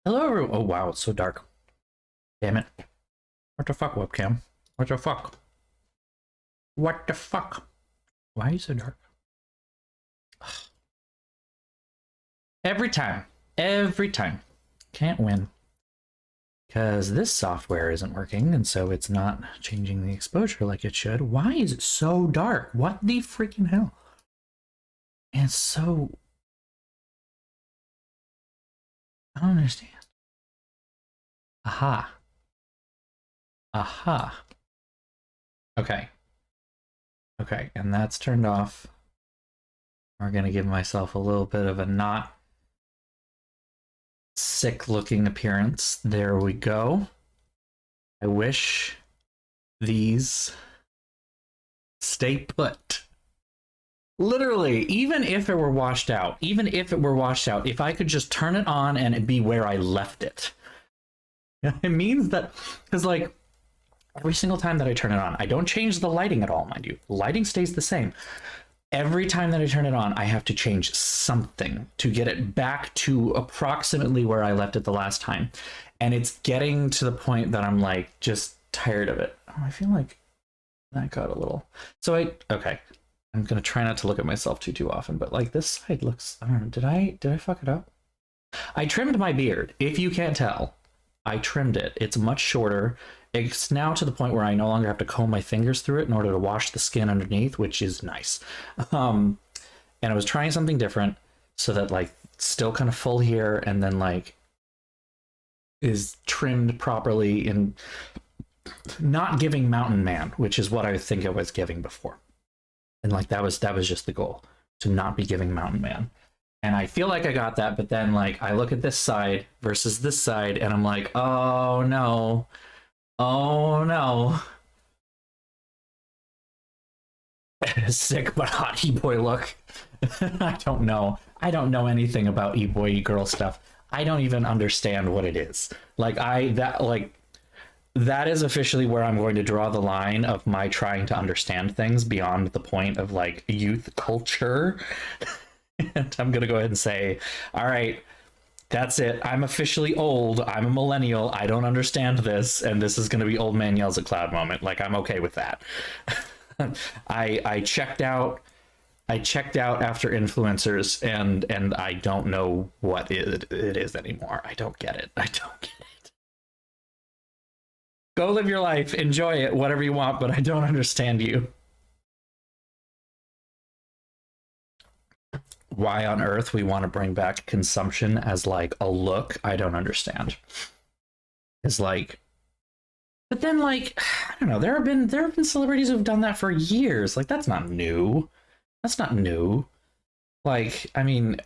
Hello, everyone. Oh, wow, it's so dark. Damn it. What the fuck, webcam? What the fuck? What the fuck? Why are you so dark? Ugh. Every time. Every time. Can't win. Because this software isn't working, and so it's not changing the exposure like it should. Why is it so dark? What the freaking hell? And it's so... I don't understand. Aha. Aha. Okay. Okay, and that's turned off. We're gonna give myself a little bit of a not sick looking appearance. There we go. I wish these stay put. Literally, even if it were washed out, if I could just turn it on and it be where I left it. It means that, because like, every single time that I turn it on, I don't change the lighting at all, mind you. The lighting stays the same. Every time that I turn it on, I have to change something to get it back to approximately where I left it the last time. And it's getting to the point that I'm like, just tired of it. Oh, I feel like that got a little... So okay. I'm going to try not to look at myself too often, but like this side looks, I don't know, did I fuck it up? I trimmed my beard. If you can't tell, I trimmed it. It's much shorter. It's now to the point where I no longer have to comb my fingers through it in order to wash the skin underneath, which is nice. And I was trying something different so that like still kind of full here and then like is trimmed properly and not giving mountain man, which is what I think I was giving before. And like that was just the goal, to not be giving mountain man. And I feel like I got that, but then like I look at this side versus this side and I'm like, oh no. Oh no. Sick but hot e-boy look. I don't know. I don't know anything about e-boy e-girl stuff. I don't even understand what it is. Like that is officially where I'm going to draw the line of my trying to understand things beyond the point of like youth culture. And I'm gonna go ahead and say, all right, that's it. I'm officially old. I'm a millennial. I don't understand this, and this is gonna be old man yells at cloud moment. Like, I'm okay with that. I checked out. I checked out after influencers, and I don't know what it is anymore. I don't get it. I don't get it. Go live your life, enjoy it, whatever you want, but I don't understand you. Why on earth we want to bring back consumption as like a look, I don't understand. It's like, but then like, I don't know, there have been celebrities who've done that for years. Like, that's not new. That's not new. Like, I mean,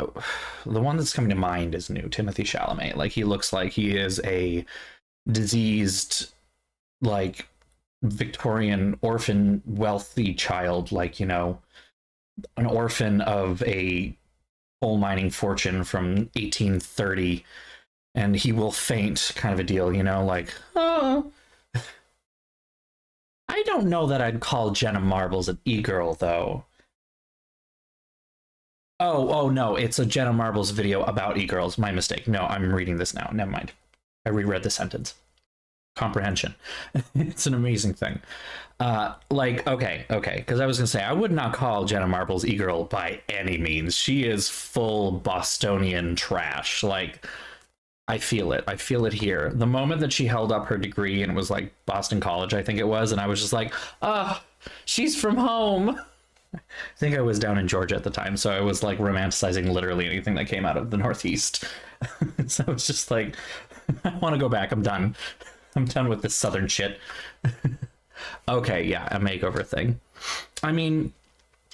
the one that's coming to mind is new, Timothy Chalamet. Like, he looks like he is a diseased, like, Victorian orphan wealthy child, like, you know, an orphan of a coal mining fortune from 1830, and he will faint kind of a deal, you know, like, oh. I don't know that I'd call Jenna Marbles an e-girl, though. Oh no, it's a Jenna Marbles video about e-girls. My mistake. No, I'm reading this now. Never mind. I reread the sentence. Comprehension. It's an amazing thing. Like, okay, because I was gonna say I would not call Jenna Marbles e-girl by any means. She is full Bostonian trash. Like, I feel it here. The moment that she held up her degree and it was like Boston College, I think it was, and I was just like, oh, she's from home. I think I was down in Georgia at the time, so I was like romanticizing literally anything that came out of the Northeast. So it's just like, I want to go back. I'm done. I'm done with this Southern shit. Okay, yeah, a makeover thing. I mean,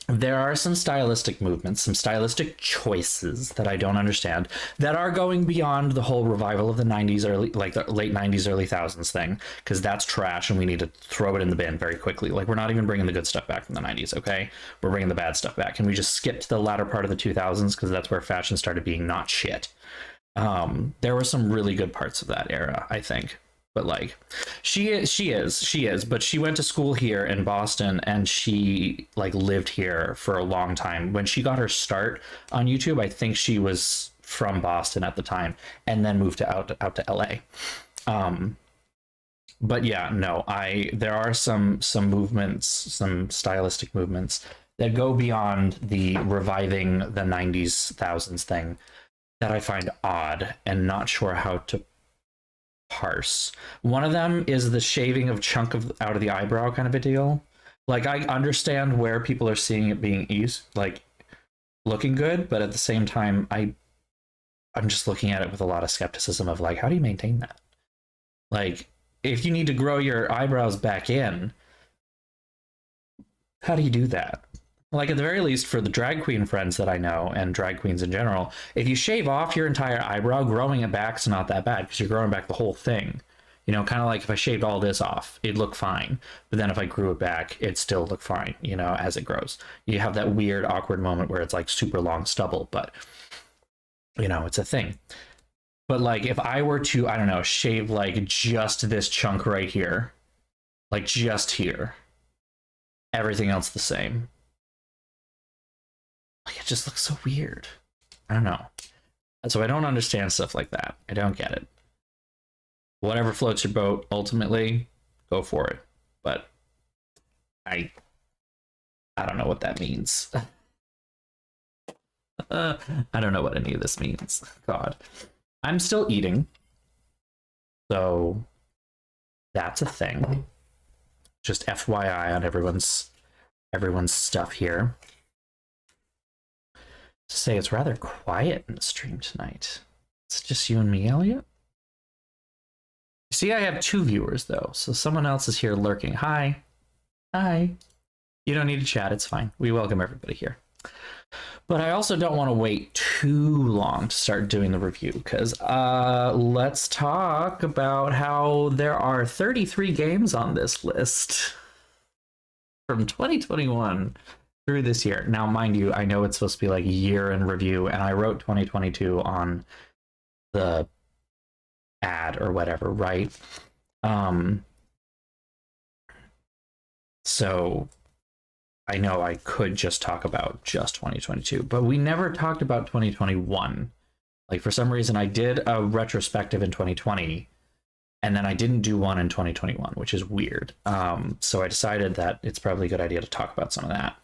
there are some stylistic movements, some stylistic choices that I don't understand that are going beyond the whole revival of the 90s, early, like the late 90s, early thousands thing, because that's trash and we need to throw it in the bin very quickly. Like, we're not even bringing the good stuff back from the 90s, okay? We're bringing the bad stuff back. Can we just skip to the latter part of the 2000s, because that's where fashion started being not shit. There were some really good parts of that era, I think. But like, she is, but she went to school here in Boston and she like lived here for a long time. When she got her start on YouTube, I think she was from Boston at the time, and then moved out to LA. But yeah, no, there are some movements, some stylistic movements that go beyond the reviving the 90s thousands thing that I find odd and not sure how to parse. One of them is the shaving of chunk of out of the eyebrow kind of a deal. Like, I understand where people are seeing it being like looking good, but at the same time, I'm just looking at it with a lot of skepticism of like, how do you maintain that? Like, if you need to grow your eyebrows back in, how do you do that? Like, at the very least, for the drag queen friends that I know and drag queens in general, if you shave off your entire eyebrow, growing it back is not that bad because you're growing back the whole thing. You know, kind of like if I shaved all this off, it'd look fine. But then if I grew it back, it'd still look fine, you know, as it grows. You have that weird, awkward moment where it's like super long stubble, but, you know, it's a thing. But like, if I were to, I don't know, shave like just this chunk right here, like just here, everything else the same. Like, it just looks so weird. I don't know. So I don't understand stuff like that. I don't get it. Whatever floats your boat, ultimately, go for it. But I don't know what that means. I don't know what any of this means. God. I'm still eating. So that's a thing. Just FYI on everyone's stuff here. To say it's rather quiet in the stream tonight. It's just you and me, Elliot. See, I have 2 viewers though, so someone else is here lurking. Hi. You don't need to chat, it's fine. We welcome everybody here. But I also don't want to wait too long to start doing the review, because let's talk about how there are 33 games on this list from 2021 through this year. Now, mind you, I know it's supposed to be like year in review, and I wrote 2022 on the ad or whatever, right? So I know I could just talk about just 2022, but we never talked about 2021. Like, for some reason, I did a retrospective in 2020, and then I didn't do one in 2021, which is weird. So I decided that it's probably a good idea to talk about some of that.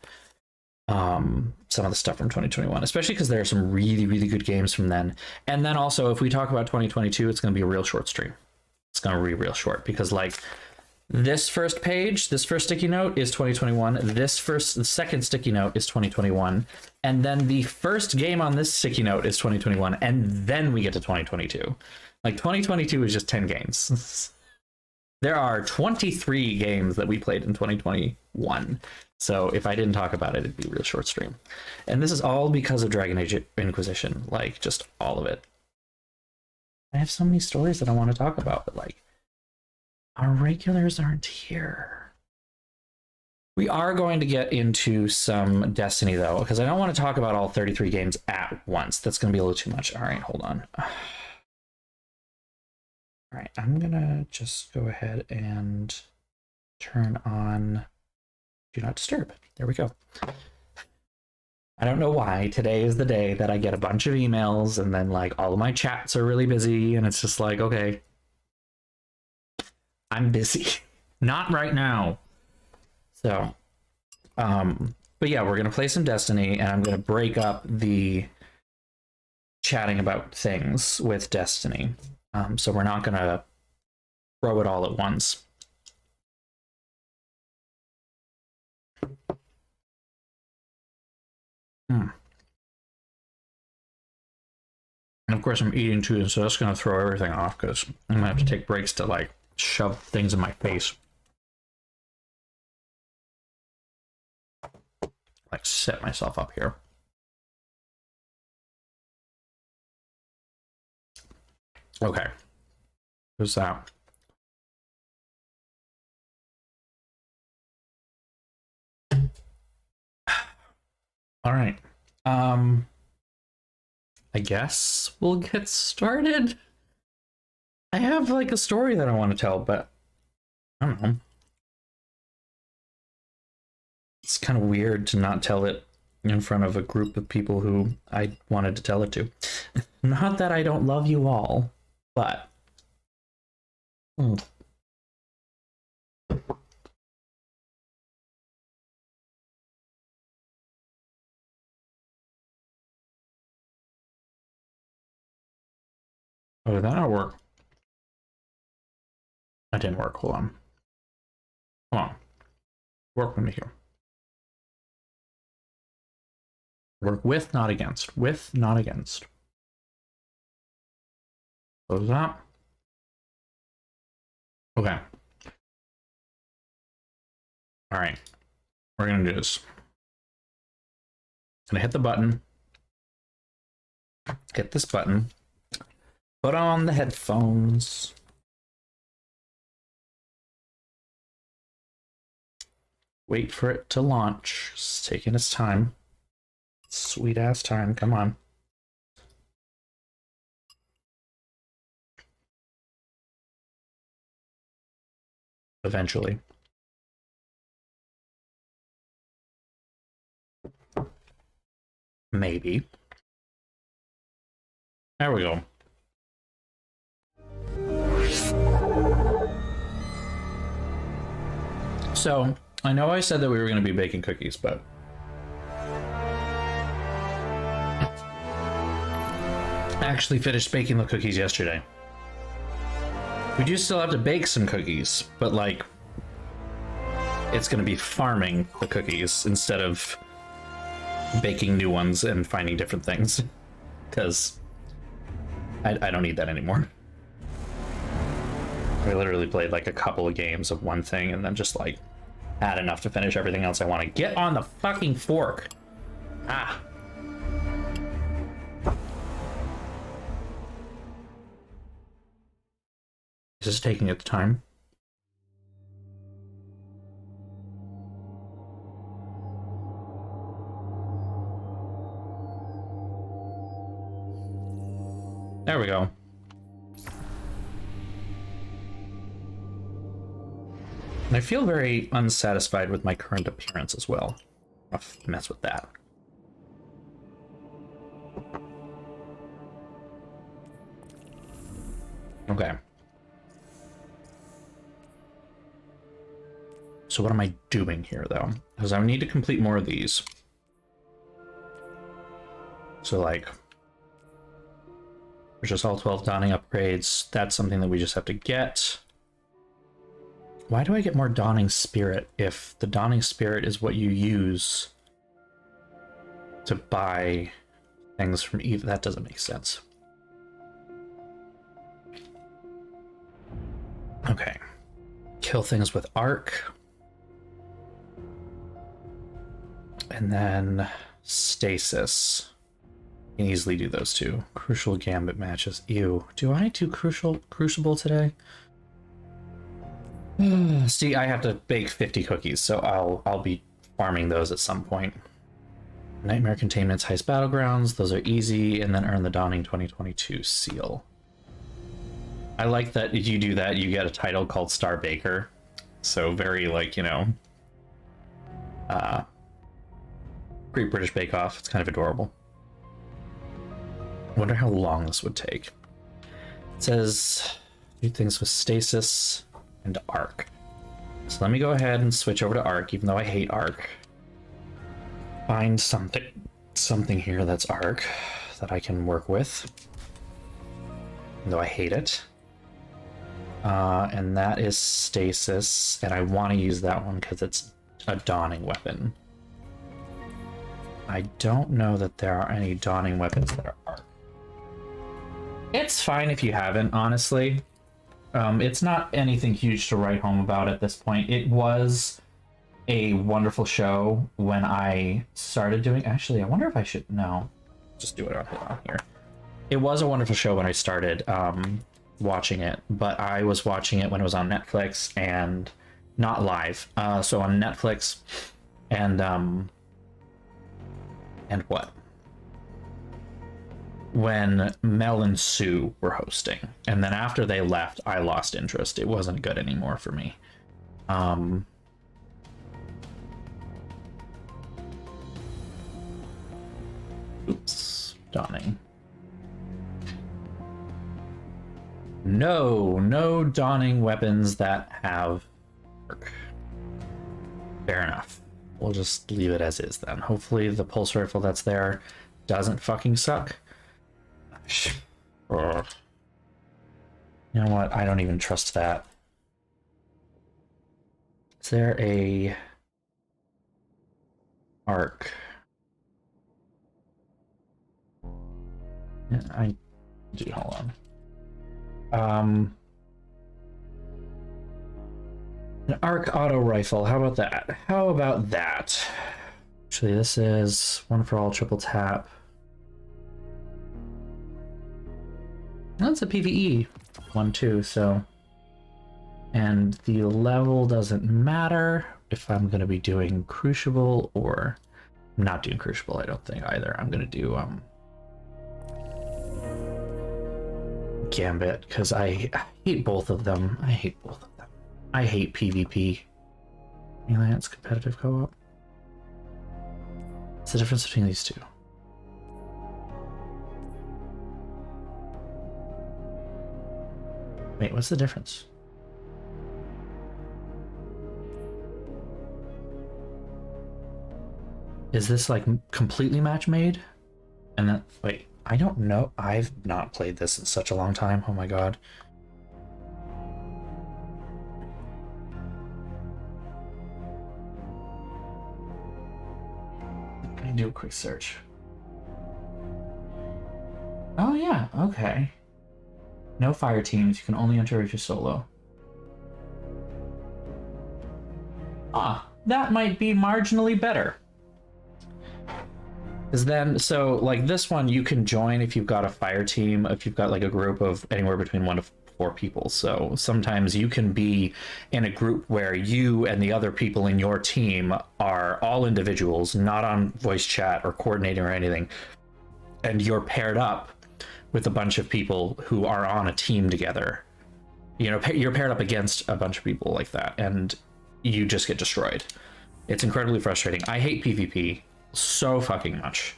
Some of the stuff from 2021, especially because there are some really, really good games from then. And then also, if we talk about 2022, it's going to be a real short stream. It's going to be real short because, like, this first page, this first sticky note is 2021. The second sticky note is 2021. And then the first game on this sticky note is 2021. And then we get to 2022. Like, 2022 is just 10 games. There are 23 games that we played in 2021. So if I didn't talk about it, it'd be a real short stream. And this is all because of Dragon Age Inquisition. Like, just all of it. I have so many stories that I want to talk about, but like, our regulars aren't here. We are going to get into some Destiny, though, because I don't want to talk about all 33 games at once. That's going to be a little too much. All right, hold on. All right, I'm going to just go ahead and turn on Do Not Disturb. There we go. I don't know why. Today is the day that I get a bunch of emails, and then, like, all of my chats are really busy, and it's just like, okay, I'm busy. Not right now. So, but yeah, we're gonna play some Destiny, and I'm gonna break up the chatting about things with Destiny. So we're not gonna throw it all at once. And of course I'm eating too, so that's gonna throw everything off because I'm gonna have to take breaks to like shove things in my face. Like set myself up here. Okay. Who's that? All right. I guess we'll get started. I have like a story that I want to tell, but I don't know. It's kind of weird to not tell it in front of a group of people who I wanted to tell it to. Not that I don't love you all, but... Oh, did that not work? That didn't work. Hold on. Come on. Work with me here. Work with, not against. With, not against. Close that. Okay. All right. We're going to do this. I'm going to hit the button. Hit this button. Put on the headphones. Wait for it to launch. It's taking its time. Sweet ass time. Come on. Eventually. Maybe. There we go. So, I know I said that we were going to be baking cookies, but I actually finished baking the cookies yesterday. We do still have to bake some cookies, but like, it's going to be farming the cookies instead of baking new ones and finding different things, because I don't need that anymore. I literally played like a couple of games of one thing and then just like had enough to finish everything else I want to. Get on the fucking fork. Ah. Is this taking its time? There we go. And I feel very unsatisfied with my current appearance as well. I'll mess with that. Okay. So what am I doing here, though? Because I need to complete more of these. So, like, purchase all 12 dawning upgrades. That's something that we just have to get. Why do I get more Dawning Spirit if the Dawning Spirit is what you use to buy things from Eve? That doesn't make sense. Okay. Kill things with Arc. And then Stasis. You can easily do those two. Crucial Gambit matches. Ew. Do I do Crucible today? See, I have to bake 50 cookies, so I'll be farming those at some point. Nightmare Containment's Heist Battlegrounds, those are easy, and then earn the Dawning 2022 seal. I like that if you do that, you get a title called Star Baker. So very, like, you know, Great British Bake Off. It's kind of adorable. I wonder how long this would take. It says do things with Stasis and Arc. So let me go ahead and switch over to Arc, even though I hate Arc. Find something here that's Arc that I can work with, even though I hate it. And that is Stasis, and I want to use that one because it's a Dawning weapon. I don't know that there are any Dawning weapons that are Arc. It's fine if you haven't, honestly. It's not anything huge to write home about at this point. It was a wonderful show when I started doing... Actually, I wonder if I should... No. Just do it on here. It was a wonderful show when I started watching it, but I was watching it when it was on Netflix and not live. So on Netflix and what? When Mel and Sue were hosting, and then after they left, I lost interest. It wasn't good anymore for me. Donning. No donning weapons that have arc. Fair enough. We'll just leave it as is then. Hopefully the pulse rifle that's there doesn't fucking suck. Ugh. You know what? I don't even trust that. Is there a arc? Yeah, I do. Hold on. An arc auto rifle. How about that? How about that? Actually, this is one for all triple tap. That's a PvE one too, so. And the level doesn't matter if I'm going to be doing Crucible or I'm not doing Crucible, I don't think either. I'm going to do Gambit because I hate both of them. I hate both of them. I hate PvP. Alliance competitive co-op. What's the difference between these two? Wait, what's the difference? Is this like completely match made? And then, wait, I don't know. I've not played this in such a long time. Oh my god. Let me do a quick search. Oh yeah, okay. No fire teams. You can only enter if you're solo. Ah, that might be marginally better. Because then, so like this one, you can join if you've got a fire team, if you've got like a group of anywhere between 1 to 4 people. So sometimes you can be in a group where you and the other people in your team are all individuals, not on voice chat or coordinating or anything. And you're paired up with a bunch of people who are on a team together. You know, you're paired up against a bunch of people like that, and you just get destroyed. It's incredibly frustrating. I hate PvP so fucking much.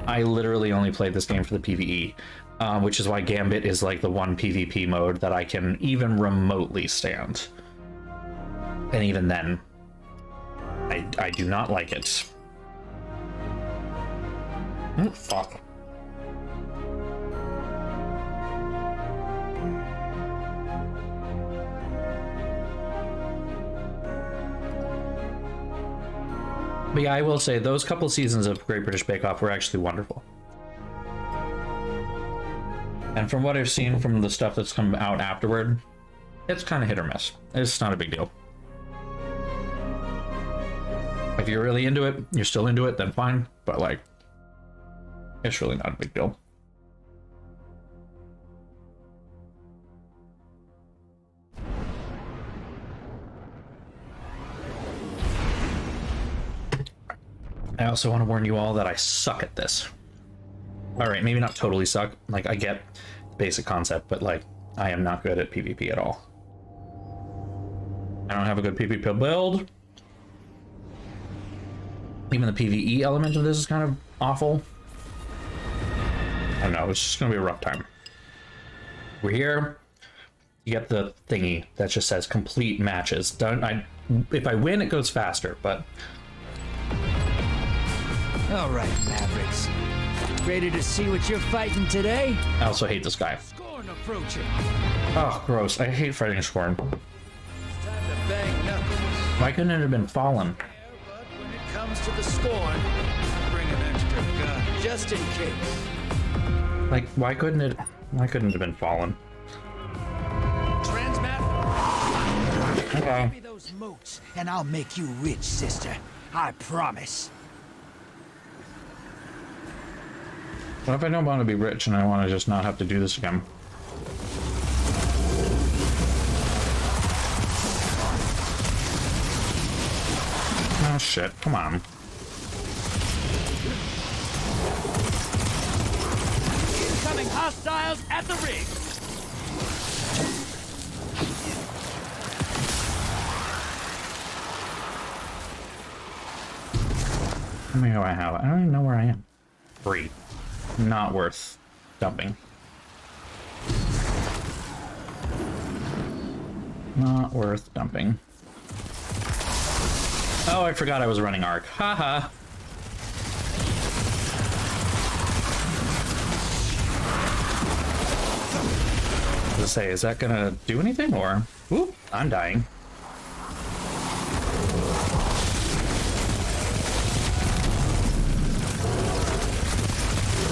I literally only played this game for the PvE, which is why Gambit is like the one PvP mode that I can even remotely stand. And even then, I do not like it. Oh, fuck. But yeah, I will say those couple seasons of Great British Bake Off were actually wonderful. And from what I've seen from the stuff that's come out afterward, it's kind of hit or miss. It's not a big deal. If you're really into it, you're still into it, then fine. But like, it's really not a big deal. I also want to warn you all that I suck at this. Alright, maybe not totally suck. Like, I get the basic concept, but like, I am not good at PvP at all. I don't have a good PvP build. Even the PvE element of this is kind of awful. I don't know, it's just gonna be a rough time. We're here. You get the thingy that just says complete matches. If I win, it goes faster, but... All right, Mavericks. Ready to see what you're fighting today? I also hate this guy. Scorn approaching. Oh, gross. I hate fighting Scorn. Time to bang knuckles. Why couldn't it have been Fallen? But when it comes to the Scorn, bring an extra gun, just in case. Like, why couldn't it have been Fallen? Transmat. Okay. Give me those moats, and I'll make you rich, sister. I promise. What if I don't want to be rich and I want to just not have to do this again? Oh shit, come on. Incoming hostiles at the ring. How many do I have? I don't even know where I am. 3. Not worth dumping. Not worth dumping. Oh, I forgot I was running arc. Haha. To say, is that gonna do anything or? Oop, I'm dying.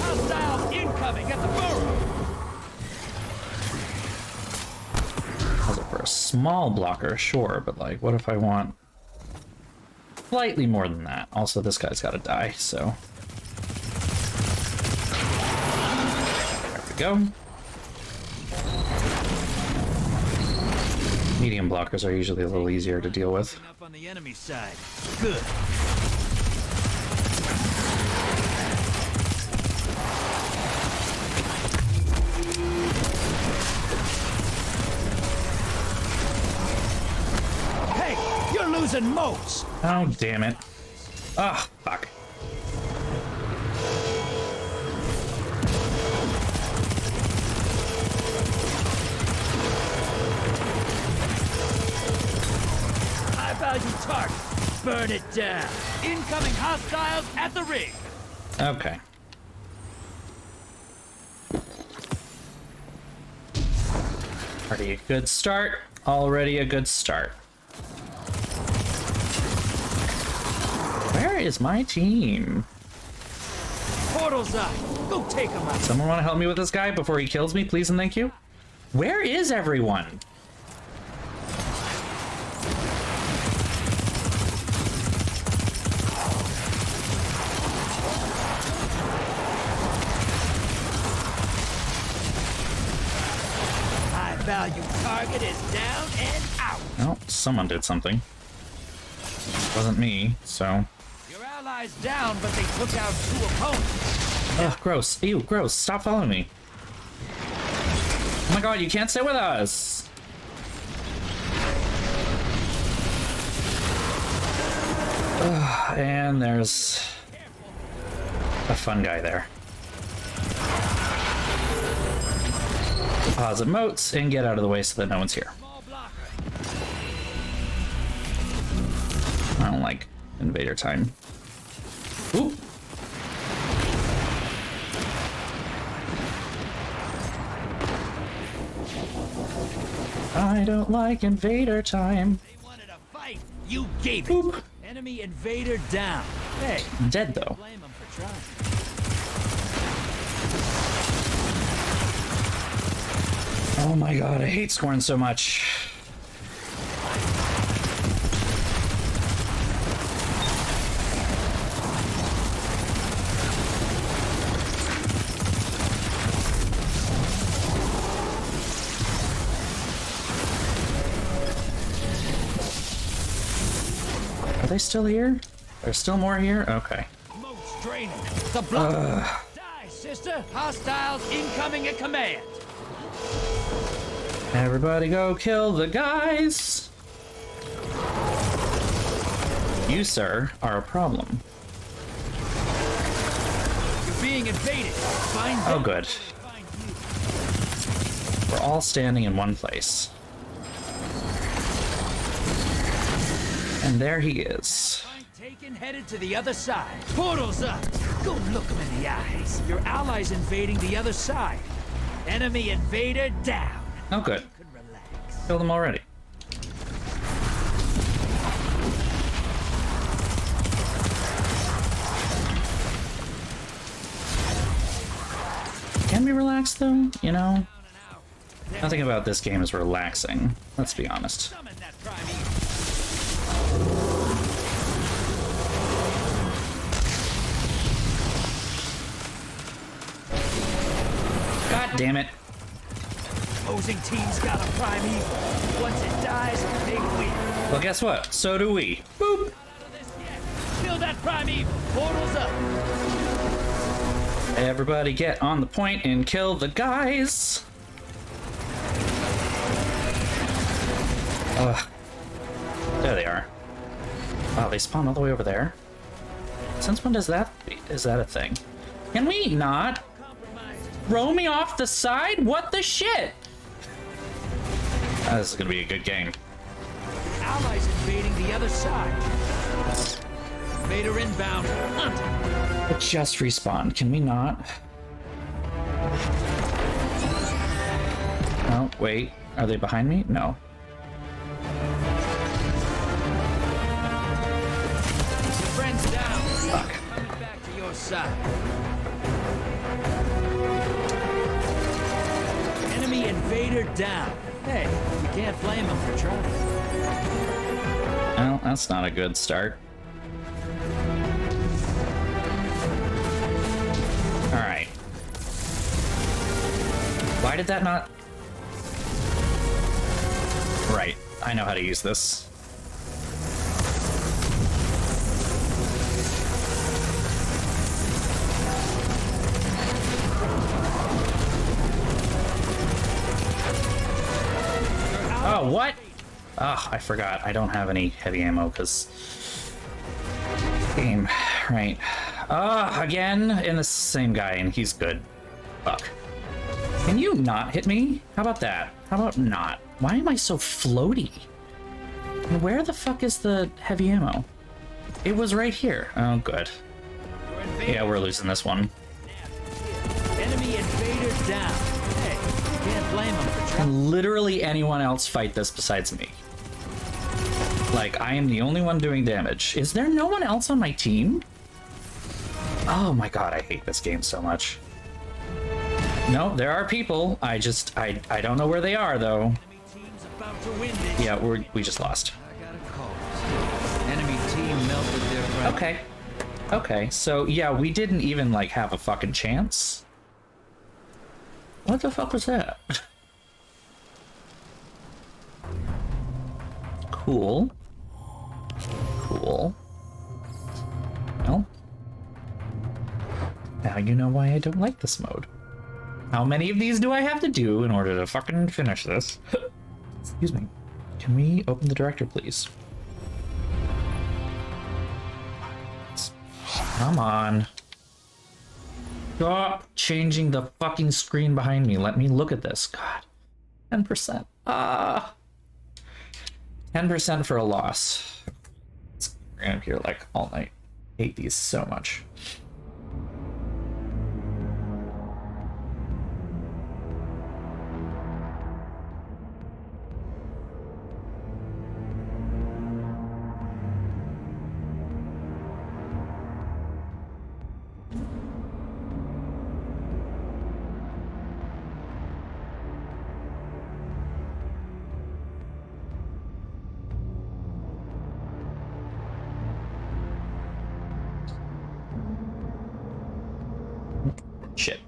Hostiles incoming at the burrow. Also, for a small blocker, sure, but like, what if I want slightly more than that? Also, this guy's gotta die, so. There we go. Medium blockers are usually a little easier to deal with. Up on the enemy side. Good. Hey, you're losing motes. Oh, damn it. Ah, fuck. Value target. Burn it down. Incoming hostiles at the ring. Okay. Already a good start. Already a good start. Where is my team? Portal's up. Go take him out. Someone want to help me with this guy before he kills me, please and thank you? Where is everyone? Value target is down and out. Well, someone did something. Wasn't me, so. Your allies down, but they took out 2 opponents. Ugh, gross. Ew, gross. Stop following me. Oh my god, you can't stay with us. Ugh, and there's a fun guy there. Deposit moats and get out of the way so that no one's here. I don't like invader time. Oop. I don't like invader time. They wanted a fight. You gave it. Oop. Enemy invader down. Hey, I'm dead though. blame them for trying. Oh my god, I hate scoring so much. Are they still here? There's still more here? Okay. Most draining. The block. Die, sister. Hostiles incoming at command. Everybody go kill the guys! You, sir, are a problem. You're being invaded. Find Oh, them. good. Find you. We're all standing in one place. And there he is. Find taken, headed to the other side. Portal's up. Go look him in the eyes. Your allies invading the other side. Enemy invader down. Oh, good. You can relax. Killed them already. Can we relax, though? You know? Nothing about this game is relaxing. Let's be honest. Summon that primeval. God damn it. Opposing team's got a primeval. Once it dies, they win. Well, guess what? So do we. Boop! Not out of this yet. Kill that primeval. Portal's up. Everybody get on the point and kill the guys. Ugh. There they are. Wow, they spawn all the way over there. Since when does that is that a thing? Can we not throw me off the side? What the shit? This is gonna be a good game. Allies invading the other side. Invader inbound. Hunt. It just respawned. Can we not? Oh, wait. Are they behind me? No. Your friends down. Fuck. Coming back to your side. Enemy invader down. Hey, you can't blame them for trying. Well, that's not a good start. Alright. Why did that not... Right, I know how to use this. Oh, what? Ah, I forgot. I don't have any heavy ammo because... Game. Right. Again, and the same guy, and he's good. Fuck. Can you not hit me? How about that? How about not? Why am I so floaty? And where the fuck is the heavy ammo? It was right here. Oh, good. Yeah, we're losing this one. Enemy invader down. Hey, you can't blame them for trying. Can literally anyone else fight this besides me? Like, I am the only one doing damage. Is there no one else on my team? Oh my god, I hate this game so much. No, there are people. I don't know where they are, though. Enemy team's about to win this. Yeah, we just lost. I got a call. Enemy team melted their friend. Okay. Okay, so yeah, we didn't even, like, have a fucking chance. What the fuck was that? Cool. Cool. Well. Now you know why I don't like this mode. How many of these do I have to do in order to fucking finish this? Excuse me. Can we open the director, please? Come on. Stop changing the fucking screen behind me. Let me look at this. God. 10%. 10% for a loss. We're gonna be here like all night. Hate these so much. Shit.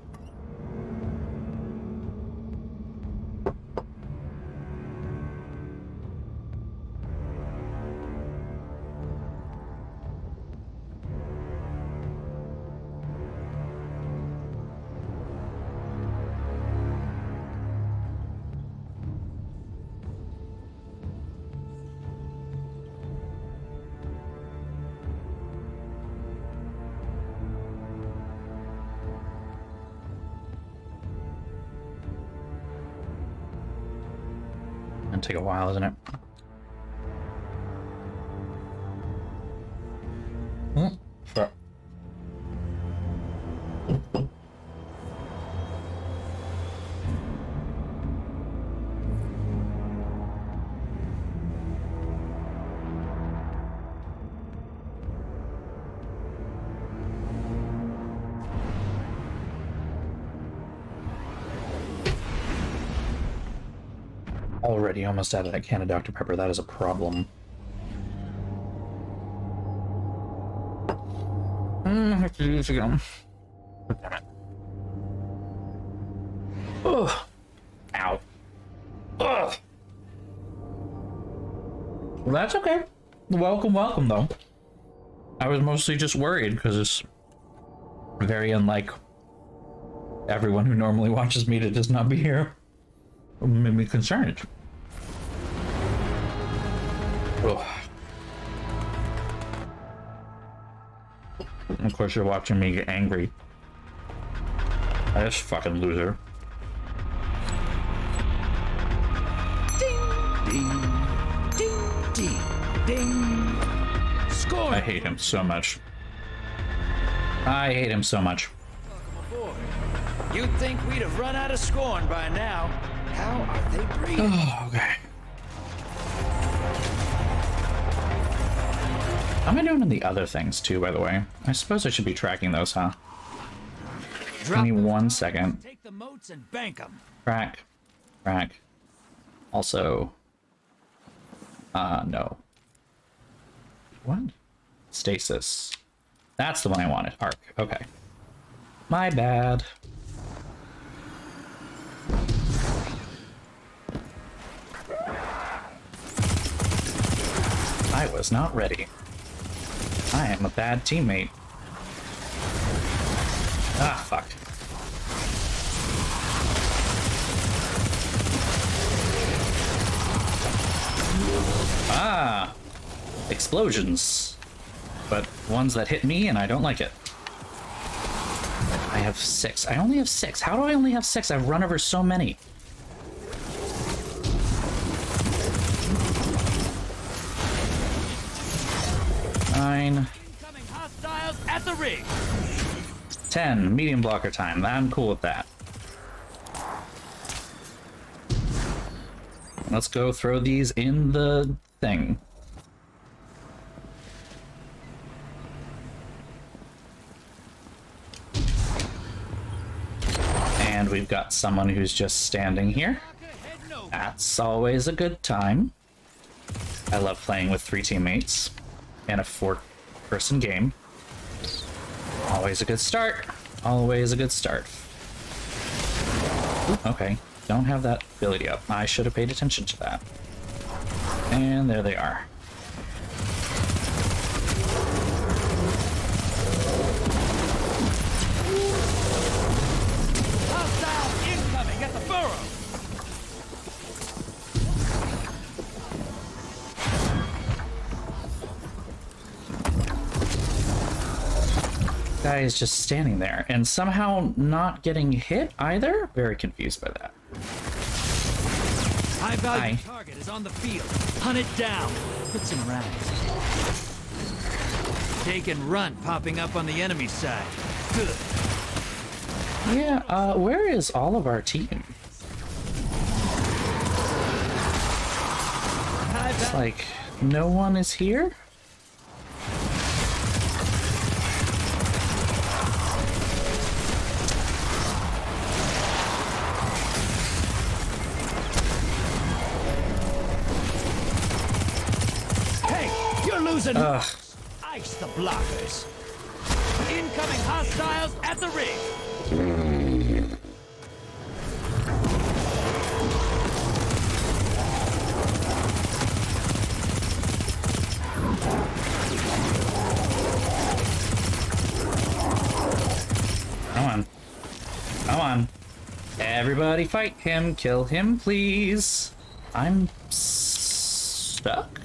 Gonna take a while, isn't it? Sure. Already almost out of that can of Dr. Pepper. That is a problem. I have to do this again. Damn it. Ugh. Ow. Ugh. Well, that's okay. Welcome, welcome, though. I was mostly just worried because it's very unlike everyone who normally watches me to just not be here. It made me concerned. Ugh. Of course, you're watching me get angry. This fucking loser. Ding, ding, ding, ding. Score! I hate him so much. I hate him so much. Welcome aboard. You'd think we'd have run out of scorn by now. How are they breathing? Oh, okay. How am I doing in the other things too, by the way? I suppose I should be tracking those, huh? Give me 1 second. Take the moats and bank them. Track. Track. Also... no. What? Stasis. That's the one I wanted. Arc. Okay. My bad. I was not ready. I am a bad teammate. Ah, fuck. Ah! Explosions. But ones that hit me and I don't like it. I have 6. I only have 6. How do I only have 6? I've run over so many. Nine. Incoming hostiles at the rig. 10. Medium blocker time. I'm cool with that. Let's go throw these in the thing. And we've got someone who's just standing here. That's always a good time. I love playing with 3 teammates in a 4-person game. Always a good start. Always a good start. Ooh, okay. Don't have that ability up. I should have paid attention to that. And there they are. Hostile incoming at the burrow. Guy is just standing there and somehow not getting hit either. Very confused by that. High value target is on the field. Hunt it down. Put some rounds. Take and run popping up on the enemy side. Good. Yeah, where is all of our team? It's like no one is here? Ugh. Ice the blockers. Incoming hostiles at the ring. Come on. Come on. Everybody fight him. Kill him, please. I'm stuck.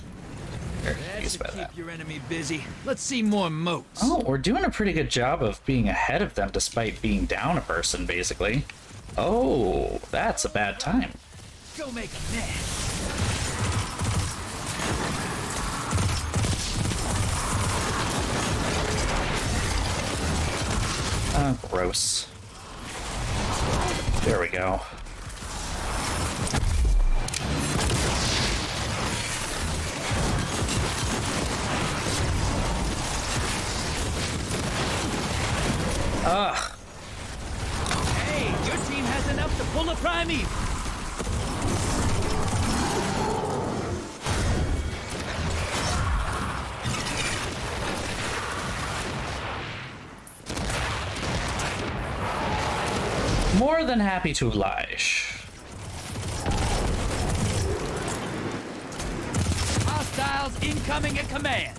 That's to keep your enemy busy. Let's see more moats. Oh, we're doing a pretty good job of being ahead of them despite being down a person, basically. Oh, that's a bad time. Go make a nest. Gross. There we go. Ugh. Hey, your team has enough to pull a primeval. More than happy to oblige. Hostiles incoming at command.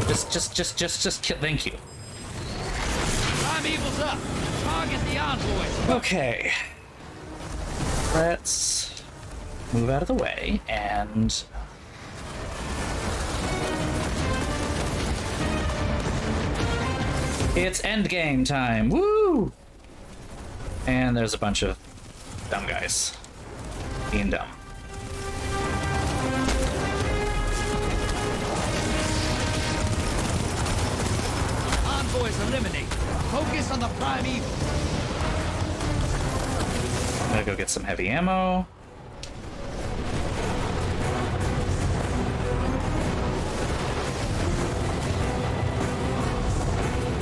Just kill. Thank you. Primeval's up. Target the envoys. Okay. Let's move out of the way and. It's endgame time. Woo! And there's a bunch of dumb guys being dumb. Envoys eliminate. Focus on the prime evil. I'm gonna go get some heavy ammo.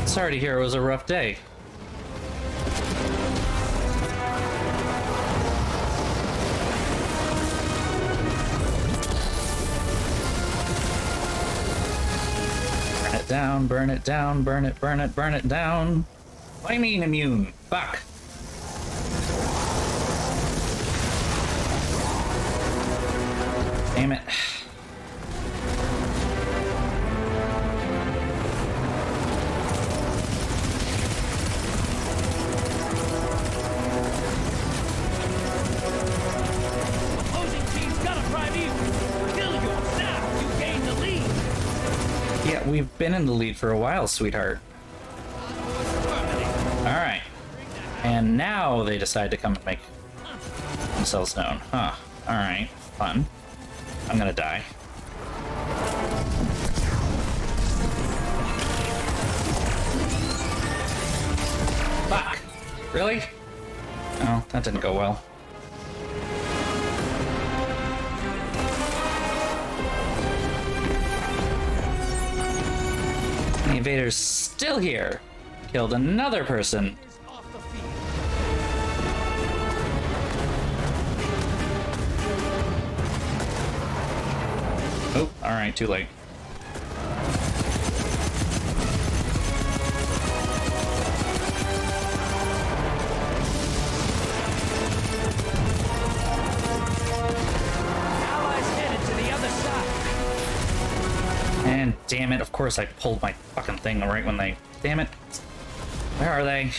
Sorry to hear it was a rough day. Burn it down, burn it down, burn it, burn it, burn it down. What do you mean immune? Fuck. Damn it. Opposing team's got a prime evil. Kill yours now. You gain the lead. Yeah, we've been in the lead for a while, sweetheart. Alright. And now they decide to come and make themselves known. Huh. Alright. Fun. I'm gonna die. Fuck! Really? Oh, that didn't go well. The invader's still here. Killed another person. Off the field. Oh, alright, too late. Allies headed to the other side. And damn it, of course I pulled my fucking thing right when they... Damn it. Where are they?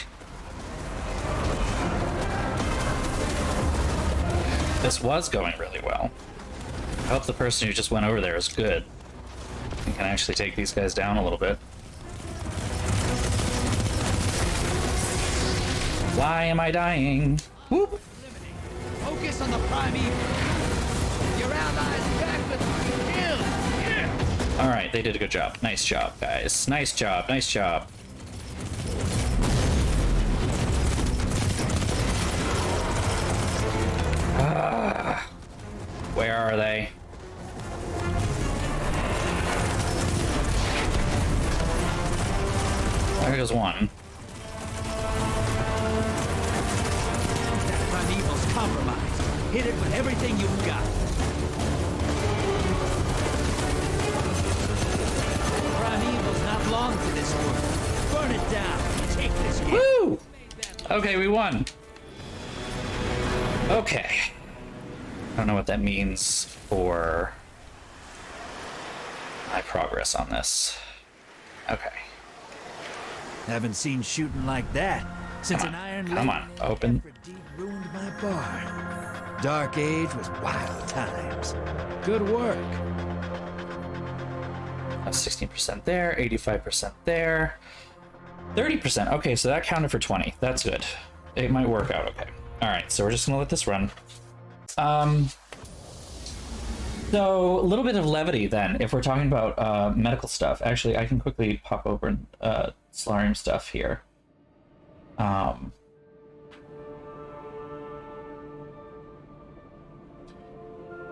This was going really well. I hope the person who just went over there is good and can actually take these guys down a little bit. Why am I dying? Whoop! Focus on the prime evil. Your allies back with kill. Yeah. Alright, they did a good job. Nice job, guys. Nice job, nice job. Where are they? There goes one. That prime evil's compromised. Hit it with everything you've got. Prime evil's not long to this world. Burn it down. Take this hit. Woo! Okay, we won. Okay. I don't know what that means for my progress on this. Okay. Haven't seen shooting like that since Come an on, Iron come on, open. Aphrodite ruined my barn. Dark Age was wild times. Good work. 16% there, 85% there, 30%. Okay, so that counted for 20. That's good. It might work out okay. All right, so we're just gonna let this run. So a little bit of levity then, if we're talking about medical stuff. Actually, I can quickly pop over Solarium stuff here.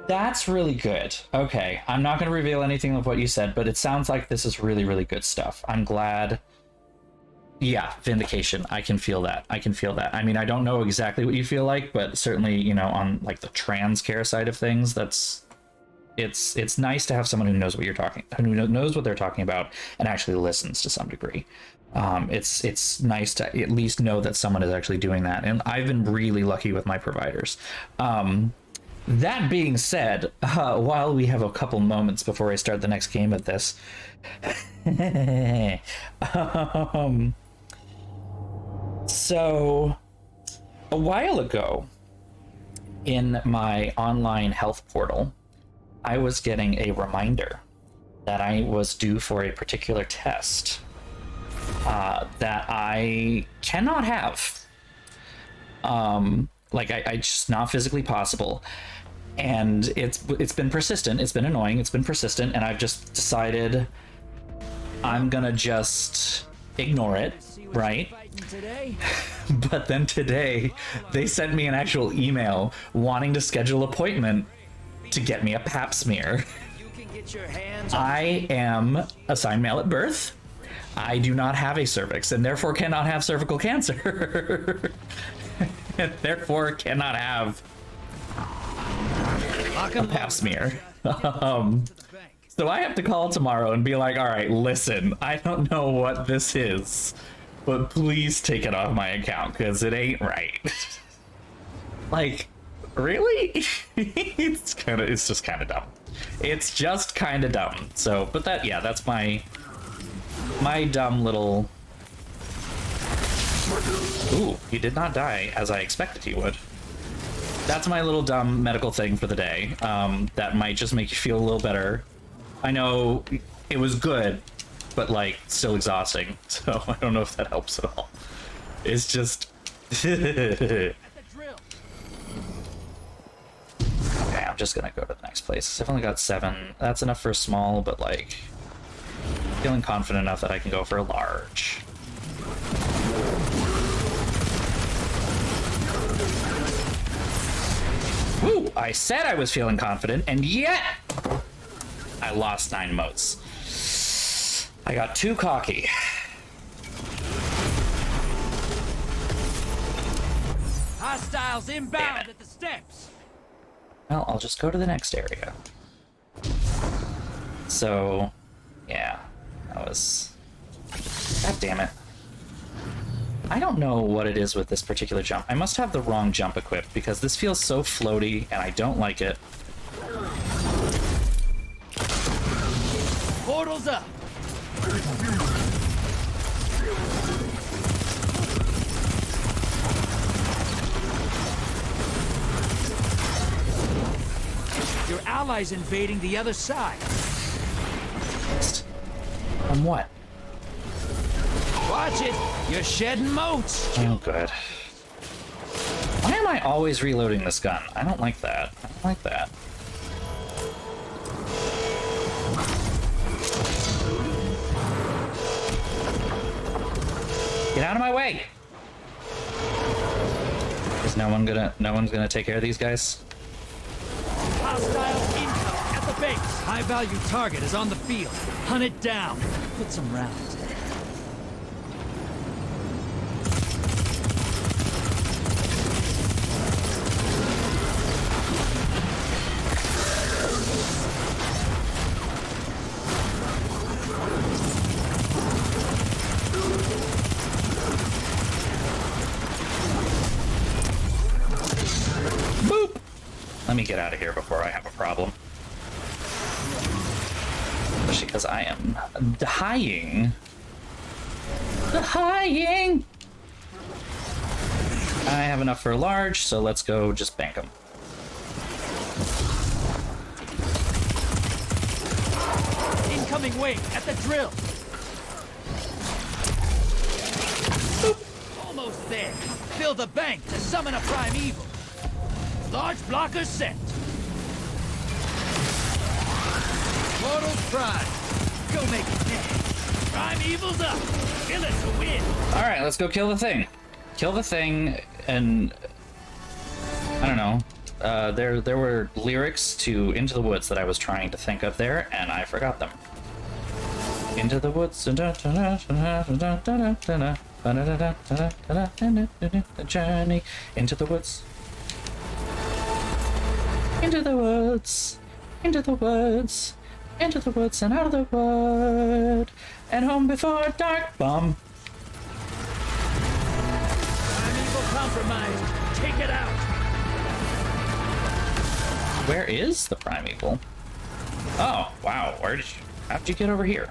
That's really good. Okay, I'm not going to reveal anything of what you said, but it sounds like this is really, really good stuff. I'm glad. Yeah, vindication. I can feel that. I can feel that. I mean, I don't know exactly what you feel like, but certainly, you know, on like the trans care side of things, it's nice to have someone who knows what who knows what they're talking about and actually listens to some degree. It's nice to at least know that someone is actually doing that, and I've been really lucky with my providers. That being said, while we have a couple moments before I start the next game of this, so a while ago in my online health portal, I was getting a reminder that I was due for a particular test. that I cannot have. Like I just not physically possible. And it's been persistent, it's been annoying, it's been persistent, and I've just decided I'm gonna just ignore it, right? But then today they sent me an actual email wanting to schedule an appointment to get me a pap smear. I am assigned male at birth. I do not have a cervix and therefore cannot have cervical cancer. And therefore cannot have a pap smear. So I have to call tomorrow and be like, all right, listen, I don't know what this is, but please take it off my account because it ain't right. Like, really? It's just kind of dumb. It's just kind of dumb. So, but that's my dumb little... Ooh, he did not die as I expected he would. That's my little dumb medical thing for the day. That might just make you feel a little better. I know it was good, but like still exhausting. So I don't know if that helps at all. It's just... Okay, I'm just gonna go to the next place. I've only got 7. That's enough for a small, but like... feeling confident enough that I can go for a large. Woo! I said I was feeling confident, and yet I lost 9 motes. I got too cocky. Hostiles inbound at the steps. Well, I'll just go to the next area. So, yeah, that was... God damn it. I don't know what it is with this particular jump. I must have the wrong jump equipped because this feels so floaty and I don't like it. Portals up. Your allies invading the other side. On what? Watch it! You're shedding motes! Oh, good. Why am I always reloading this gun? I don't like that. I don't like that. Get out of my way! Is no one's gonna take care of these guys? Hostile incoming at the base! High-value target is on the field. Hunt it down. Put some rounds in it. Let me get out of here before I have a problem. Especially because I am dying. Dying! I have enough for a large, so let's go just bank them. Incoming wing at the drill. Almost there. Fill the bank to summon a primeval. Large blocker set. Portal prime. Go make it dead. Primeval's up. Kill it to win. All right, let's go kill the thing. Kill the thing, and I don't know. There were lyrics to Into the Woods that I was trying to think of there, and I forgot them. Into the woods. Journey into the woods. Into the woods, into the woods, into the woods and out of the wood, and home before dark. Bomb. Primeval compromised. Take it out. Where is the primeval? Oh, wow. How'd you get over here?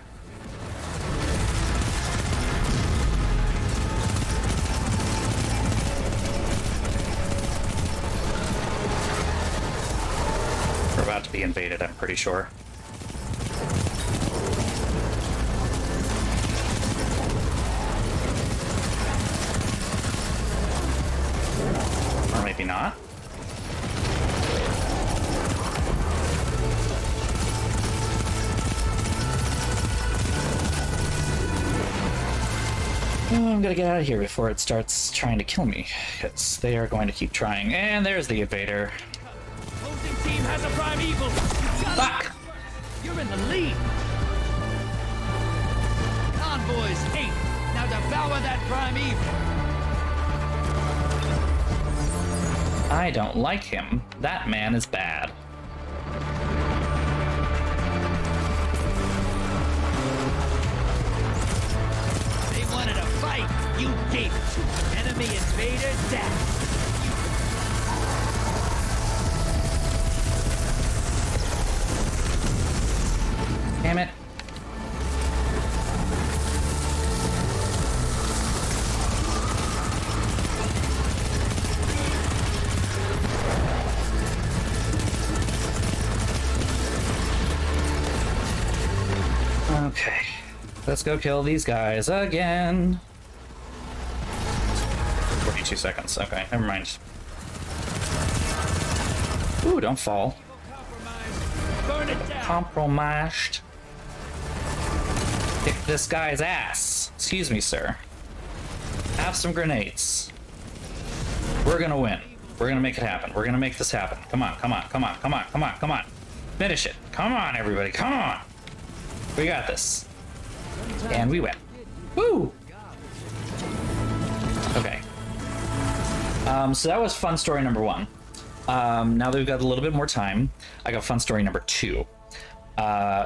We're about to be invaded, I'm pretty sure. Oh, I'm gonna get out of here before it starts trying to kill me, because they are going to keep trying. And there's the invader. Opposing team has a primeval. Fuck! You're in the lead. Convoys 8. Now devour that primeval. I don't like him. That man is bad. They wanted a fight. You gave it to them. Enemy invader death. Damn it. Okay, let's go kill these guys again. 42 seconds. Okay, never mind. Ooh, don't fall. Burn it down. Compromised. Kick this guy's ass. Excuse me, sir. Have some grenades. We're gonna win. We're gonna make it happen. We're gonna make this happen. Come on, come on, come on, come on, come on, come on. Finish it. Come on, everybody, come on. We got this. And we win. Woo! Okay. So that was fun story number 1. Now that we've got a little bit more time, I got fun story number 2.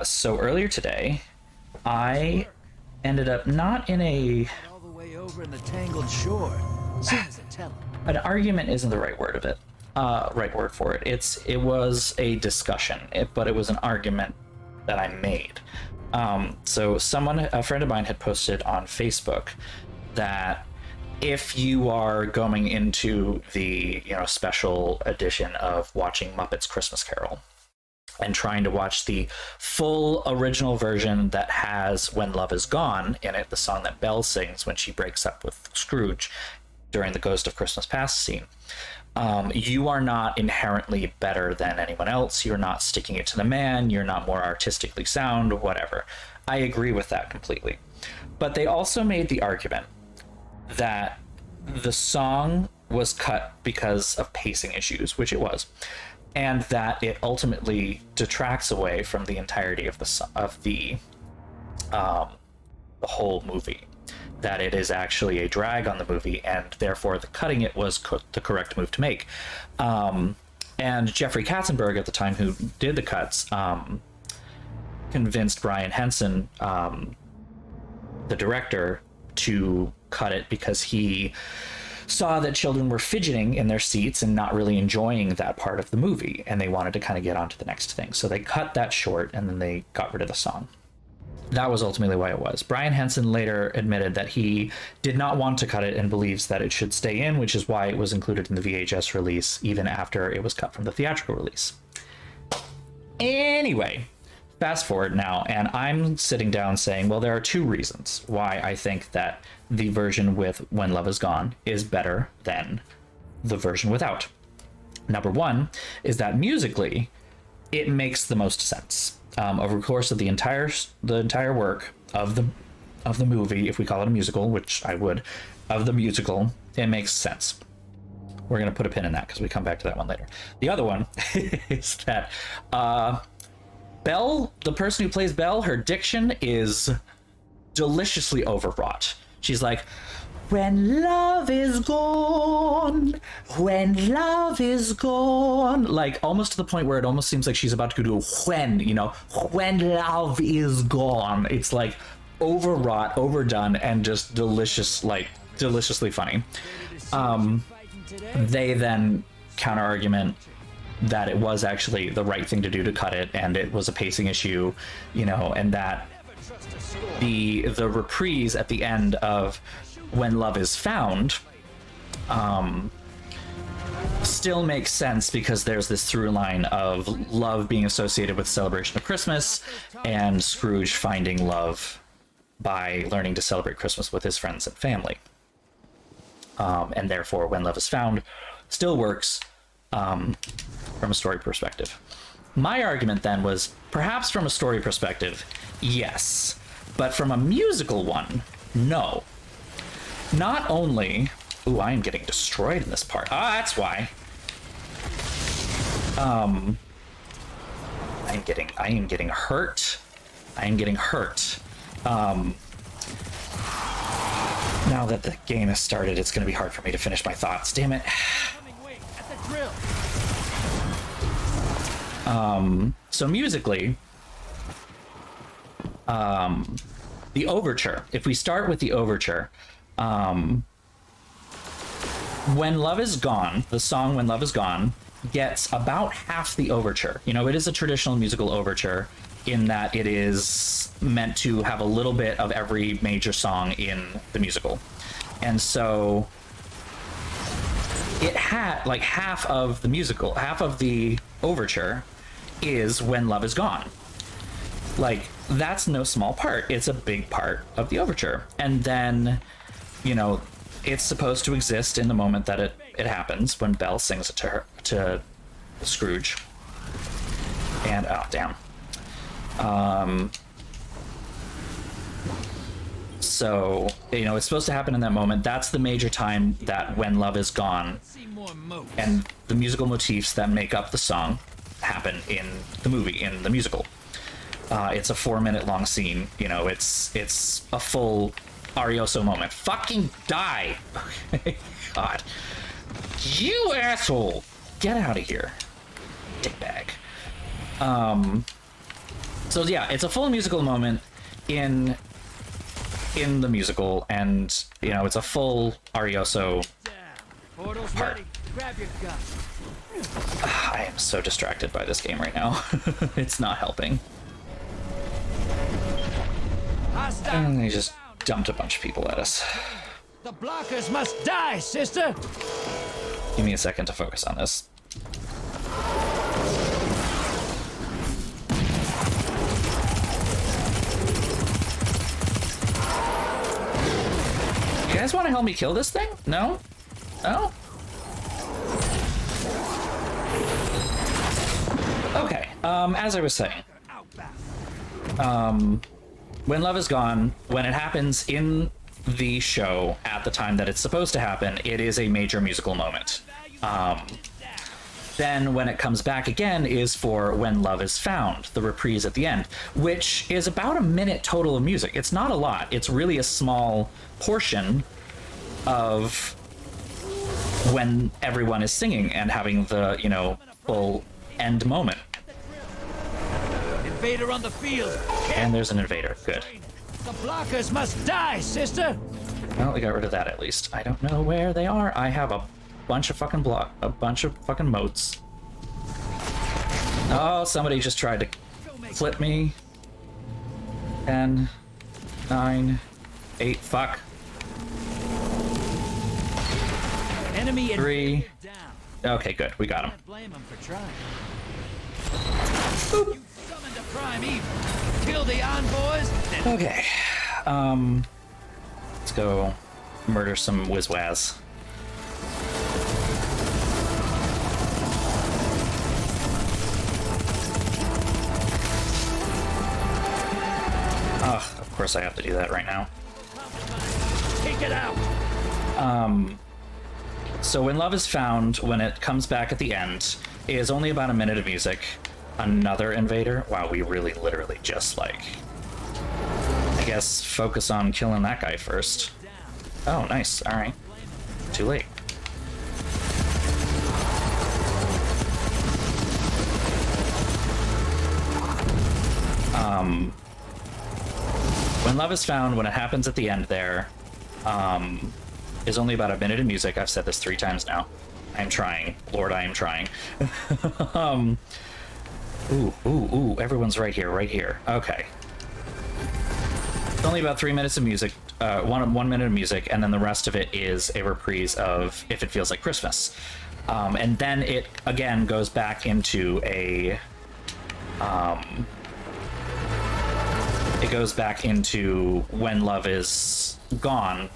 So earlier today, I ended up not in a... All the way over in the tangled shore. Seems to tell him. An argument isn't the right word of it. Right word for it. It was a discussion, but it was an argument that I made. So a friend of mine had posted on Facebook that if you are going into the special edition of watching Muppets Christmas Carol and trying to watch the full original version that has When Love Is Gone in it, the song that Belle sings when she breaks up with Scrooge during the Ghost of Christmas Past scene, you are not inherently better than anyone else. You're not sticking it to the man. You're not more artistically sound, whatever. I agree with that completely. But they also made the argument that the song was cut because of pacing issues, which it was, and that it ultimately detracts away from the entirety of the whole movie. That it is actually a drag on the movie, and therefore the cutting it was the correct move to make. And Jeffrey Katzenberg at the time, who did the cuts, convinced Brian Henson, the director, to cut it because he saw that children were fidgeting in their seats and not really enjoying that part of the movie, and they wanted to kind of get on to the next thing. So they cut that short, and then they got rid of the song. That was ultimately why it was. Brian Henson later admitted that he did not want to cut it and believes that it should stay in, which is why it was included in the VHS release even after it was cut from the theatrical release. Anyway, fast forward now, and I'm sitting down saying, well, there are 2 reasons why I think that the version with When Love Is Gone is better than the version without. Number 1 is that musically, it makes the most sense. Over the course of the entire work of the movie, if we call it a musical, which I would, of the musical, it makes sense. We're going to put a pin in that because we come back to that one later. The other one is that Belle, the person who plays Belle, her diction is deliciously overwrought. She's like, when love is gone, when love is gone, like almost to the point where it almost seems like she's about to go to a when love is gone. It's like overwrought, overdone, and just deliciously funny. They then counter argument that it was actually the right thing to do to cut it, and it was a pacing issue, and that the reprise at the end of When Love Is Found still makes sense because there's this through line of love being associated with celebration of Christmas and Scrooge finding love by learning to celebrate Christmas with his friends and family. And therefore, When Love Is Found still works from a story perspective. My argument then was, perhaps from a story perspective, yes, but from a musical one, no. not only... Ooh, I am getting destroyed in this part. Ah, that's why. I am getting hurt. I am getting hurt. Now that the game has started, it's going to be hard for me to finish my thoughts. Damn it. So musically, the overture. If we start with the overture, When Love Is Gone, the song When Love Is Gone, gets about half the overture. You know, it is a traditional musical overture in that it is meant to have a little bit of every major song in the musical. And so it had like half of the musical, half of the overture is When Love Is Gone. Like, that's no small part. It's a big part of the overture. And then, you know, it's supposed to exist in the moment that it happens when Belle sings it to her, to Scrooge. And, oh, damn. So, you know, it's supposed to happen in that moment. That's the major time that When Love Is Gone and the musical motifs that make up the song happen in the movie, in the musical. It's a 4-minute long scene. You know, it's a full Arioso moment. Fucking die! God. You asshole! Get out of here. Dickbag. So yeah, it's a full musical moment in the musical, and, you know, it's a full Arioso part. I am so distracted by this game right now. It's not helping. And they just dumped a bunch of people at us. The blockers must die, sister! Give me a second to focus on this. You guys want to help me kill this thing? No? No? Okay, as I was saying, When Love Is Gone, when it happens in the show at the time that it's supposed to happen, it is a major musical moment. Then when it comes back again is for When Love Is Found, the reprise at the end, which is about a minute total of music. It's not a lot. It's really a small portion of when everyone is singing and having the, you know, full end moment. Invader on the field. And there's an invader. Good. The blockers must die, sister. Well, we got rid of that at least. I don't know where they are. I have a bunch of fucking moats. Oh, somebody just tried to flip me. 10, 9, 8, fuck. Enemy 3. Okay, good. We got him. Blame him for trying. You summoned a prime evil. Kill the envoys. Okay. Let's go murder some whiz-waz. Ugh, of course I have to do that right now. Take it out. So When Love Is Found, when it comes back at the end, is only about a minute of music. Another invader? Wow, we really literally just, like, I guess focus on killing that guy first. Oh, nice. All right. Too late. When Love Is Found, when it happens at the end there, is only about a minute of music. I've said this 3 times now. I'm trying. Lord, I am trying. Ooh, everyone's right here. Okay. It's only about 3 minutes of music, one minute of music, and then the rest of it is a reprise of If It Feels Like Christmas. And then it, again, goes back into a... it goes back into When Love Is Gone,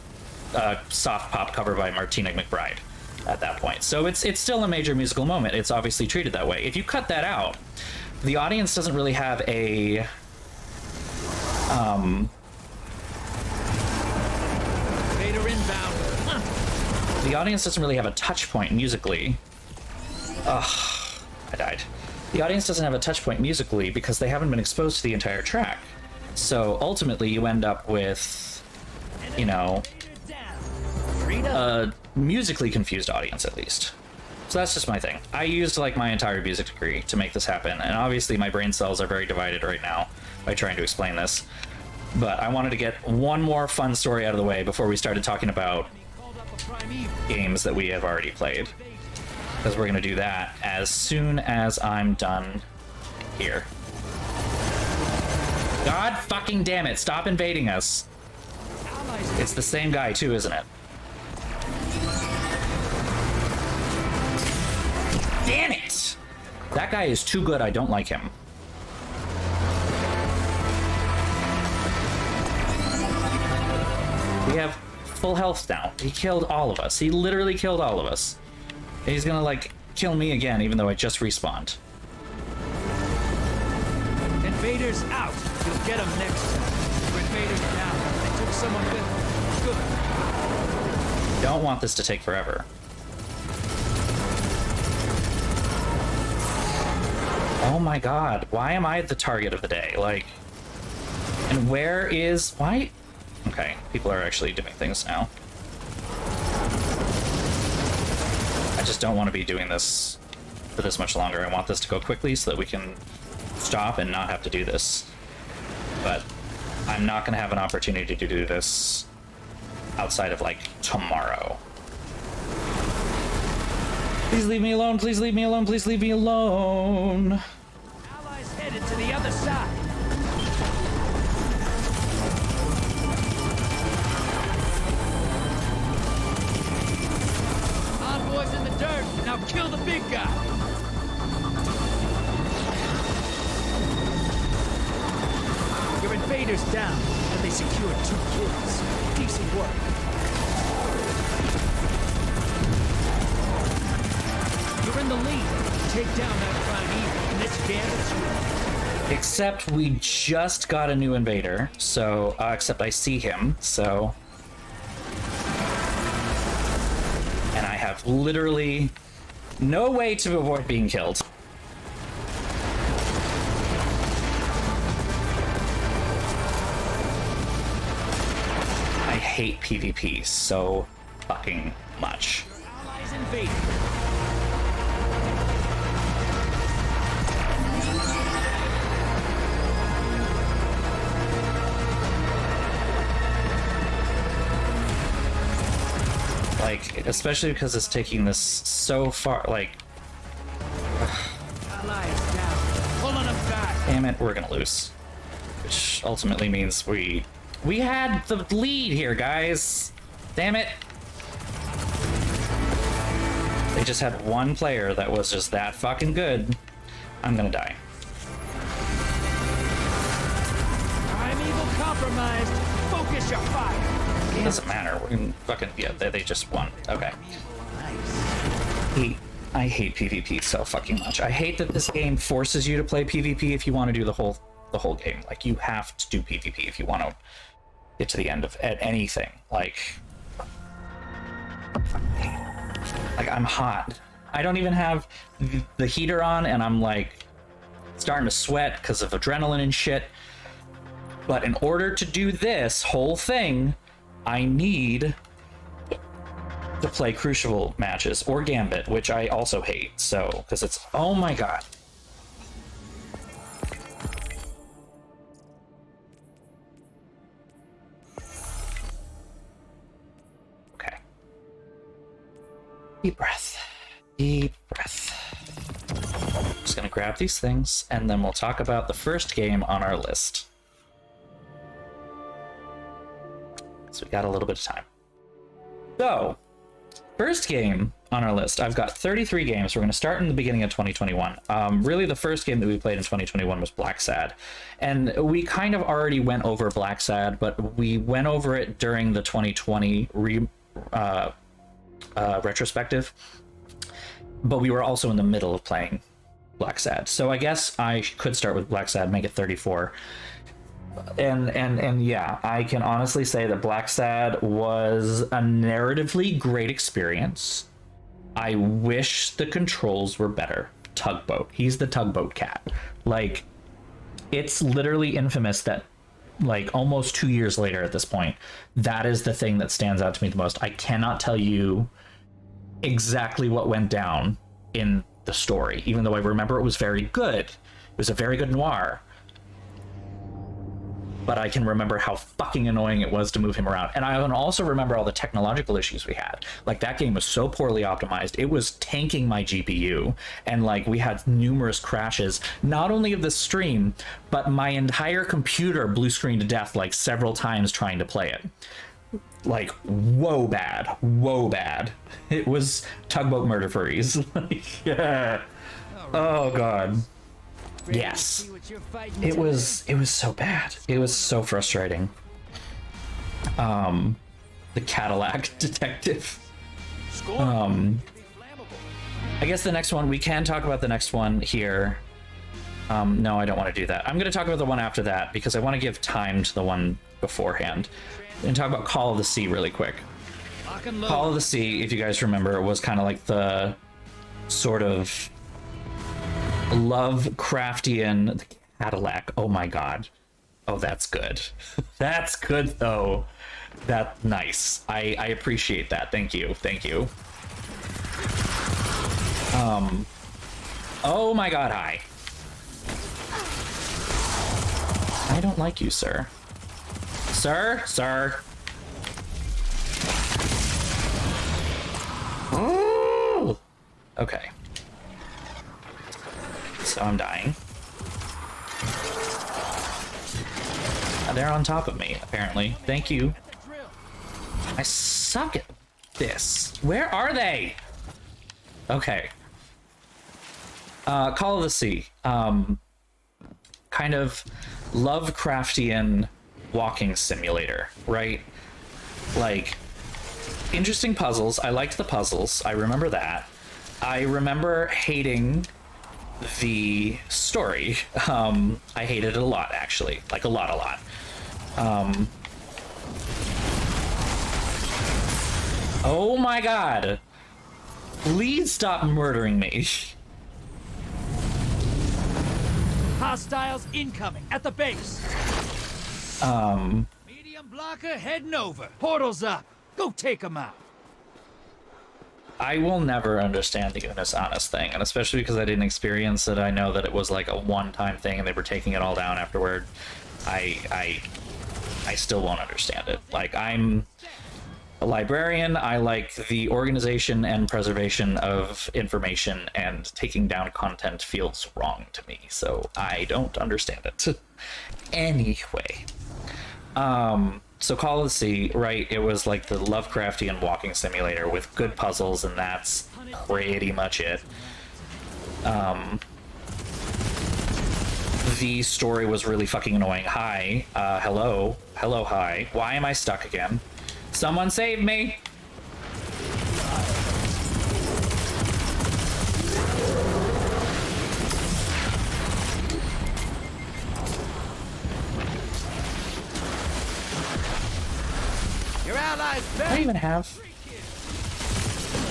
soft pop cover by Martina McBride at that point. So it's still a major musical moment. It's obviously treated that way. If you cut that out, the audience doesn't really have a Vader inbound. the audience doesn't really have a touch point musically. Ugh, I died. The audience doesn't have a touch point musically because they haven't been exposed to the entire track. So ultimately you end up with, you know, a musically confused audience at least. So that's just my thing. I used like my entire music degree to make this happen, and obviously my brain cells are very divided right now by trying to explain this. But I wanted to get one more fun story out of the way before we started talking about games that we have already played. Because we're going to do that as soon as I'm done here. God fucking damn it, stop invading us. It's the same guy too, isn't it? Damn it! That guy is too good, I don't like him. We have full health now. He killed all of us. He literally killed all of us. He's gonna, like, kill me again, even though I just respawned. Invaders out! You'll get them next time. Your invaders down. They took someone with them. Good. Don't want this to take forever. Oh my god, why am I the target of the day? Like, and where is... Why? Okay, people are actually doing things now. I just don't want to be doing this for this much longer. I want this to go quickly so that we can stop and not have to do this. But I'm not going to have an opportunity to do this outside of, like, tomorrow. Please leave me alone, please leave me alone, please leave me alone. Allies headed to the other side. Envoys in the dirt. Now kill the big guy. Your invaders down, but they secured 2 kills. Decent work. You're in the lead. Take down that prime evil, and this gambit's yours. Except we just got a new invader, so, except I see him, so... And I have literally no way to avoid being killed. I hate PvP so fucking much. Allies invading. Like, especially because it's taking this so far, like... Allies down. Pulling them back. Damn it, we're gonna lose. Which ultimately means we had the lead here, guys! Damn it! They just had one player that was just that fucking good. I'm gonna die. I'm evil compromised. Focus your fire. It doesn't matter. We're gonna fucking... Yeah, they just won. Okay. I hate PvP so fucking much. I hate that this game forces you to play PvP if you want to do the whole game. Like, you have to do PvP if you want to get to the end of anything. Like, I'm hot. I don't even have the heater on, and I'm like starting to sweat because of adrenaline and shit. But in order to do this whole thing, I need to play Crucible matches or Gambit, which I also hate. So, because it's, oh my god. Okay. Deep breath. Deep breath. Just gonna grab these things, and then we'll talk about the first game on our list. So we got a little bit of time. So, first game on our list, I've got 33 games. We're going to start in the beginning of 2021. Really, the first game that we played in 2021 was Black Sad. And we kind of already went over Black Sad, but we went over it during the 2020 retrospective. But we were also in the middle of playing Black Sad. So I guess I could start with Black Sad, make it 34. And yeah, I can honestly say that Black Sad was a narratively great experience. I wish the controls were better. Tugboat. He's the tugboat cat. Like, it's literally infamous that, like, almost 2 years later at this point, that is the thing that stands out to me the most. I cannot tell you exactly what went down in the story, even though I remember it was very good. It was a very good noir. But I can remember how fucking annoying it was to move him around. And I can also remember all the technological issues we had. Like, that game was so poorly optimized. It was tanking my GPU. And, like, we had numerous crashes, not only of the stream, but my entire computer blue screened to death, like, several times trying to play it. Like, whoa bad. Whoa bad. It was Tugboat Murder Furries. Like, yeah. Oh, God. Yes, it was so bad. It was so frustrating. The Cadillac detective. I guess the next one, we can talk about the next one here. No, I don't want to do that. I'm going to talk about the one after that because I want to give time to the one beforehand and talk about Call of the Sea really quick. Call of the Sea, if you guys remember, was kind of like the sort of Lovecraftian Cadillac. Oh my god. Oh, that's good. That's good though. That's nice. I appreciate that. Thank you. Thank you. Oh my god, hi. I don't like you, sir. Sir. Oh! Okay. So I'm dying. They're on top of me, apparently. Thank you. I suck at this. Where are they? Okay. Call of the Sea. Kind of Lovecraftian walking simulator, right? Like, interesting puzzles. I liked the puzzles. I remember that. I remember hating the story. I hated it a lot, actually. Like, a lot. Oh my god. Please stop murdering me. Hostiles incoming at the base. Medium blocker heading over. Portals up. Go take them out. I will never understand the Unis Honest thing, and especially because I didn't experience it, I know that it was like a one-time thing and they were taking it all down afterward. I still won't understand it. Like, I'm a librarian, I like the organization and preservation of information, and taking down content feels wrong to me, so I don't understand it. Anyway. So Call of the Sea, right, it was like the Lovecraftian walking simulator with good puzzles, and that's pretty much it. The story was really fucking annoying. Hi, hello, hi. Why am I stuck again? Someone save me! I don't even have.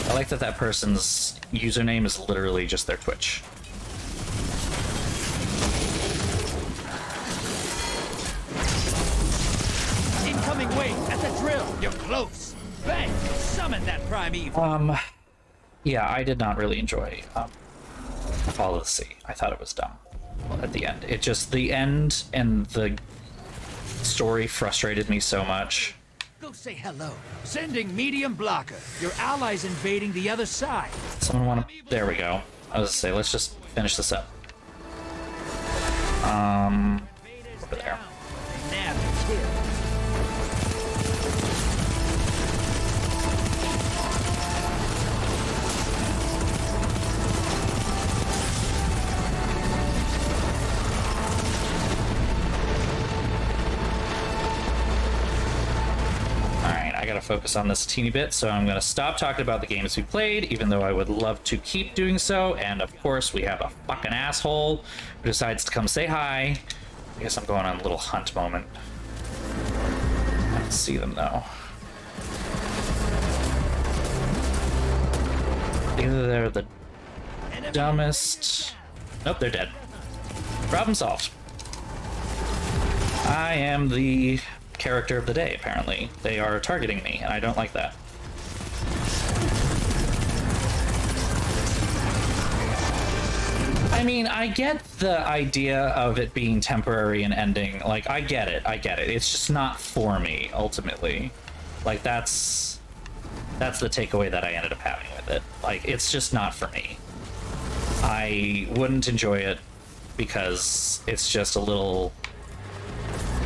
I like that person's username is literally just their Twitch. Incoming wave at the drill. You're close. Bang! Summon that primeval. Yeah, I did not really enjoy Call of the Sea. I thought it was dumb at the end. It just, the end and the story frustrated me so much. Go say hello. Sending medium blocker. Your allies invading the other side. Someone want to... There we go. I was gonna say, let's just finish this up. Over there. Gotta focus on this a teeny bit, so I'm gonna stop talking about the games we played, even though I would love to keep doing so. And of course, we have a fucking asshole who decides to come say hi I guess I'm going on a little hunt moment. I can see them though. Either they're the dumbest. Nope, they're dead. Problem solved. I am the character of the day, apparently. They are targeting me, and I don't like that. I mean, I get the idea of it being temporary and ending. Like, I get it. It's just not for me, ultimately. Like, that's the takeaway that I ended up having with it. Like, it's just not for me. I wouldn't enjoy it because it's just a little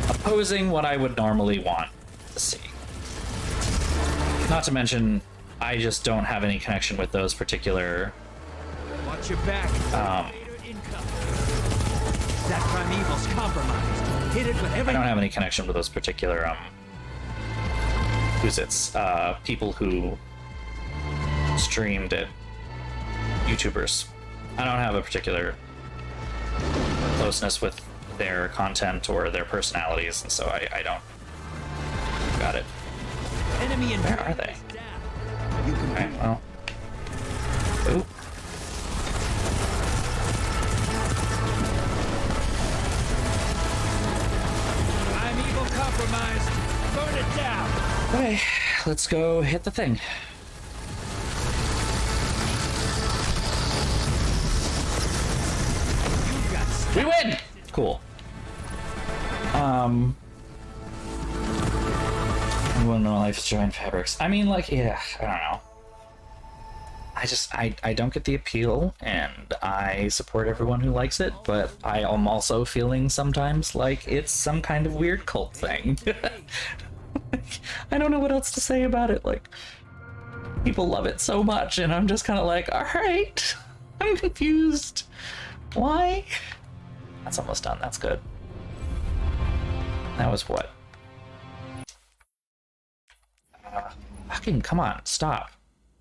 opposing what I would normally want to see. Not to mention, I just don't have any connection with those particular... Watch your back. That primeval's compromised. Hit it with every... I don't have any connection with those particular, people who streamed it. YouTubers. I don't have a particular closeness with their content or their personalities, and so I don't... Got it. Enemy Where are they? Okay, well... Ooh. Primeval compromised. Burn it down. Okay, let's go hit the thing. We win! Cool. One more life joined fabrics. I mean, like, yeah, I don't know. I don't get the appeal, and I support everyone who likes it, but I am also feeling sometimes like it's some kind of weird cult thing. I don't know what else to say about it. Like, people love it so much, and I'm just kind of like, all right, I'm confused. Why? That's almost done. That's good. That was what? Fucking come on, stop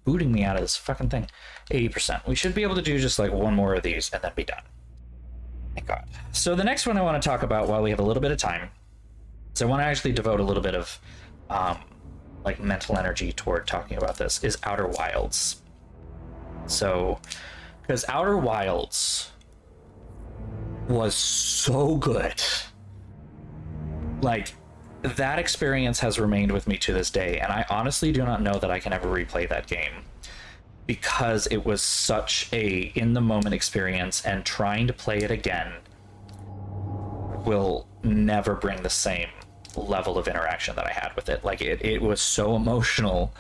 booting me out of this fucking thing. 80%. We should be able to do just like one more of these and then be done. Thank God. So the next one I want to talk about while we have a little bit of time. So I want to actually devote a little bit of like mental energy toward talking about this is Outer Wilds. So, because Outer Wilds was so good. Like, that experience has remained with me to this day, and I honestly do not know that I can ever replay that game because it was such a in-the-moment experience, and trying to play it again will never bring the same level of interaction that I had with it. Like, it was so emotional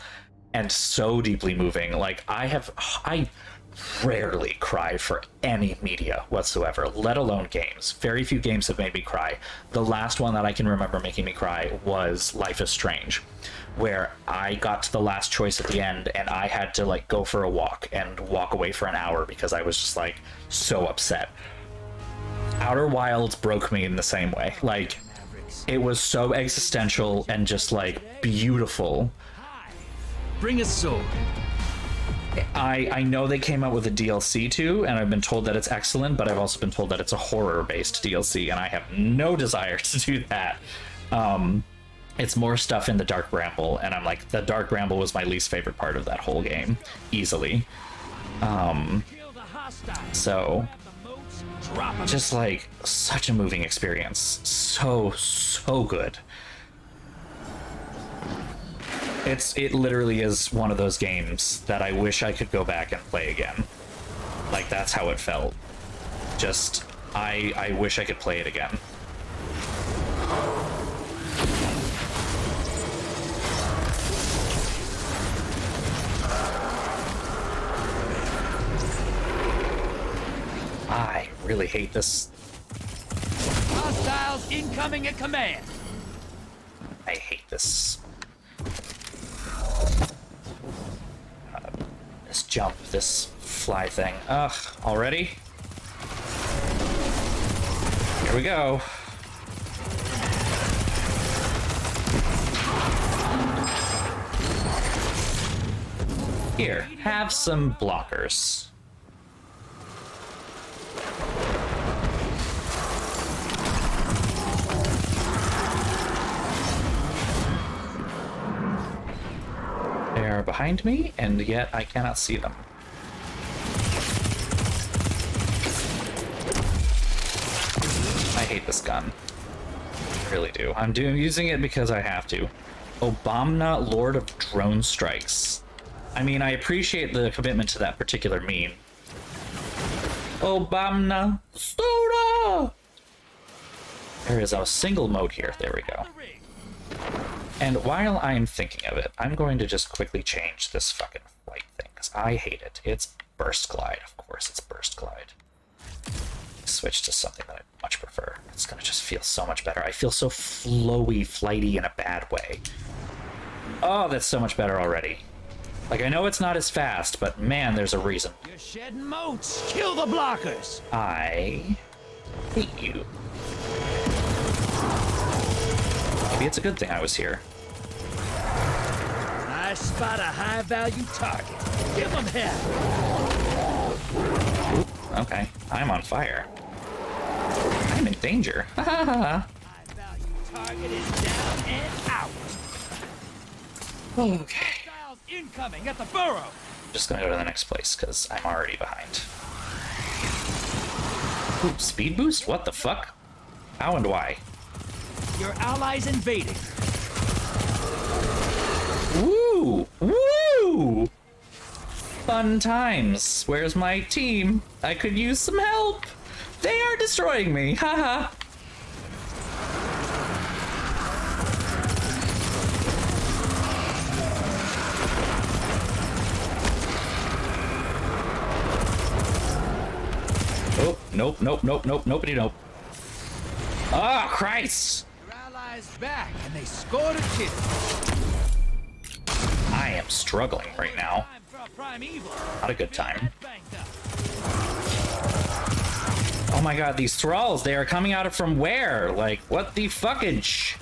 and so deeply moving. Like, I rarely cry for any media whatsoever, let alone games. Very few games have made me cry. The last one that I can remember making me cry was Life is Strange, where I got to the last choice at the end and I had to like go for a walk and walk away for an hour because I was just like so upset. Outer Wilds broke me in the same way. Like, it was so existential and just like beautiful. Bring a sword. I know they came out with a DLC too, and I've been told that it's excellent, but I've also been told that it's a horror-based DLC, and I have no desire to do that. It's more stuff in the Dark Bramble, and I'm like, the Dark Bramble was my least favorite part of that whole game, easily. So, just like, such a moving experience. So good. It literally is one of those games that I wish I could go back and play again. Like, that's how it felt. Just, I wish I could play it again. I really hate this. Hostiles incoming at command. I hate this. This jump, this fly thing. Ugh, already? Here we go. Here, have some blockers. behind me, and yet I cannot see them. I hate this gun. I really do. I'm using it because I have to. Obama, Lord of Drone Strikes. I mean, I appreciate the commitment to that particular meme. Obama, soda! There is a single mode here. There we go. And while I'm thinking of it, I'm going to just quickly change this fucking flight thing, because I hate it. It's Burst Glide. Of course it's Burst Glide. Switch to something that I much prefer. It's gonna just feel so much better. I feel so flowy, flighty in a bad way. Oh, that's so much better already. Like, I know it's not as fast, but man, there's a reason. You're shedding moats. Kill the blockers. I hate you. Maybe it's a good thing I was here. I spot a high-value target. Give them hell. Oop, okay, I'm on fire. I'm in danger. High-value target is down and out. Okay. Hostiles incoming at the burrow. Just gonna go to the next place, because I'm already behind. Ooh, speed boost? What the fuck? How and why? Your allies invading. Woo! Woo! Fun times. Where's my team? I could use some help. They are destroying me. Haha. Oh, nope, nope, nope, nope, nobody, nope. Ah, Christ! Your allies back, and they scored a kill. I am struggling right now. Time for a primeval. Not a good time. Banked up. Oh my god, these thralls, they are coming out of from where? Like, what the fuckage?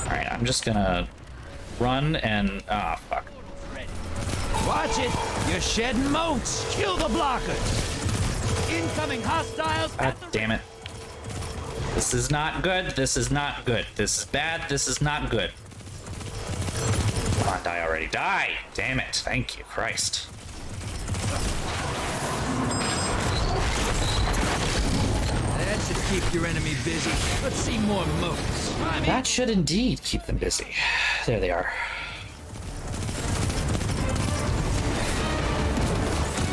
Alright, I'm just gonna run and... ah, fuck. Watch it. You're shedding moats. Kill the blockers. Incoming hostiles. God damn it. This is not good. This is not good. This is bad. This is not good. Come on, die already. Die! Damn it. Thank you, Christ. That should keep your enemy busy. Let's see more moats. That should indeed keep them busy. There they are.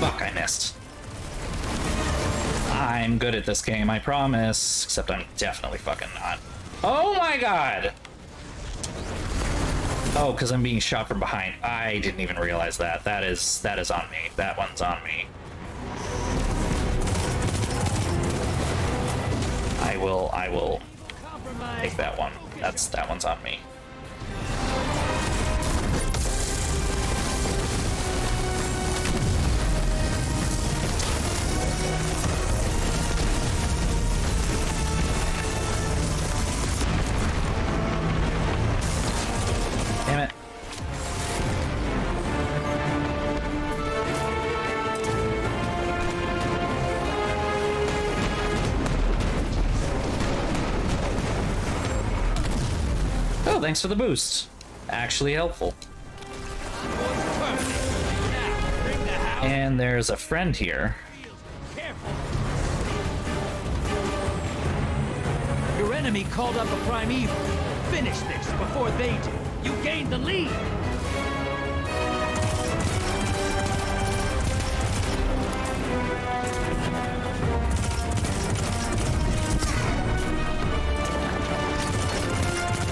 Fuck, I missed. I'm good at this game, I promise. Except I'm definitely fucking not. Oh my god! Oh, because I'm being shot from behind. I didn't even realize that. That is on me. That one's on me. I will take that one. That one's on me. Damn it. Oh, thanks for the boost. Actually helpful. And there's a friend here. Your enemy called up a primeval. Finish this before they do. You gained the lead.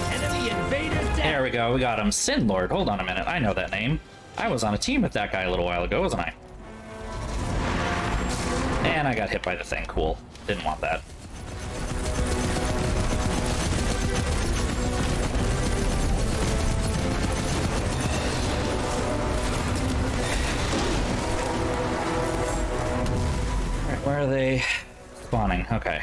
Enemy invader down. There we go, we got him. Sin Lord, hold on a minute, I know that name. I was on a team with that guy a little while ago, wasn't I? And I got hit by the thing, cool. Didn't want that. Alright, where are they spawning? Okay.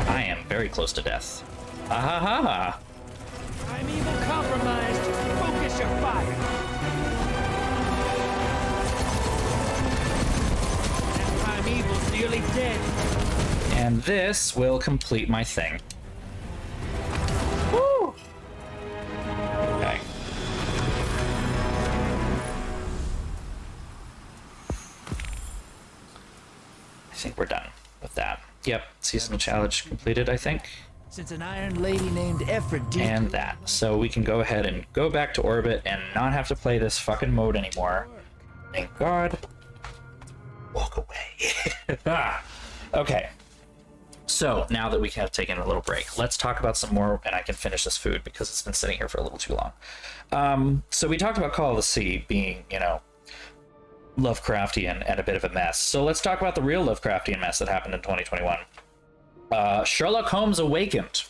I am very close to death. Ah ha ha ha! Primeval compromised. Focus your fire. That primeval's nearly dead. And And this will complete my thing. Woo! Okay. I think we're done with that. Yep, seasonal challenge completed, I think. Since an iron lady named Aphrodite... And that. So we can go ahead and go back to orbit and not have to play this fucking mode anymore. Thank God. Walk away. Okay. So now that we have taken a little break, let's talk about some more, and I can finish this food because it's been sitting here for a little too long. So we talked about Call of the Sea being, you know, Lovecraftian and a bit of a mess. So let's talk about the real Lovecraftian mess that happened in 2021. Sherlock Holmes Awakened.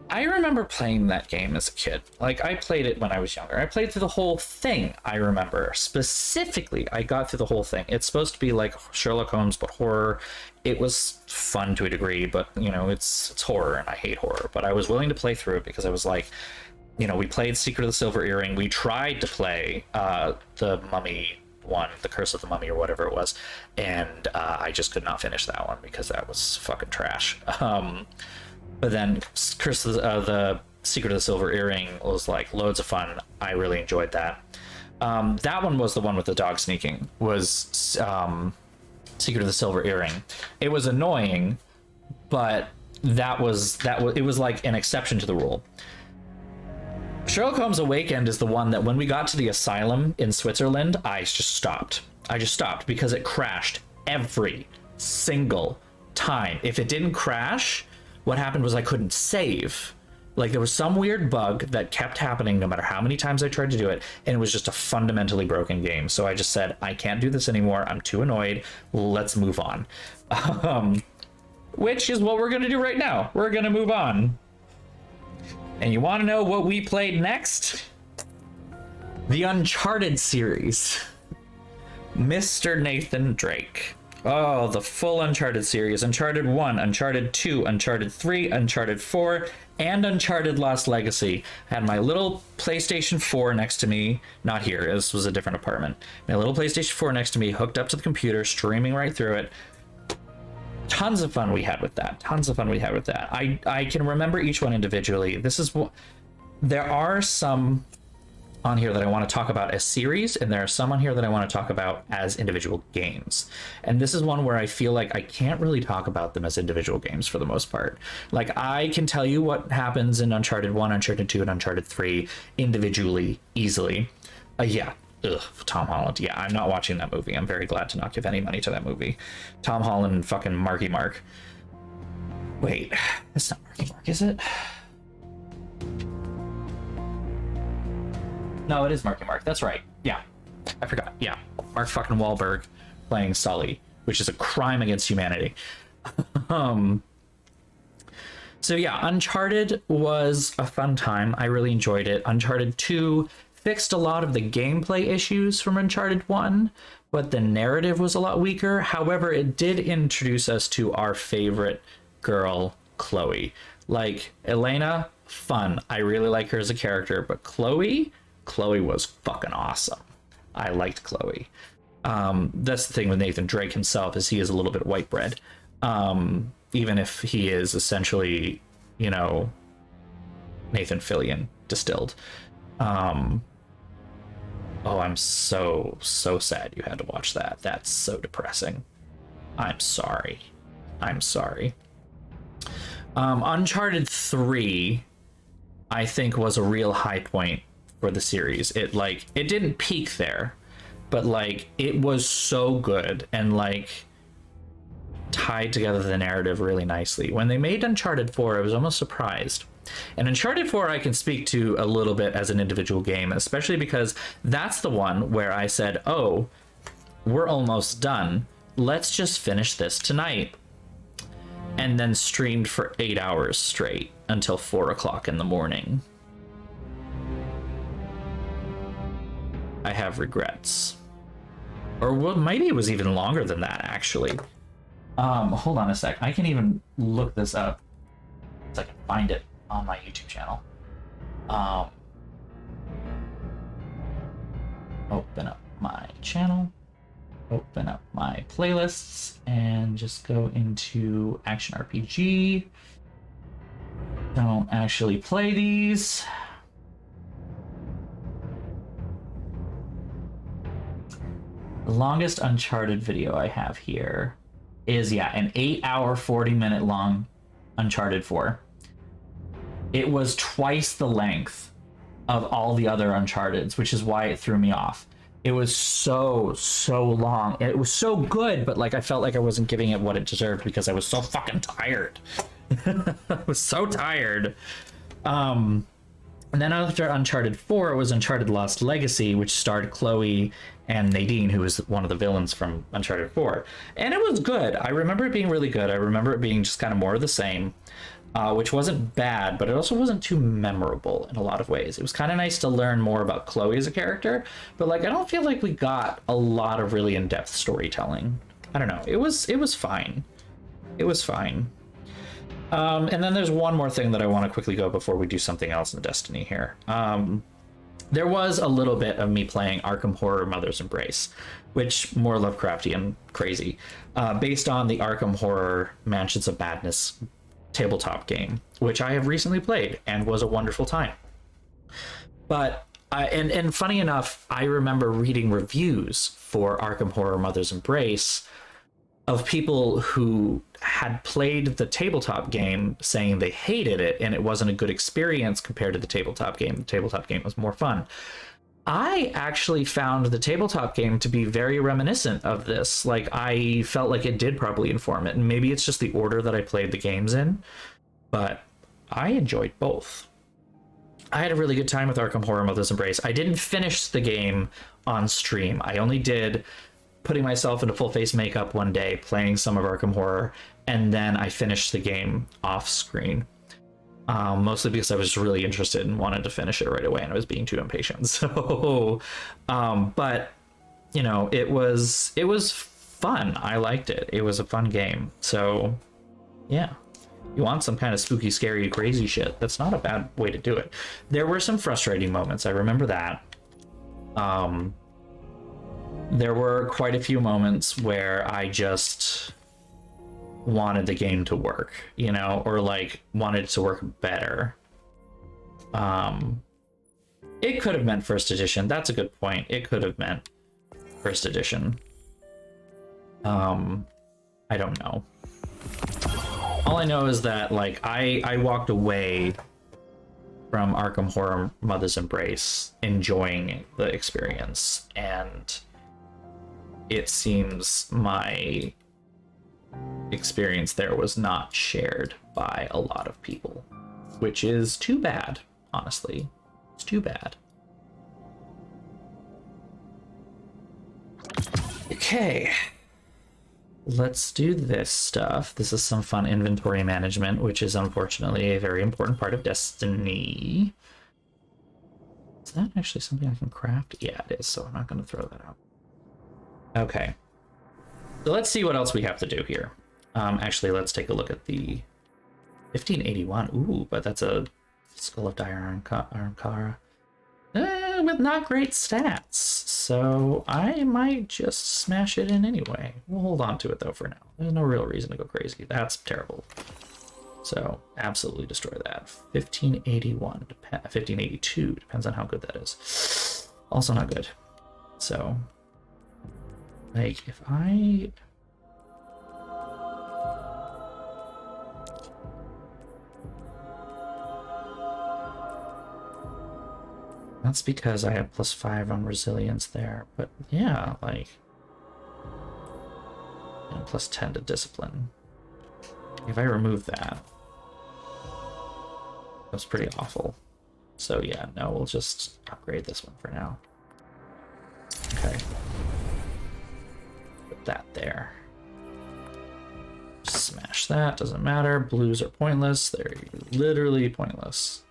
I remember playing that game as a kid. Like, I played it when I was younger. I played through the whole thing, I remember. Specifically, I got through the whole thing. It's supposed to be like Sherlock Holmes, but horror. It was fun to a degree, but, you know, it's horror, and I hate horror. But I was willing to play through it because I was like, you know, we played Secret of the Silver Earring. We tried to play the Mummy one, The Curse of the Mummy or whatever it was, and I just could not finish that one because that was fucking trash. But then Curse of the Secret of the Silver Earring was like loads of fun. I really enjoyed that. That one was the one with the dog sneaking, was Secret of the Silver Earring. It was annoying, but it was like an exception to the rule. Sherlock Holmes Awakened is the one that when we got to the asylum in Switzerland, I just stopped. I just stopped because it crashed every single time. If it didn't crash, what happened was I couldn't save. Like, there was some weird bug that kept happening no matter how many times I tried to do it, and it was just a fundamentally broken game. So I just said, I can't do this anymore. I'm too annoyed. Let's move on. Which is what we're going to do right now. We're going to move on. And you want to know what we played next? The Uncharted series. Mr. Nathan Drake. Oh, the full Uncharted series. Uncharted 1, Uncharted 2, Uncharted 3, Uncharted 4, and Uncharted Lost Legacy. I had my little PlayStation 4 next to me. Not here, this was a different apartment. My little PlayStation 4 next to me, hooked up to the computer, streaming right through it. Tons of fun we had with that. Tons of fun we had with that. I can remember each one individually. This is what... There are some on here that I want to talk about as series, and there are some on here that I want to talk about as individual games. And this is one where I feel like I can't really talk about them as individual games for the most part. Like, I can tell you what happens in Uncharted 1, Uncharted 2, and Uncharted 3 individually, easily. Yeah. Ugh, Tom Holland. Yeah, I'm not watching that movie. I'm very glad to not give any money to that movie. Tom Holland and fucking Marky Mark. Wait, it's not Marky Mark, is it? No, it is Marky Mark. That's right. Yeah, I forgot. Yeah, Mark fucking Wahlberg playing Sully, which is a crime against humanity. So yeah, Uncharted was a fun time. I really enjoyed it. Uncharted 2 fixed a lot of the gameplay issues from Uncharted 1, but the narrative was a lot weaker. However, it did introduce us to our favorite girl, Chloe. Like, Elena, fun. I really like her as a character, but Chloe was fucking awesome. I liked Chloe. That's the thing with Nathan Drake himself, is he is a little bit white bread. Even if he is essentially, you know, Nathan Fillion distilled. Oh, I'm so sad you had to watch that. That's so depressing. I'm sorry. Uncharted 3, I think, was a real high point for the series. It didn't peak there, but like, it was so good and like tied together the narrative really nicely. When they made Uncharted 4, I was almost surprised. And Uncharted 4 I can speak to a little bit as an individual game, especially because that's the one where I said, oh, we're almost done. Let's just finish this tonight. And then streamed for 8 hours straight until 4 o'clock in the morning. I have regrets. Or well, maybe it was even longer than that, actually. Hold on a sec. I can even look this up so I can find it on my YouTube channel. Open up my channel. open up my playlists and just go into action RPG. Don't actually play these. The longest Uncharted video I have here is, yeah, an 8-hour, 40-minute long Uncharted 4. It was twice the length of all the other Uncharteds, which is why it threw me off. It was so long. It was so good, but like I felt like I wasn't giving it what it deserved because I was so fucking tired. I was so tired. And then after Uncharted 4, it was Uncharted Lost Legacy, which starred Chloe and Nadine, who was one of the villains from Uncharted 4. And it was good. I remember it being really good. I remember it being just kind of more of the same, which wasn't bad, but it also wasn't too memorable in a lot of ways. It was kind of nice to learn more about Chloe as a character, but like I don't feel like we got a lot of really in-depth storytelling. I don't know. It was fine. It was fine. And then there's one more thing that I want to quickly go before we do something else in Destiny here. There was a little bit of me playing Arkham Horror Mother's Embrace, which more Lovecraftian crazy, based on the Arkham Horror Mansions of Madness tabletop game, which I have recently played and was a wonderful time. But and funny enough, I remember reading reviews for Arkham Horror Mother's Embrace of people who had played the tabletop game saying they hated it and it wasn't a good experience compared to the tabletop game. The tabletop game was more fun. I actually found the tabletop game to be very reminiscent of this. Like, I felt like it did probably inform it, and maybe it's just the order that I played the games in, but I enjoyed both. I had a really good time with Arkham Horror Mother's Embrace. I didn't finish the game on stream. I only did putting myself into full face makeup one day, playing some of Arkham Horror, and then I finished the game off screen. Mostly because I was really interested and wanted to finish it right away, and I was being too impatient. So, but you know, it was fun. I liked it. It was a fun game. So, yeah, you want some kind of spooky, scary, crazy shit, that's not a bad way to do it. There were some frustrating moments. I remember that. There were quite a few moments where I just wanted the game to work, you know, or like wanted it to work better. It could have meant first edition. That's a good point. It could have meant first edition. I don't know. All I know is that like I walked away from Arkham Horror Mother's Embrace enjoying the experience, and it seems my experience there was not shared by a lot of people, which is too bad, honestly. It's too bad. Okay, let's do this stuff. This is some fun inventory management, which is unfortunately a very important part of Destiny. Is that actually something I can craft? Yeah, it is, so I'm not going to throw that out. Okay, so let's see what else we have to do here. Actually, let's take a look at the 1581. Ooh, but that's a Skull of Dire Armkara with not great stats. So I might just smash it in anyway. We'll hold on to it though for now. There's no real reason to go crazy. That's terrible. So absolutely destroy that. 1581, 1582, depends on how good that is. Also not good. So, like, if I... That's because I have +5 on resilience there, but yeah, like, and +10 to discipline. If I remove that, that's pretty awful. So yeah, no, we'll just upgrade this one for now. Okay. Put that there. Smash that, doesn't matter. Blues are pointless. They're literally pointless.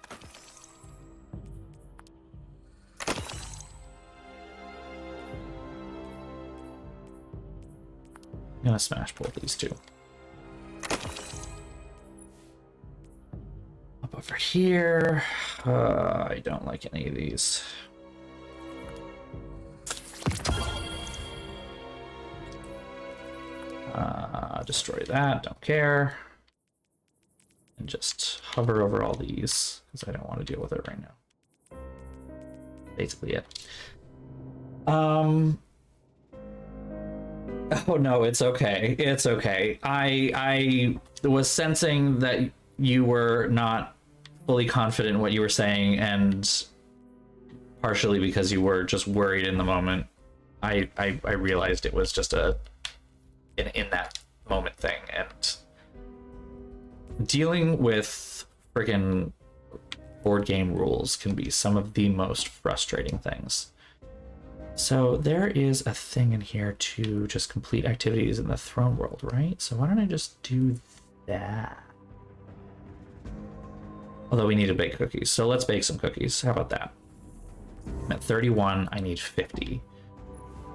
I'm gonna smash both these two. Up over here. I don't like any of these. Destroy that, don't care. And just hover over all these, because I don't want to deal with it right now. Basically it. Oh no, it's okay. It's okay. I was sensing that you were not fully confident in what you were saying, and partially because you were just worried in the moment. I realized it was just in that moment thing, and dealing with friggin' board game rules can be some of the most frustrating things. So there is a thing in here to just complete activities in the throne world, right? So why don't I just do that? Although we need to bake cookies, so let's bake some cookies. How about that? I'm at 31, I need 50.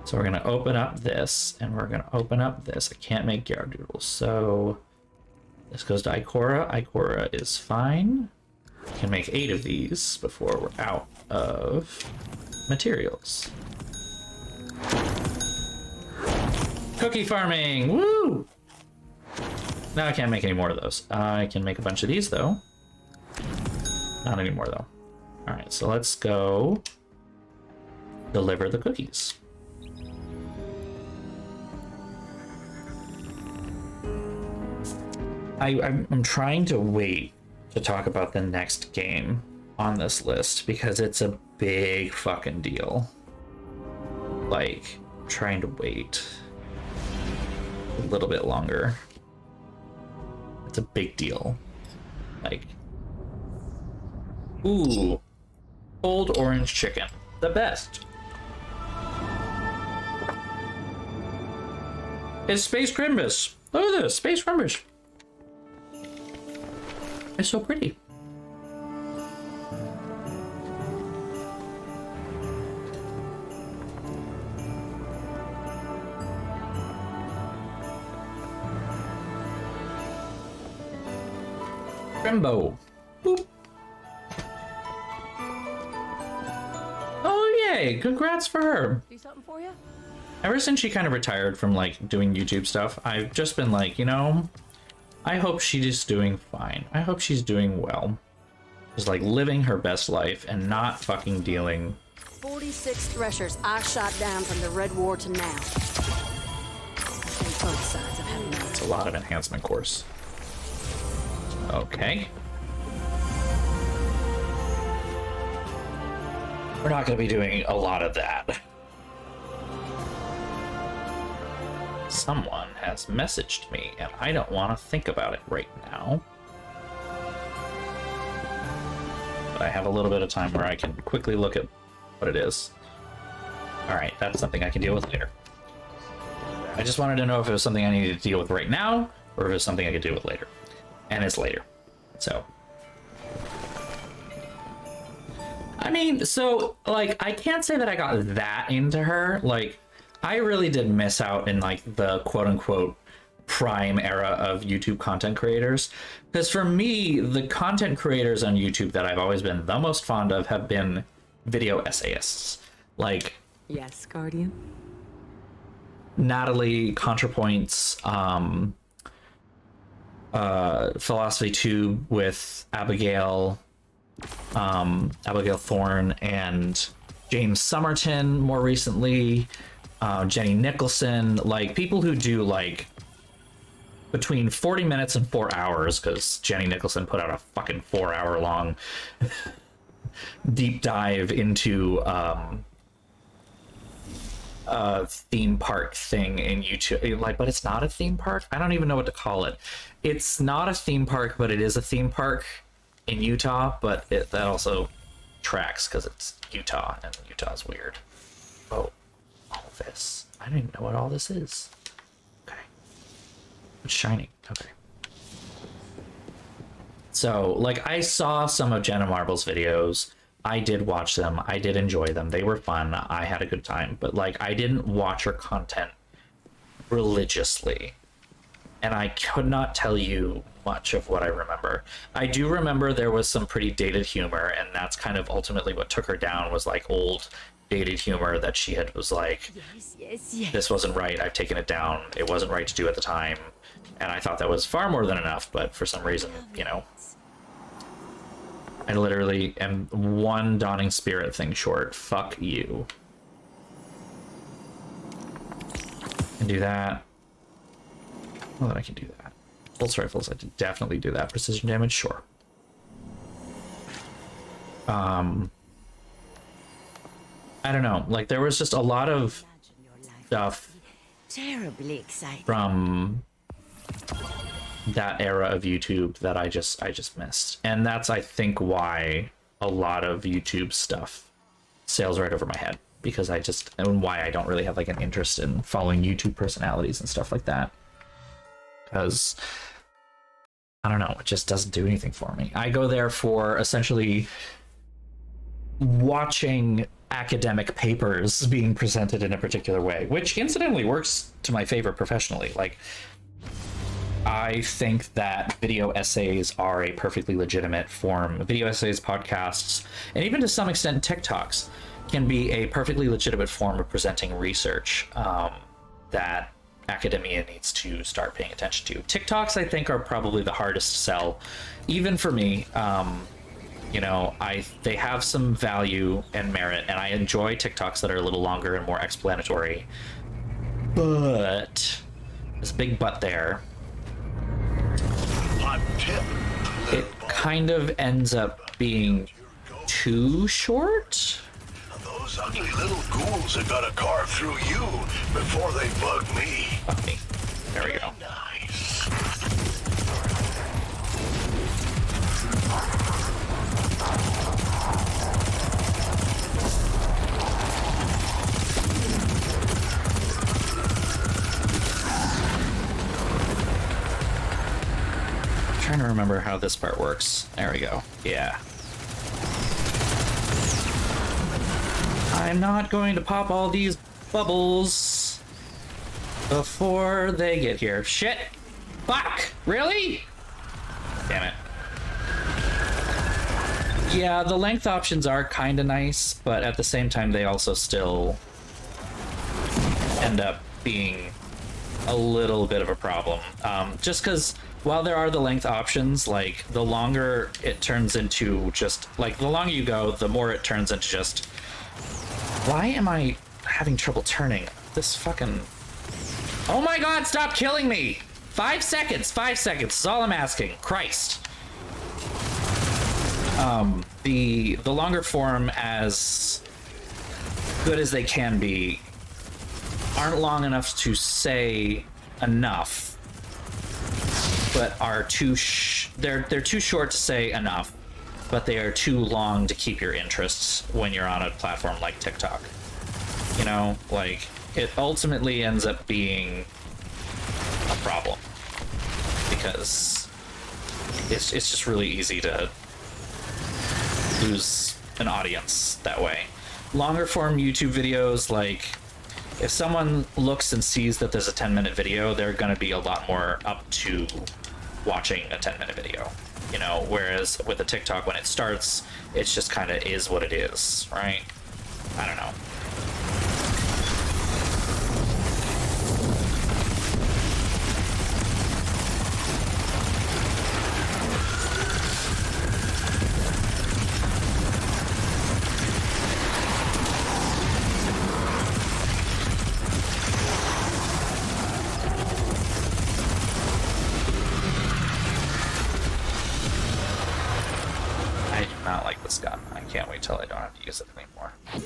So we're gonna open up this, and we're gonna open up this. I can't make Gyaradoodles, so this goes to Ikora. Ikora is fine. We can make 8 of these before we're out of materials. Cookie farming! Woo! Now I can't make any more of those. I can make a bunch of these though. Not anymore though. Alright, so let's go deliver the cookies. I'm trying to wait to talk about the next game on this list because it's a big fucking deal. Like, trying to wait a little bit longer. It's a big deal. Like, ooh, cold orange chicken, the best. It's Space Crimbus. Look at this, Space Crimbus. It's so pretty. Crimbo. Boop. Oh yay! Congrats for her. Do something for you? Ever since she kind of retired from like doing YouTube stuff, I've just been like, you know, I hope she's doing fine. I hope she's doing well. Just like living her best life and not fucking dealing. 46 threshers I shot down from the Red War to now. And both sides have had enough. It's a lot of enhancement course. Okay. We're not going to be doing a lot of that. Someone has messaged me, and I don't want to think about it right now. But I have a little bit of time where I can quickly look at what it is. Alright, that's something I can deal with later. I just wanted to know if it was something I needed to deal with right now, or if it was something I could deal with later. And it's later. So. I mean, so, like, I can't say that I got that into her. Like, I really did miss out in like the quote-unquote prime era of YouTube content creators, because for me the content creators on YouTube that I've always been the most fond of have been video essayists, like Yes, Guardian. Natalie, ContraPoints, Philosophy Tube with Abigail Thorne, and James Somerton more recently. Jenny Nicholson, like people who do like between 40 minutes and 4 hours, because Jenny Nicholson put out a fucking 4-hour long deep dive into a theme park thing in YouTube. Like, but it's not a theme park. I don't even know what to call it. It's not a theme park, but it is a theme park in Utah. But that also tracks because it's Utah, and Utah's weird. Oh. All this. I don't even know what all this is. Okay. It's shining. Okay. So, like, I saw some of Jenna Marble's videos. I did watch them. I did enjoy them. They were fun. I had a good time. But, like, I didn't watch her content religiously. And I could not tell you much of what I remember. I do remember there was some pretty dated humor, and that's kind of ultimately what took her down, was, like, old dated humor that she was like, this wasn't right, I've taken it down, it wasn't right to do at the time, and I thought that was far more than enough, but for some reason, you know, I literally am one Dawning Spirit thing short. Fuck you. Can do that. Well, then I can do that. Pulse rifles, I can definitely do that. Precision damage, sure. I don't know. Like, there was just a lot of stuff terribly exciting from that era of YouTube that I just missed. And that's, I think, why a lot of YouTube stuff sails right over my head, because and why I don't really have like an interest in following YouTube personalities and stuff like that, because I don't know, it just doesn't do anything for me. I go there for essentially watching academic papers being presented in a particular way, which incidentally works to my favor professionally. Like, I think that video essays are a perfectly legitimate form. Video essays, podcasts, and even to some extent TikToks can be a perfectly legitimate form of presenting research that academia needs to start paying attention to. TikToks, I think, are probably the hardest sell, even for me. You know, they have some value and merit, and I enjoy TikToks that are a little longer and more explanatory. But this big but there. Hot tip. It kind of ends up being too short. Those ugly little ghouls are gonna carve through you before they bug me. Okay, there we go. Nice. I'm trying to remember how this part works. There we go. Yeah. I'm not going to pop all these bubbles before they get here. Shit! Fuck! Really? Damn it. Yeah, the length options are kind of nice, but at the same time they also still end up being a little bit of a problem. Just because while there are the length options, like, the longer it turns into just, like, the longer you go, the more it turns into just, why am I having trouble turning? This fucking... Oh my god, stop killing me! 5 seconds, 5 seconds is all I'm asking. Christ. The longer form, as good as they can be, aren't long enough to say enough, but are they're too short to say enough, but they are too long to keep your interests when you're on a platform like TikTok. You know, like, it ultimately ends up being a problem, because it's just really easy to lose an audience that way. Longer form YouTube videos, like, if someone looks and sees that there's a 10-minute video, they're going to be a lot more up to watching a 10-minute video, you know, whereas with a TikTok, when it starts, it's just kind of is what it is, right? I don't know. Not like this gun. I can't wait till I don't have to use it anymore. I'm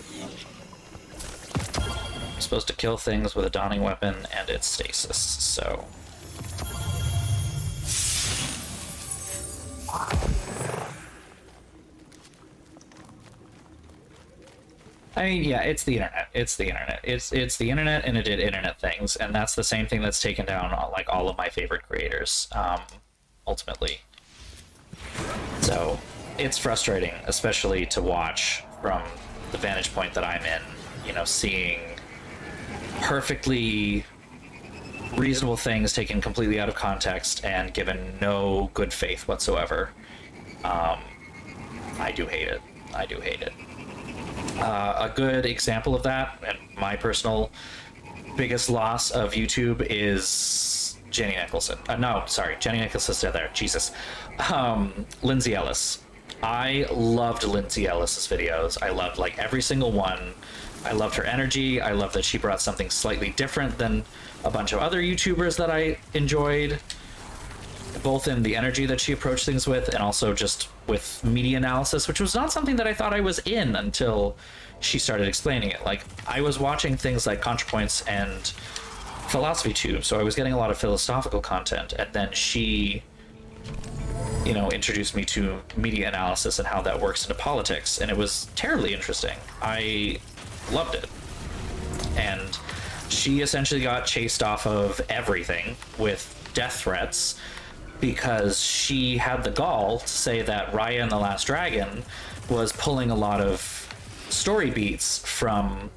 supposed to kill things with a dawning weapon and it's stasis, so... I mean, yeah, it's the internet. It's the internet. It's the internet, and it did internet things, and that's the same thing that's taken down like all of my favorite creators, ultimately. So it's frustrating, especially to watch from the vantage point that I'm in, you know, seeing perfectly reasonable things taken completely out of context and given no good faith whatsoever. I do hate it. I do hate it. A good example of that, and my personal biggest loss of YouTube, is Jenny Nicholson. No, sorry, Jenny Nicholson's still there. Jesus. Lindsay Ellis. I loved Lindsay Ellis's videos. I loved like every single one. I loved her energy. I loved that she brought something slightly different than a bunch of other YouTubers that I enjoyed, both in the energy that she approached things with and also just with media analysis, which was not something that I thought I was in until she started explaining it. Like, I was watching things like ContraPoints and Philosophy Tube, so I was getting a lot of philosophical content, and then she, you know, introduced me to media analysis and how that works into politics, and it was terribly interesting. I loved it. And she essentially got chased off of everything with death threats because she had the gall to say that Raya and the Last Dragon was pulling a lot of story beats from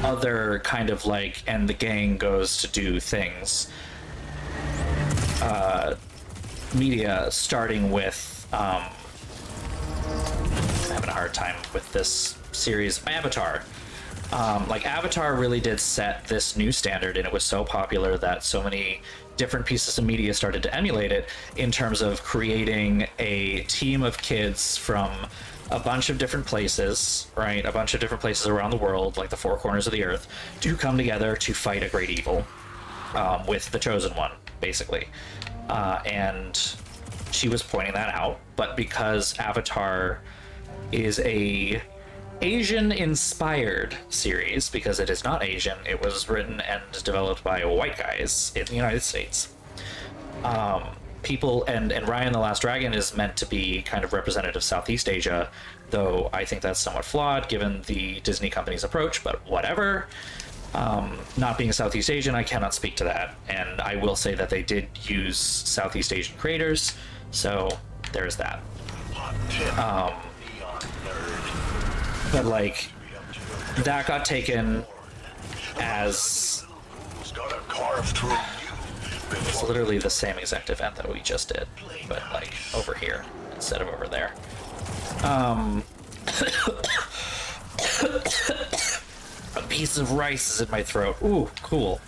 other kind of like, and the gang goes to do things media, starting with I'm having a hard time with this series, Avatar. Like, Avatar really did set this new standard, and it was so popular that so many different pieces of media started to emulate it in terms of creating a team of kids from a bunch of different places, right? A bunch of different places around the world, like the four corners of the earth, to come together to fight a great evil, with the Chosen One, basically. And she was pointing that out, but because Avatar is a Asian-inspired series, because it is not Asian, it was written and developed by white guys in the United States. People, and Raya and the Last Dragon is meant to be kind of representative of Southeast Asia, though I think that's somewhat flawed given the Disney company's approach, but whatever. Not being Southeast Asian, I cannot speak to that, and I will say that they did use Southeast Asian creators, so there's that. But like, that got taken as it's literally the same exact event that we just did, but like over here instead of over there. A piece of rice is in my throat. Ooh, cool.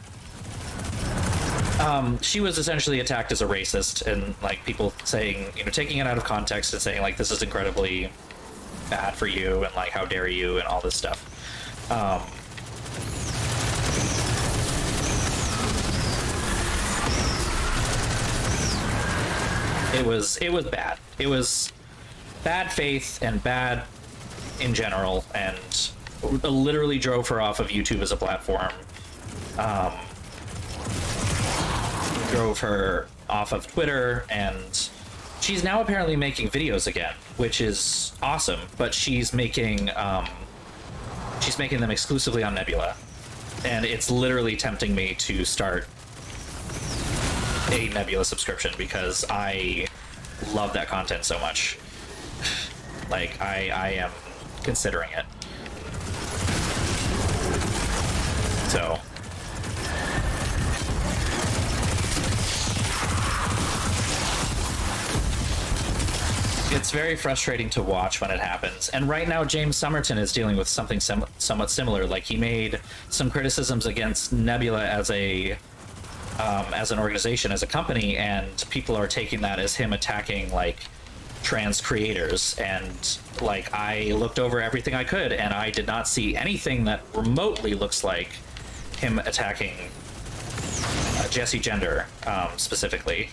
She was essentially attacked as a racist, and like people saying, you know, taking it out of context and saying like, this is incredibly bad for you, and like, how dare you, and all this stuff. It was bad. It was bad faith and bad in general, and literally drove her off of YouTube as a platform. Drove her off of Twitter, and she's now apparently making videos again, which is awesome, but she's making them exclusively on Nebula, and it's literally tempting me to start a Nebula subscription because I love that content so much. Like, I am considering it. So it's very frustrating to watch when it happens. And right now, James Somerton is dealing with something somewhat similar. Like, he made some criticisms against Nebula as an organization, as a company, and people are taking that as him attacking, like, trans creators. And, like, I looked over everything I could, and I did not see anything that remotely looks like him attacking Jessie Gender, specifically.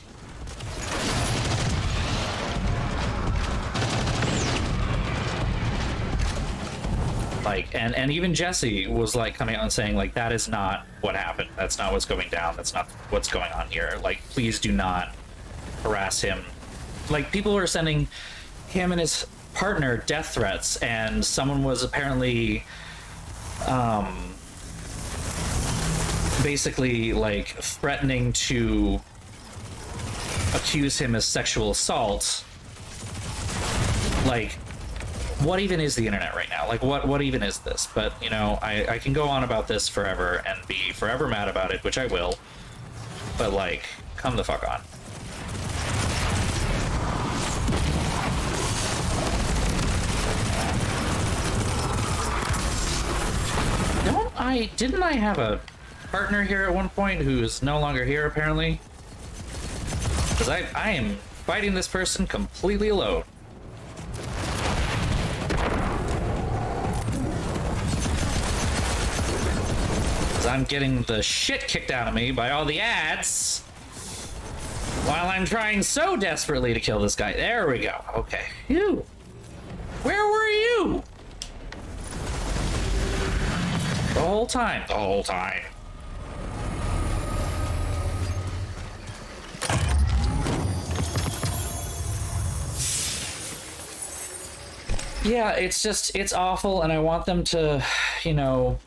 Like, and even Jessie was like coming out and saying like, that is not what happened. That's not what's going down. That's not what's going on here. Like, please do not harass him. Like, people were sending him and his partner death threats, and someone was apparently basically like threatening to accuse him of sexual assault. Like, what even is the internet right now? Like, what even is this? But, you know, I can go on about this forever and be forever mad about it, which I will. But, like, come the fuck on. didn't I have a partner here at one point who's no longer here apparently? Because I am fighting this person completely alone. Because I'm getting the shit kicked out of me by all the ads while I'm trying so desperately to kill this guy. There we go. Okay. Phew. Where were you? The whole time. The whole time. Yeah, it's awful, and I want them to, you know,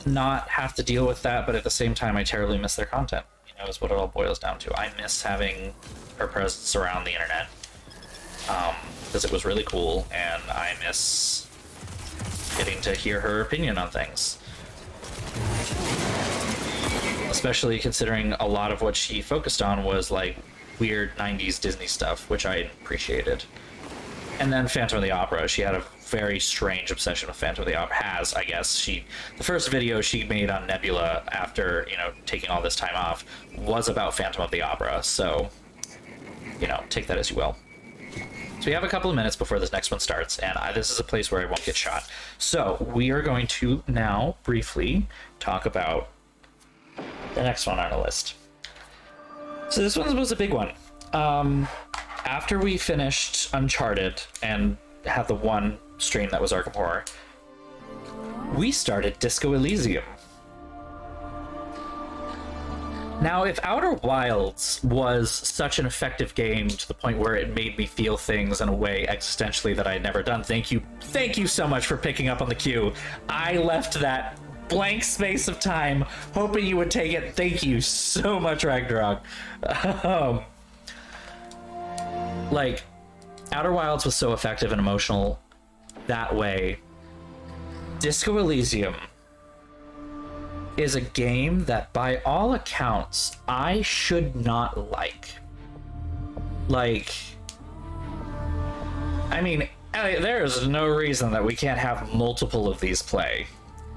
not have to deal with that, but at the same time, I terribly miss their content. You know, is what it all boils down to. I miss having her presence around the internet, because it was really cool, and I miss getting to hear her opinion on things. Especially considering a lot of what she focused on was, like, weird 90s Disney stuff, which I appreciated. And then Phantom of the Opera. She had a very strange obsession with Phantom of the Opera. Has, I guess. The first video she made on Nebula after, you know, taking all this time off was about Phantom of the Opera. So, you know, take that as you will. So we have a couple of minutes before this next one starts, and this is a place where I won't get shot. So we are going to now briefly talk about the next one on our list. So this one was a big one. After we finished Uncharted and had the one stream that was Arkham Horror, we started Disco Elysium. Now, if Outer Wilds was such an effective game to the point where it made me feel things in a way existentially that I had never done, thank you so much for picking up on the cue. I left that blank space of time hoping you would take it. Thank you so much, Ragnarok. Like, Outer Wilds was so effective and emotional that way. Disco Elysium is a game that, by all accounts, I should not like. Like, I mean, there is no reason that we can't have multiple of these play.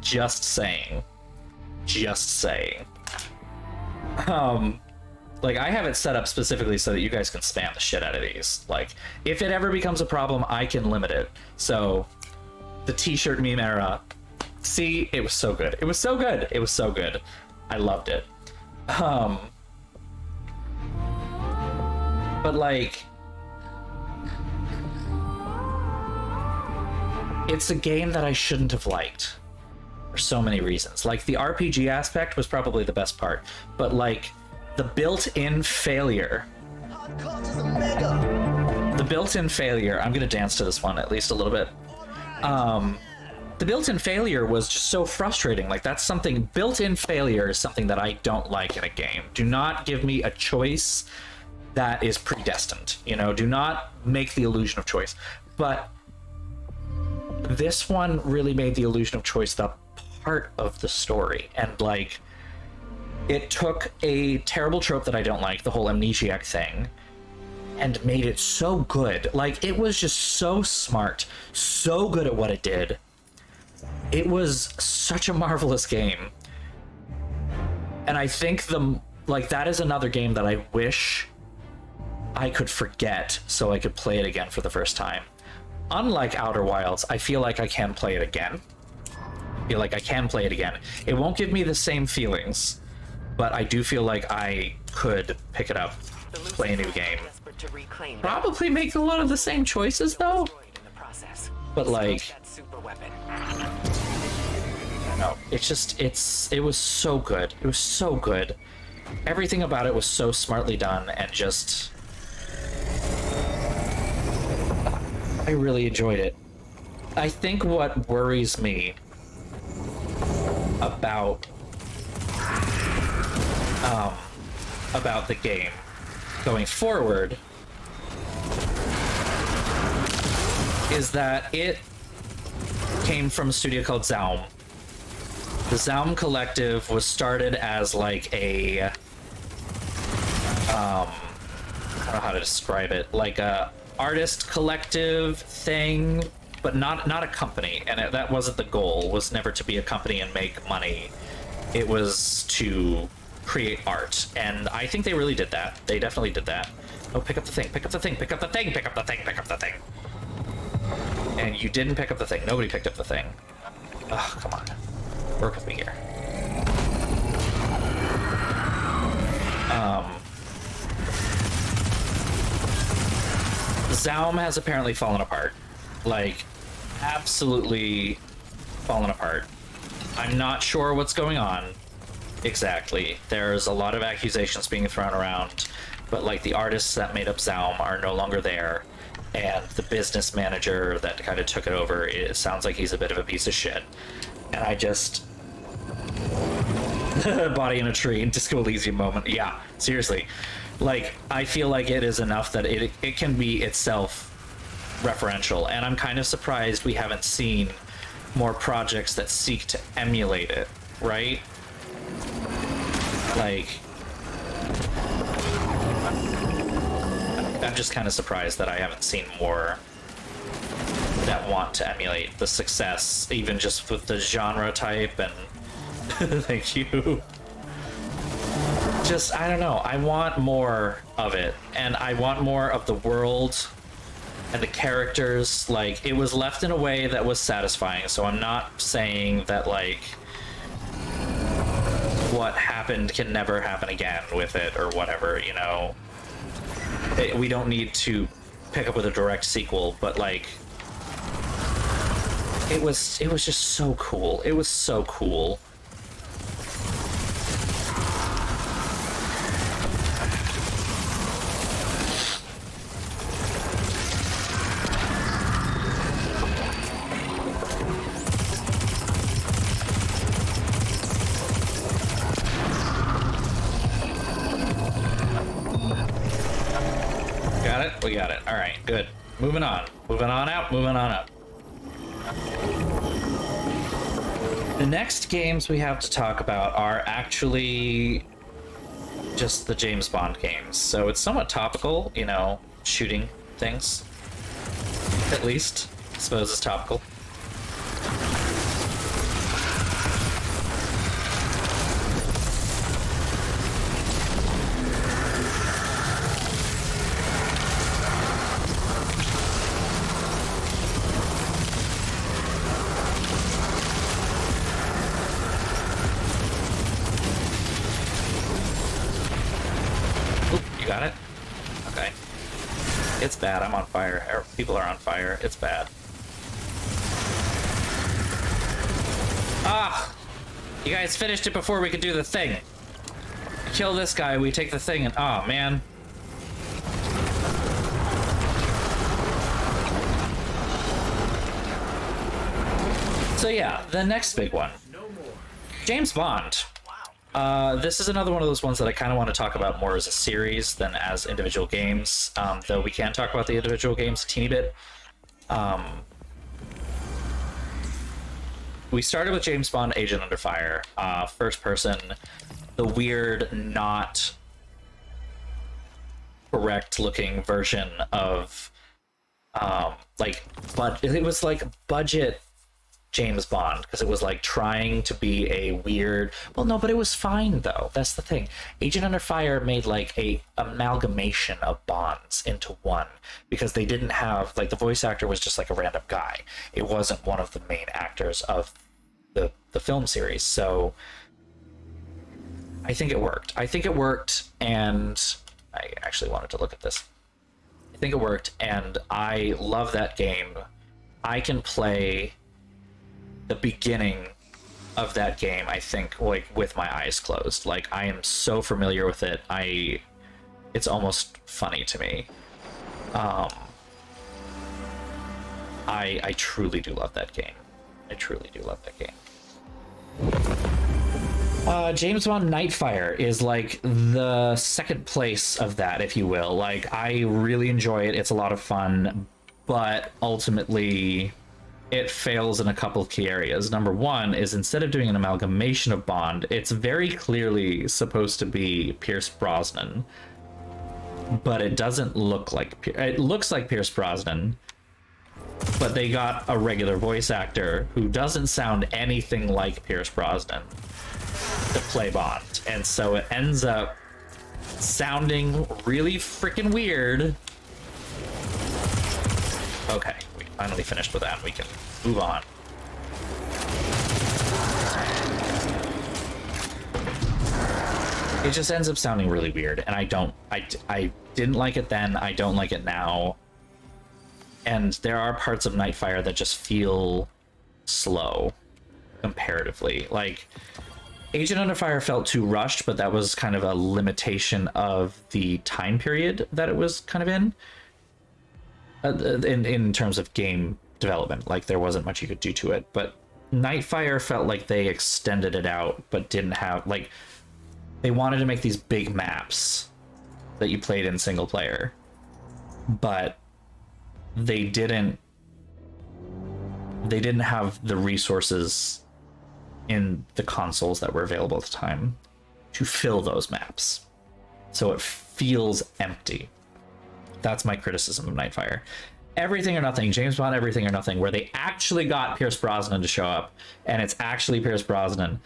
Just saying. Just saying. Like, I have it set up specifically so that you guys can spam the shit out of these. Like, if it ever becomes a problem, I can limit it. So, the t-shirt meme era. See, it was so good. It was so good. It was so good. I loved it. But, like, it's a game that I shouldn't have liked. For so many reasons. Like, the RPG aspect was probably the best part. But, like, the built-in failure. The built-in failure. I'm gonna dance to this one at least a little bit. The built-in failure was just so frustrating. Like, that's something. Built-in failure is something that I don't like in a game. Do not give me a choice that is predestined. You know, do not make the illusion of choice. But this one really made the illusion of choice the part of the story, and like, it took a terrible trope that I don't like, the whole amnesiac thing, and made it so good. Like, it was just so smart, so good at what it did. It was such a marvelous game. And I think that is another game that I wish I could forget so I could play it again for the first time. Unlike Outer Wilds, I feel like I can play it again. It won't give me the same feelings, but I do feel like I could pick it up, play a new game. Probably make a lot of the same choices though. But like, no, it was so good. It was so good. Everything about it was so smartly done, and just, I really enjoyed it. I think what worries me about the game going forward is that it came from a studio called Zaum. The Zaum Collective was started as like a I don't know how to describe it, like a artist collective thing but not a company, and that wasn't the goal. Was never to be a company and make money. It was to create art, and I think they really did that. They definitely did that. Oh, pick up the thing, pick up the thing, pick up the thing, pick up the thing, pick up the thing. And you didn't pick up the thing. Nobody picked up the thing. Oh, come on. Work with me here. Zaum has apparently fallen apart. Like, absolutely fallen apart. I'm not sure what's going on exactly. There's a lot of accusations being thrown around, but like the artists that made up Zaum are no longer there, and the business manager that kind of took it over, it sounds like he's a bit of a piece of shit. And I just... Body in a tree and Disco Elysium moment. Yeah, seriously. Like, I feel like it is enough that it can be itself referential, and I'm kind of surprised we haven't seen more projects that seek to emulate it, right? Like, I'm just kind of surprised that I haven't seen more that want to emulate the success, even just with the genre type and thank you. Just, I don't know, I want more of it, and I want more of the world and the characters. Like, it was left in a way that was satisfying, so I'm not saying that, like, what happened can never happen again with it, or whatever, you know? We don't need to pick up with a direct sequel, but, like, it was just so cool. It was so cool. We got it. All right, good. Moving on. Moving on out. Moving on up. The next games we have to talk about are actually just the James Bond games. So it's somewhat topical, you know, shooting things. At least, I suppose it's topical. Got it? Okay. It's bad. I'm on fire. People are on fire. It's bad. Ah! You guys finished it before we could do the thing. Kill this guy, we take the thing, and oh man. So yeah, the next big one. James Bond. This is another one of those ones that I kind of want to talk about more as a series than as individual games, though we can talk about the individual games a teeny bit. We started with James Bond Agent Under Fire, first person, the weird, not correct looking version of, but it was like budget James Bond, because it was like trying to be a weird, well, no, but it was fine though. That's the thing. Agent Under Fire made like a amalgamation of Bonds into one, because they didn't have, like, the voice actor was just like a random guy. It wasn't one of the main actors of the film series. So I think it worked. And I actually wanted to look at this. I think it worked, and I love that game. I can play the beginning of that game, I think, like, with my eyes closed. Like, I am so familiar with it. It's almost funny to me. I truly do love that game. I truly do love that game. James Bond Nightfire is like the second place of that, if you will. Like, I really enjoy it. It's a lot of fun, but ultimately it fails in a couple of key areas. Number one is, instead of doing an amalgamation of Bond, it's very clearly supposed to be Pierce Brosnan, but it doesn't look like it looks like Pierce Brosnan, but they got a regular voice actor who doesn't sound anything like Pierce Brosnan to play Bond, and so it ends up sounding really freaking weird. Okay, we finally finished with that. We can move on. It just ends up sounding really weird, and I didn't like it then, I don't like it now. And there are parts of Nightfire that just feel slow comparatively. Like, Agent Under Fire felt too rushed, but that was kind of a limitation of the time period that it was kind of in terms of game development. Like, there wasn't much you could do to it, but Nightfire felt like they extended it out, but didn't have, like, they wanted to make these big maps that you played in single player, but they didn't have the resources in the consoles that were available at the time to fill those maps. So it feels empty. That's my criticism of Nightfire. Everything or Nothing, James Bond Everything or Nothing, where they actually got Pierce Brosnan to show up, and it's actually Pierce Brosnan.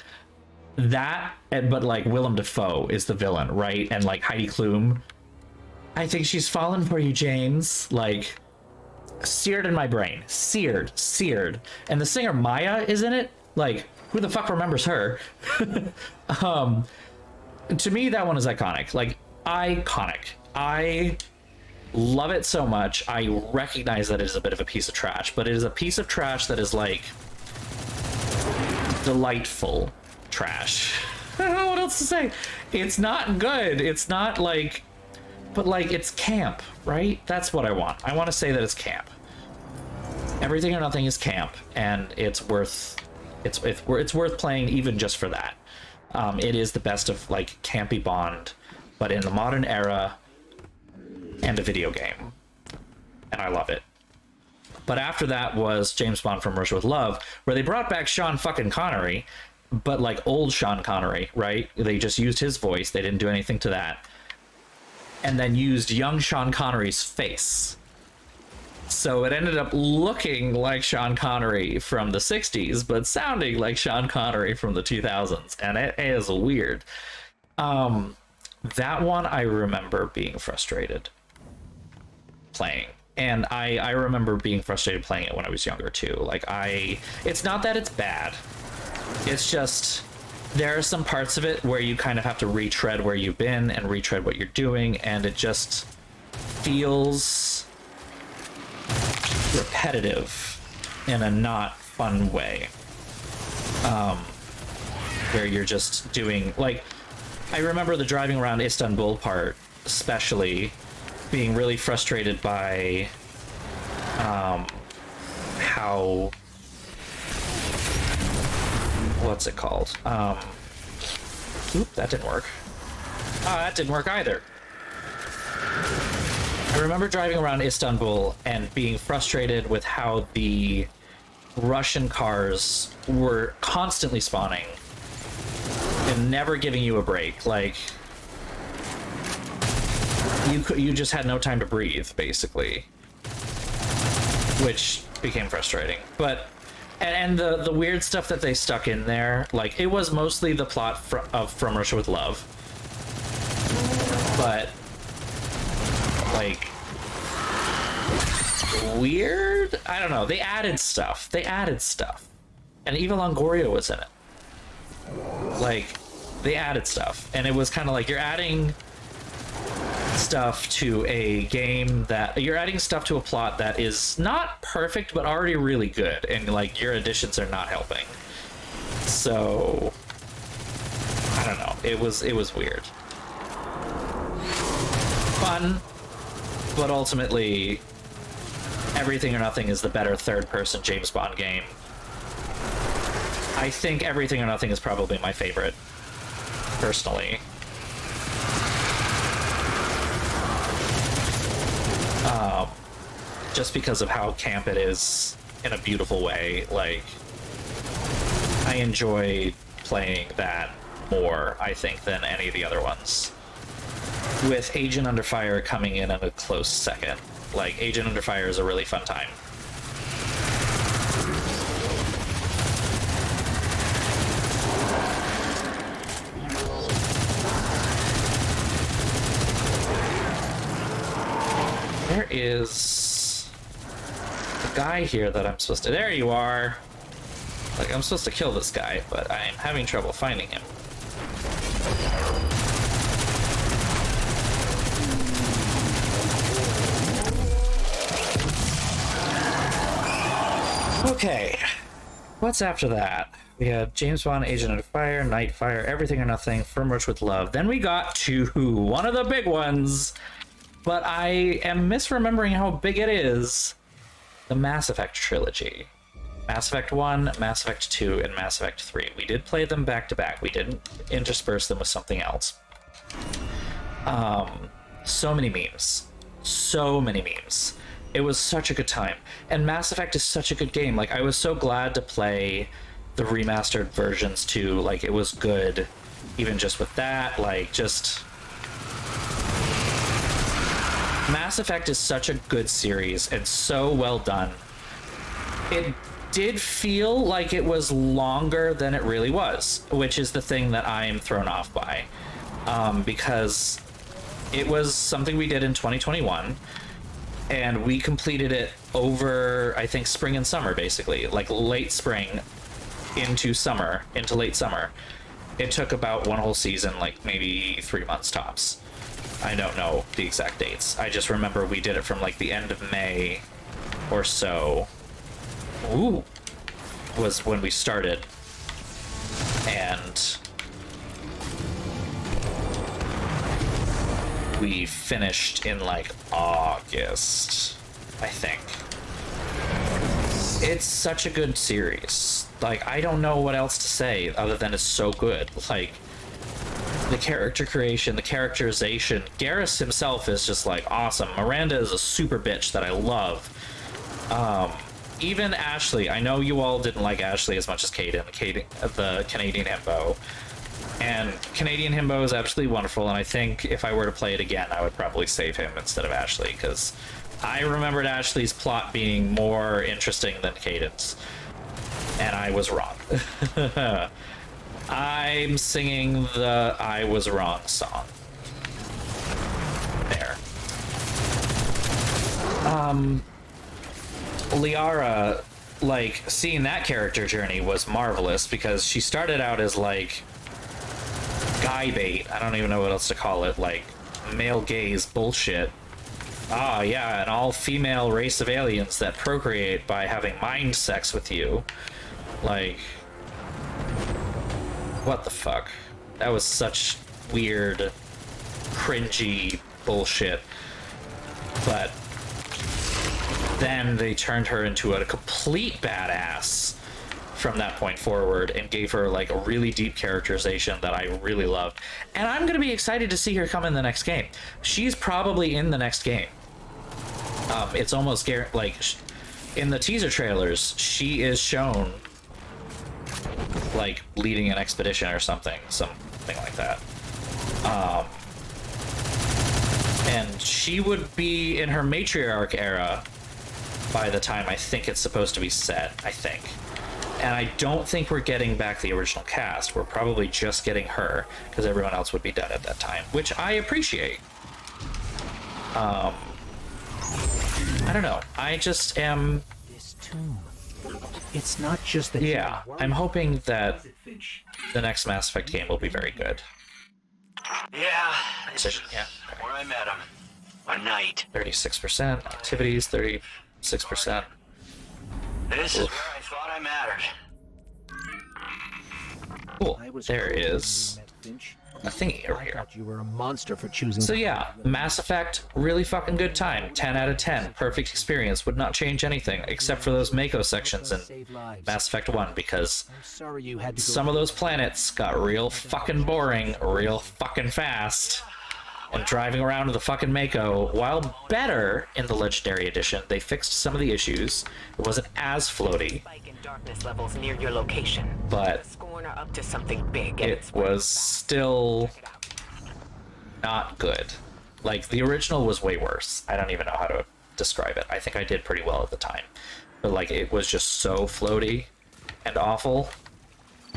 That, but like Willem Dafoe is the villain, right? And like Heidi Klum, I think she's fallen for you, James. Like, seared in my brain. Seared. And the singer Maya is in it. Like, who the fuck remembers her? To me, that one is iconic. Like, iconic. I love it so much. I recognize that it is a bit of a piece of trash, but it is a piece of trash that is like delightful trash. I don't know what else to say. It's not good. It's not like, but like, it's camp, right? That's what I want. I want to say that it's camp. Everything or Nothing is camp, and it's worth playing even just for that. It is the best of like campy Bond, but in the modern era and a video game, and I love it. But after that was James Bond from Russia with Love, where they brought back Sean fucking Connery, but like old Sean Connery, right? They just used his voice. They didn't do anything to that. And then used young Sean Connery's face. So it ended up looking like Sean Connery from the 60s, but sounding like Sean Connery from the 2000s. And it is weird. That one I remember being frustrated playing. And I remember being frustrated playing it when I was younger too. Like, it's not that it's bad. It's just, there are some parts of it where you kind of have to retread where you've been and retread what you're doing, and it just feels repetitive in a not fun way. Where you're just doing, like, I remember the driving around Istanbul part, especially, being really frustrated by how, what's it called? Oop, that didn't work. That didn't work either. I remember driving around Istanbul and being frustrated with how the Russian cars were constantly spawning and never giving you a break. Like, you just had no time to breathe, basically, which became frustrating. But and the weird stuff that they stuck in there, like, it was mostly the plot of From Russia with Love, but like, weird, I don't know, they added stuff, and Eva Longoria was in it. Like, they added stuff, and it was kind of like, you're adding stuff to a game that, you're adding stuff to a plot that is not perfect but already really good, and like, your additions are not helping. So I don't know, it was weird. Fun, but ultimately Everything or Nothing is the better third-person James Bond game. I think Everything or Nothing is probably my favorite, personally. Just because of how camp it is in a beautiful way. Like, I enjoy playing that more, I think, than any of the other ones, with Agent Under Fire coming in at a close second. Like, Agent Under Fire is a really fun time. where is the guy here that I'm supposed to... There you are! Like, I'm supposed to kill this guy, but I'm having trouble finding him. Okay, what's after that? We had James Bond, Agent of Fire, Nightfire, Everything or Nothing, Firm Rush with Love. Then we got to one of the big ones, but I am misremembering how big it is. The Mass Effect trilogy. Mass Effect 1, Mass Effect 2, and Mass Effect 3. We did play them back to back. We didn't intersperse them with something else. So many memes. So many memes. It was such a good time. And Mass Effect is such a good game. Like, I was so glad to play the remastered versions too. Like, it was good. Even just with that, like, just... Mass Effect is such a good series and so well done. It did feel like it was longer than it really was, which is the thing that I'm thrown off by. Because it was something we did in 2021, and we completed it over, I think, spring and summer, basically. Like, late spring into summer, into late summer. It took about one whole season, like maybe 3 months tops. I don't know the exact dates. I just remember we did it from like the end of May or so. Ooh, was when we started. And we finished in like August, I think. It's such a good series. Like, I don't know what else to say other than it's so good. Like, the character creation, the characterization. Garrus himself is just like awesome. Miranda is a super bitch that I love. Even Ashley. I know you all didn't like Ashley as much as Caden, the Canadian himbo. And Canadian himbo is absolutely wonderful, and I think if I were to play it again, I would probably save him instead of Ashley, because I remembered Ashley's plot being more interesting than Caden's. And I was wrong. I'm singing the I Was Wrong song. There. Liara, like, seeing that character journey was marvelous, because she started out as, like, guy bait. I don't even know what else to call it. Like, male gaze bullshit. Ah, yeah, an all-female race of aliens that procreate by having mind sex with you. Like... what the fuck? That was such weird, cringy bullshit. But then they turned her into a complete badass from that point forward and gave her like a really deep characterization that I really loved. And I'm gonna be excited to see her come in the next game. She's probably in the next game. It's almost like in the teaser trailers, she is shown like leading an expedition or something like that. And she would be in her matriarch era by the time I think it's supposed to be set, I think. And I don't think we're getting back the original cast. We're probably just getting her, because everyone else would be dead at that time, which I appreciate. I don't know. I just am... This tomb. It's not just that. Yeah, I'm hoping that the next Mass Effect game will be very good. Yeah, this is Yeah. where I met him. One night. 36%, activities, 36%. This is where I thought I mattered. Cool. There is a thingy over I here. thought you were a monster for choosing. So yeah, Mass Effect, really fucking good time. 10 out of 10. Perfect experience. Would not change anything, except for those Mako sections in Mass Effect 1, because I'm sorry you had to go. some of those planets got real fucking boring, real fucking fast. And driving around with the fucking Mako, while better in the Legendary Edition, they fixed some of the issues. It wasn't as floaty, Spike in darkness levels near your location. but The Scorn are up to something big, and it was still not good. Like, the original was way worse. I don't even know how to describe it. I think I did pretty well at the time. But, like, it was just so floaty and awful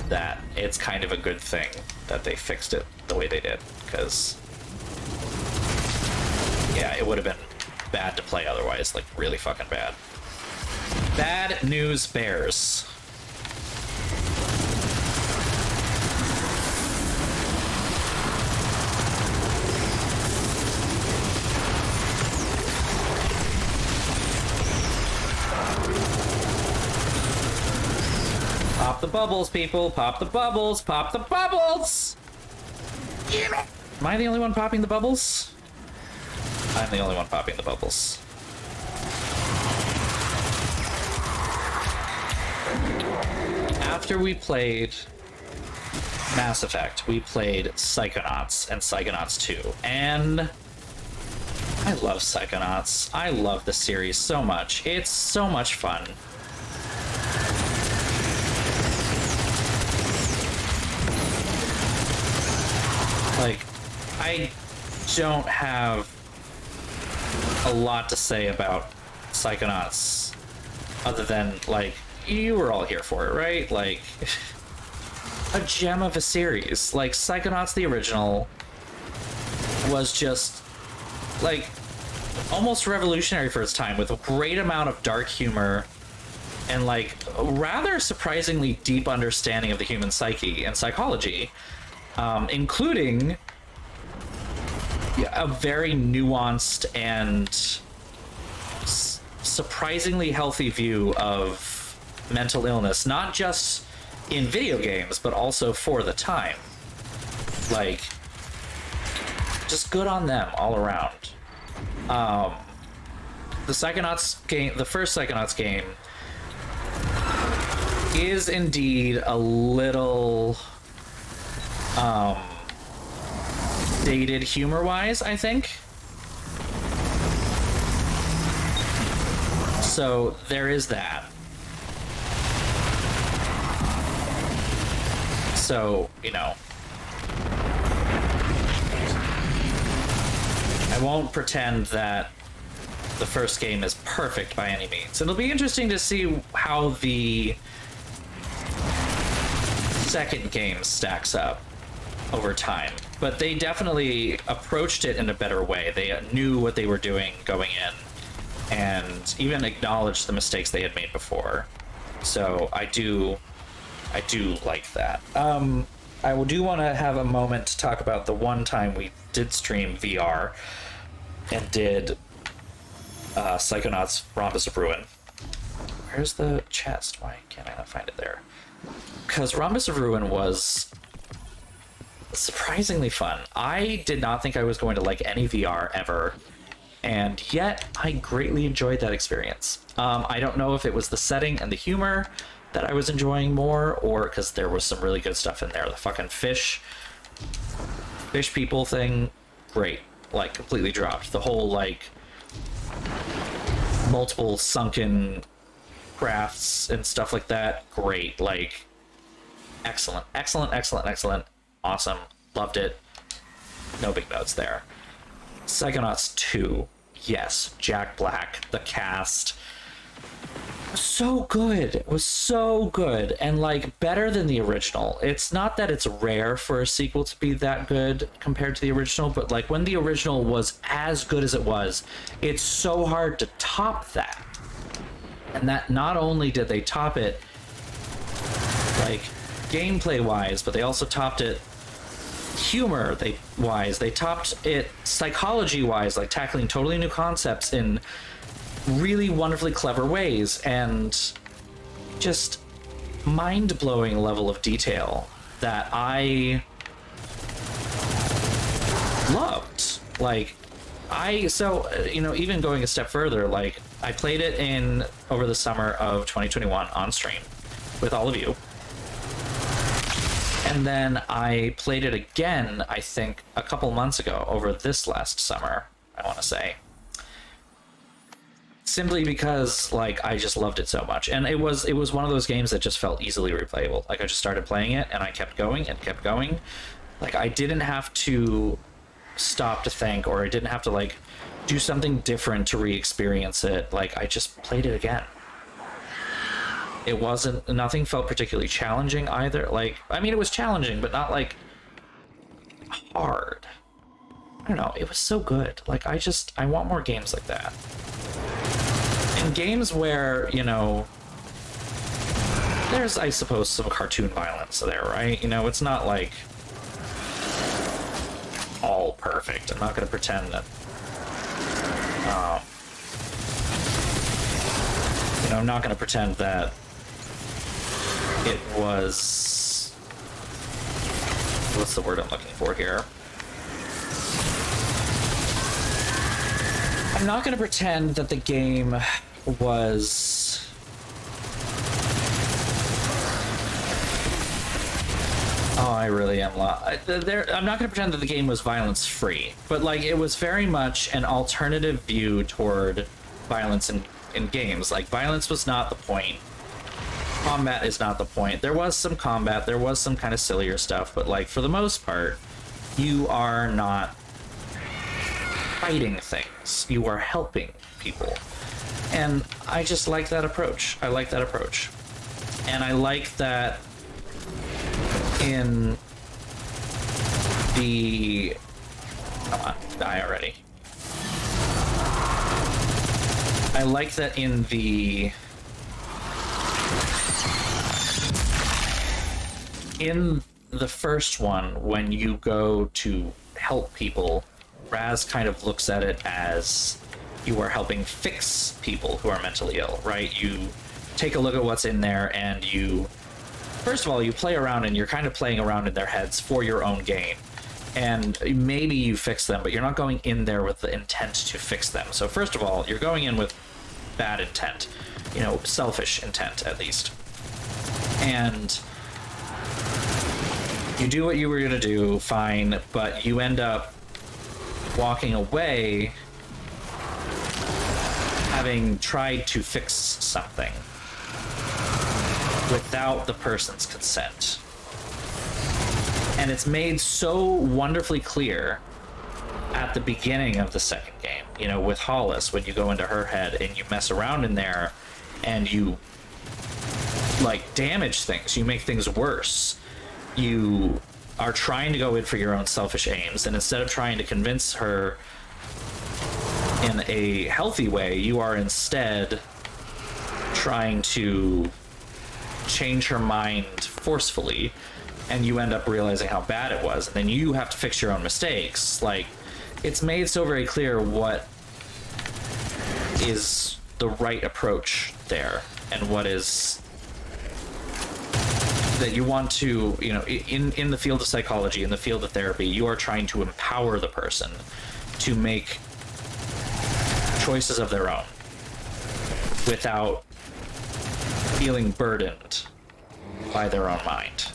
that it's kind of a good thing that they fixed it the way they did. Because, yeah, it would have been bad to play otherwise, like really fucking bad. Bad news bears. Pop the bubbles, people. Pop the bubbles. Pop the bubbles. Am I the only one popping the bubbles? I'm the only one popping the bubbles. After we played Mass Effect, we played Psychonauts and Psychonauts 2. And I love Psychonauts. I love the series so much. It's so much fun. Like, I don't have a lot to say about Psychonauts other than, like, you were all here for it, right? Like, a gem of a series. Like, Psychonauts the original was just, like, almost revolutionary for its time, with a great amount of dark humor and, like, a rather surprisingly deep understanding of the human psyche and psychology. Including a very nuanced and surprisingly healthy view of mental illness, not just in video games, but also for the time. Like, just good on them all around. The Psychonauts game, the first Psychonauts game, is indeed a little dated humor-wise, I think. So there is that. So, you know, I won't pretend that the first game is perfect by any means. It'll be interesting to see how the second game stacks up over time, but they definitely approached it in a better way. They knew what they were doing going in and even acknowledged the mistakes they had made before. So I do like that. I do want to have a moment to talk about the one time we did stream VR and did Psychonauts Rhombus of Ruin. Where's the chest? Why can't I not find it there? Because Rhombus of Ruin was surprisingly fun. I did not think I was going to like any VR ever, and yet I greatly enjoyed that experience. I don't know if it was the setting and the humor that I was enjoying more, or because there was some really good stuff in there. The fucking fish people thing, great. Like, completely dropped. The whole, like, multiple sunken crafts and stuff like that, great. Like, excellent. Awesome. Loved it. No big notes there. Psychonauts 2. Yes. Jack Black. The cast. So good. It was so good. And, like, better than the original. It's not that it's rare for a sequel to be that good compared to the original, but, like, when the original was as good as it was, it's so hard to top that. And that not only did they top it, like, gameplay-wise, but they also topped it humor-wise. They topped it psychology-wise, like tackling totally new concepts in really wonderfully clever ways, and just mind-blowing level of detail that I loved. Like, you know, even going a step further, like, I played it over the summer of 2021 on stream with all of you. And then I played it again, I think, a couple months ago, over this last summer, I want to say. Simply because, like, I just loved it so much. And it was one of those games that just felt easily replayable. Like, I just started playing it, and I kept going and kept going. Like, I didn't have to stop to think, or I didn't have to, like, do something different to re-experience it. Like, I just played it again. Nothing felt particularly challenging either. Like, I mean, it was challenging, but not, like, hard. I don't know, it was so good. Like, I want more games like that. And games where, you know, there's, I suppose, some cartoon violence there, right? You know, it's not like all perfect. I'm not going to pretend that, you know, I'm not going to pretend that it was, what's the word I'm looking for here? I'm not going to pretend that the game was I really am I'm not going to pretend that the game was violence free, but like it was very much an alternative view toward violence in games. Like, violence was not the point. Combat is not the point. There was some combat, there was some kind of sillier stuff, but like for the most part, you are not fighting things. You are helping people. And I just like that approach. I like that approach. And I like that in the... Come on, die already. I like that in the... In the first one, when you go to help people, Raz kind of looks at it as you are helping fix people who are mentally ill, right? You take a look at what's in there and you, first of all, you play around and you're kind of playing around in their heads for your own gain. And maybe you fix them, but you're not going in there with the intent to fix them. So first of all, you're going in with bad intent, you know, selfish intent at least. And you do what you were gonna do, fine, but you end up walking away having tried to fix something without the person's consent. And it's made so wonderfully clear at the beginning of the second game, you know, with Hollis, when you go into her head and you mess around in there and you like damage things, you make things worse. You are trying to go in for your own selfish aims, and instead of trying to convince her in a healthy way, you are instead trying to change her mind forcefully, and you end up realizing how bad it was, and then you have to fix your own mistakes. Like, it's made so very clear what is the right approach there, and what is that you want to, you know, in the field of psychology, in the field of therapy, you are trying to empower the person to make choices of their own without feeling burdened by their own mind.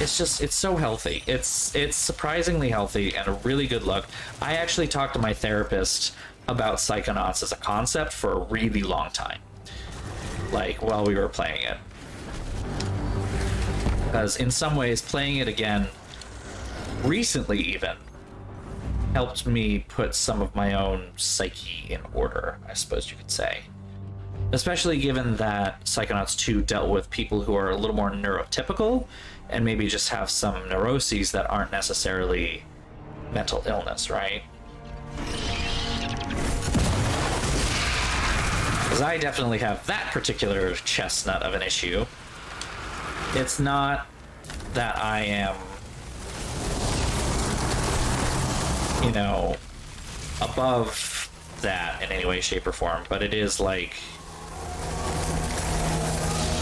It's just, it's so healthy. It's surprisingly healthy and a really good look. I actually talked to my therapist about Psychonauts as a concept for a really long time, like while we were playing it, because in some ways playing it again recently even helped me put some of my own psyche in order, I suppose you could say, especially given that Psychonauts 2 dealt with people who are a little more neurotypical and maybe just have some neuroses that aren't necessarily mental illness, right? Because I definitely have that particular chestnut of an issue. It's not that I am, you know, above that in any way, shape, or form, but it is like,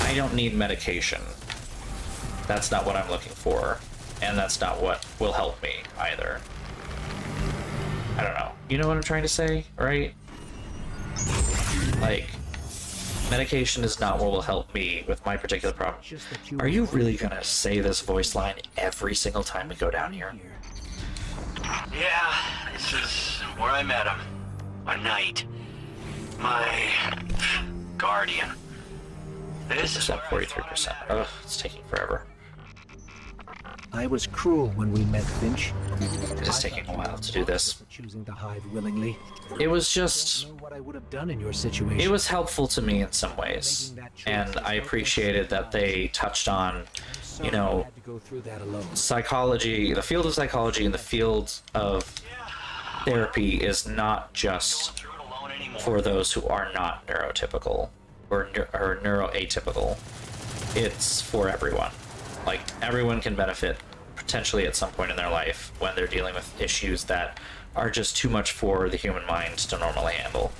I don't need medication. That's not what I'm looking for, and that's not what will help me either. I don't know. You know what I'm trying to say, right? Like, medication is not what will help me with my particular problem. Are you really gonna say this voice line every single time we go down here? Yeah, this is where I met him. A knight. My guardian. This is at 43%. Ugh, it's taking forever. I was cruel when we met, Finch. It is taking a while to do this. Choosing to hide willingly. It was just... I don't know what I would have done in your situation. It was helpful to me in some ways, and I appreciated that they touched on you know, had to go through that alone. psychology, the field of psychology and the field of therapy is not just for those who are not neurotypical or neuroatypical. It's for everyone. Like, everyone can benefit potentially at some point in their life when they're dealing with issues that are just too much for the human mind to normally handle.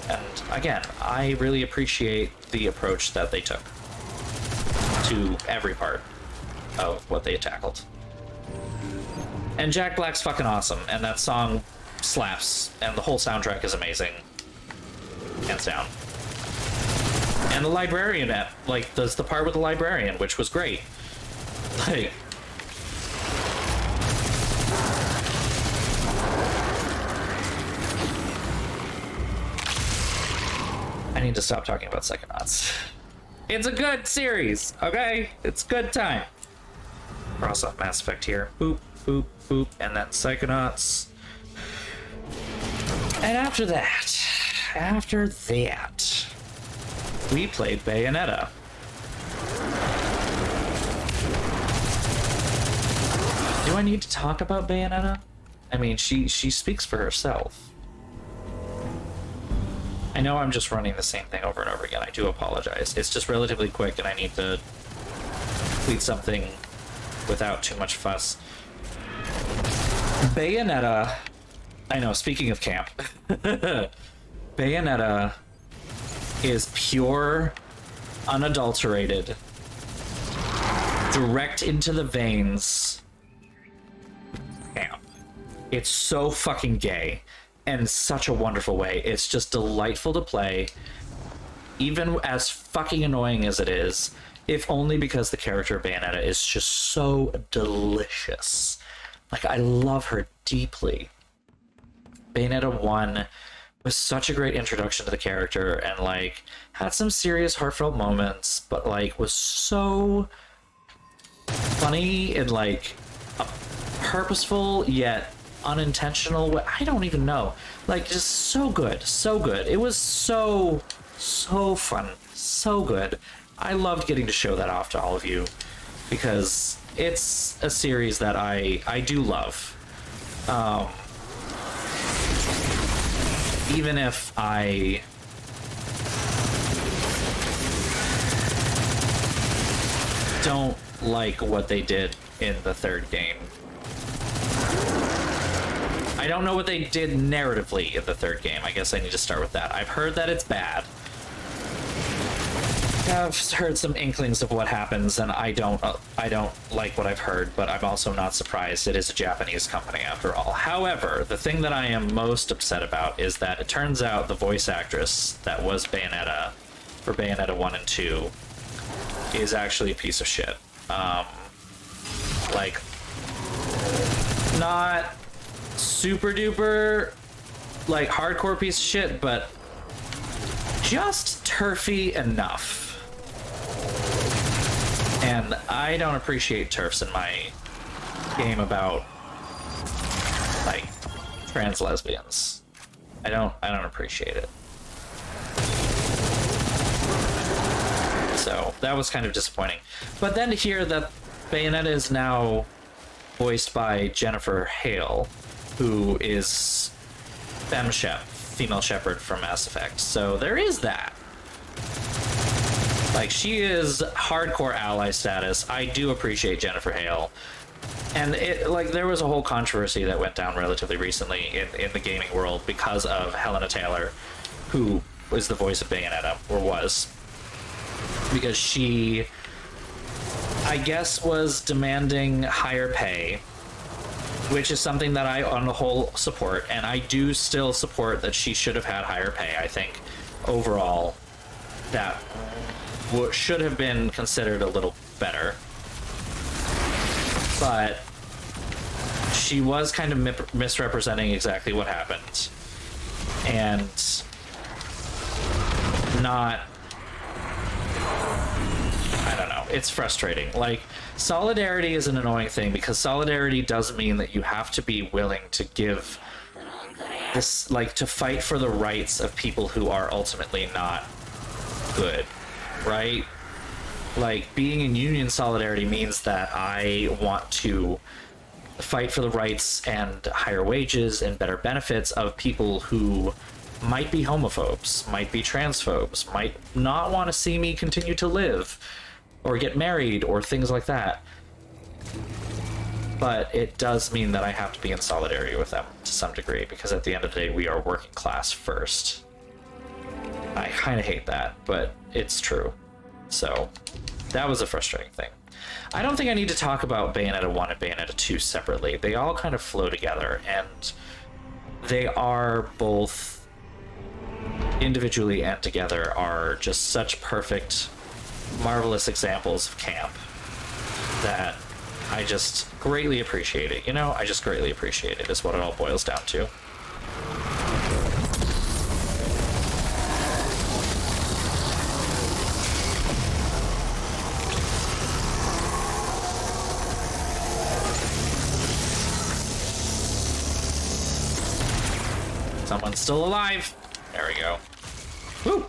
And again, I really appreciate the approach that they took to every part of what they tackled. And Jack Black's fucking awesome, and that song slaps, and the whole soundtrack is amazing. Hands down. And the librarian does the part with the librarian, which was great. Like, I need to stop talking about Psychonauts. It's a good series, okay? It's good time. Cross off Mass Effect here. Boop, boop, boop, and then Psychonauts. And after that, we played Bayonetta. Do I need to talk about Bayonetta? I mean, she speaks for herself. I know I'm just running the same thing over and over again. I do apologize. It's just relatively quick, and I need to complete something without too much fuss. Bayonetta... I know, speaking of camp. Bayonetta is pure, unadulterated, direct into the veins camp. It's so fucking gay. In such a wonderful way. It's just delightful to play, even as fucking annoying as it is, if only because the character of Bayonetta is just so delicious. Like, I love her deeply. Bayonetta 1 was such a great introduction to the character, and like had some serious heartfelt moments, but like was so funny in like a purposeful yet unintentional way. I don't even know. Like, just so good, so good. It was so fun, so good. I loved getting to show that off to all of you because it's a series that I do love. Even if I don't like what they did in the third game. I don't know what they did narratively in the third game. I guess I need to start with that. I've heard that it's bad. I've heard some inklings of what happens, and I don't like what I've heard, but I'm also not surprised. It is a Japanese company after all. However, the thing that I am most upset about is that it turns out the voice actress that was Bayonetta for Bayonetta 1 and 2 is actually a piece of shit. Like, not super duper like hardcore piece of shit, but just turfy enough. And I don't appreciate turfs in my game about like trans lesbians. I don't appreciate it. So that was kind of disappointing. But then to hear that Bayonetta is now voiced by Jennifer Hale, who is female shepherd from Mass Effect. So there is that. Like, she is hardcore ally status. I do appreciate Jennifer Hale. And there was a whole controversy that went down relatively recently in the gaming world because of Helena Taylor, who was the voice of Bayonetta, or was. Because she, I guess, was demanding higher pay, which is something that I, on the whole, support. And I do still support that she should have had higher pay. I think, overall, that should have been considered a little better. But she was kind of misrepresenting exactly what happened. And not... I don't know. It's frustrating. Like, solidarity is an annoying thing because solidarity does mean that you have to be willing to give this, like, to fight for the rights of people who are ultimately not good, right? Like, being in union solidarity means that I want to fight for the rights and higher wages and better benefits of people who might be homophobes, might be transphobes, might not want to see me continue to live or get married or things like that. But it does mean that I have to be in solidarity with them to some degree, because at the end of the day, we are working class first. I kind of hate that, but it's true. So that was a frustrating thing. I don't think I need to talk about Bayonetta 1 and Bayonetta 2 separately. They all kind of flow together, and they are both, individually and together, are just such perfect, marvelous examples of camp that I just greatly appreciate it. You know, I just greatly appreciate it, is what it all boils down to. Someone's still alive. There we go. Woo!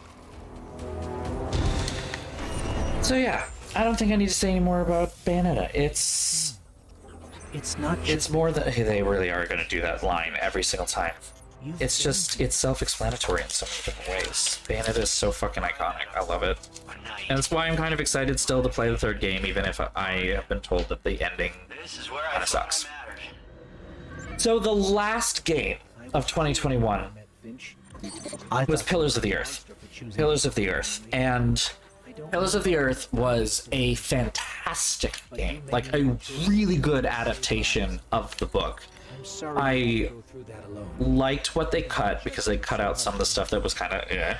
So yeah, I don't think I need to say any more about Bayonetta. It's more that they really are going to do that line every single time. It's just, it's self-explanatory in so many different ways. Bayonetta is so fucking iconic. I love it. And that's why I'm kind of excited still to play the third game, even if I have been told that the ending kind of sucks. So the last game of 2021 was Pillars of the Earth. Pillars of the Earth. And Pillars of the Earth was a fantastic game. Like, a really good adaptation of the book. I liked what they cut, because they cut out some of the stuff that was kind of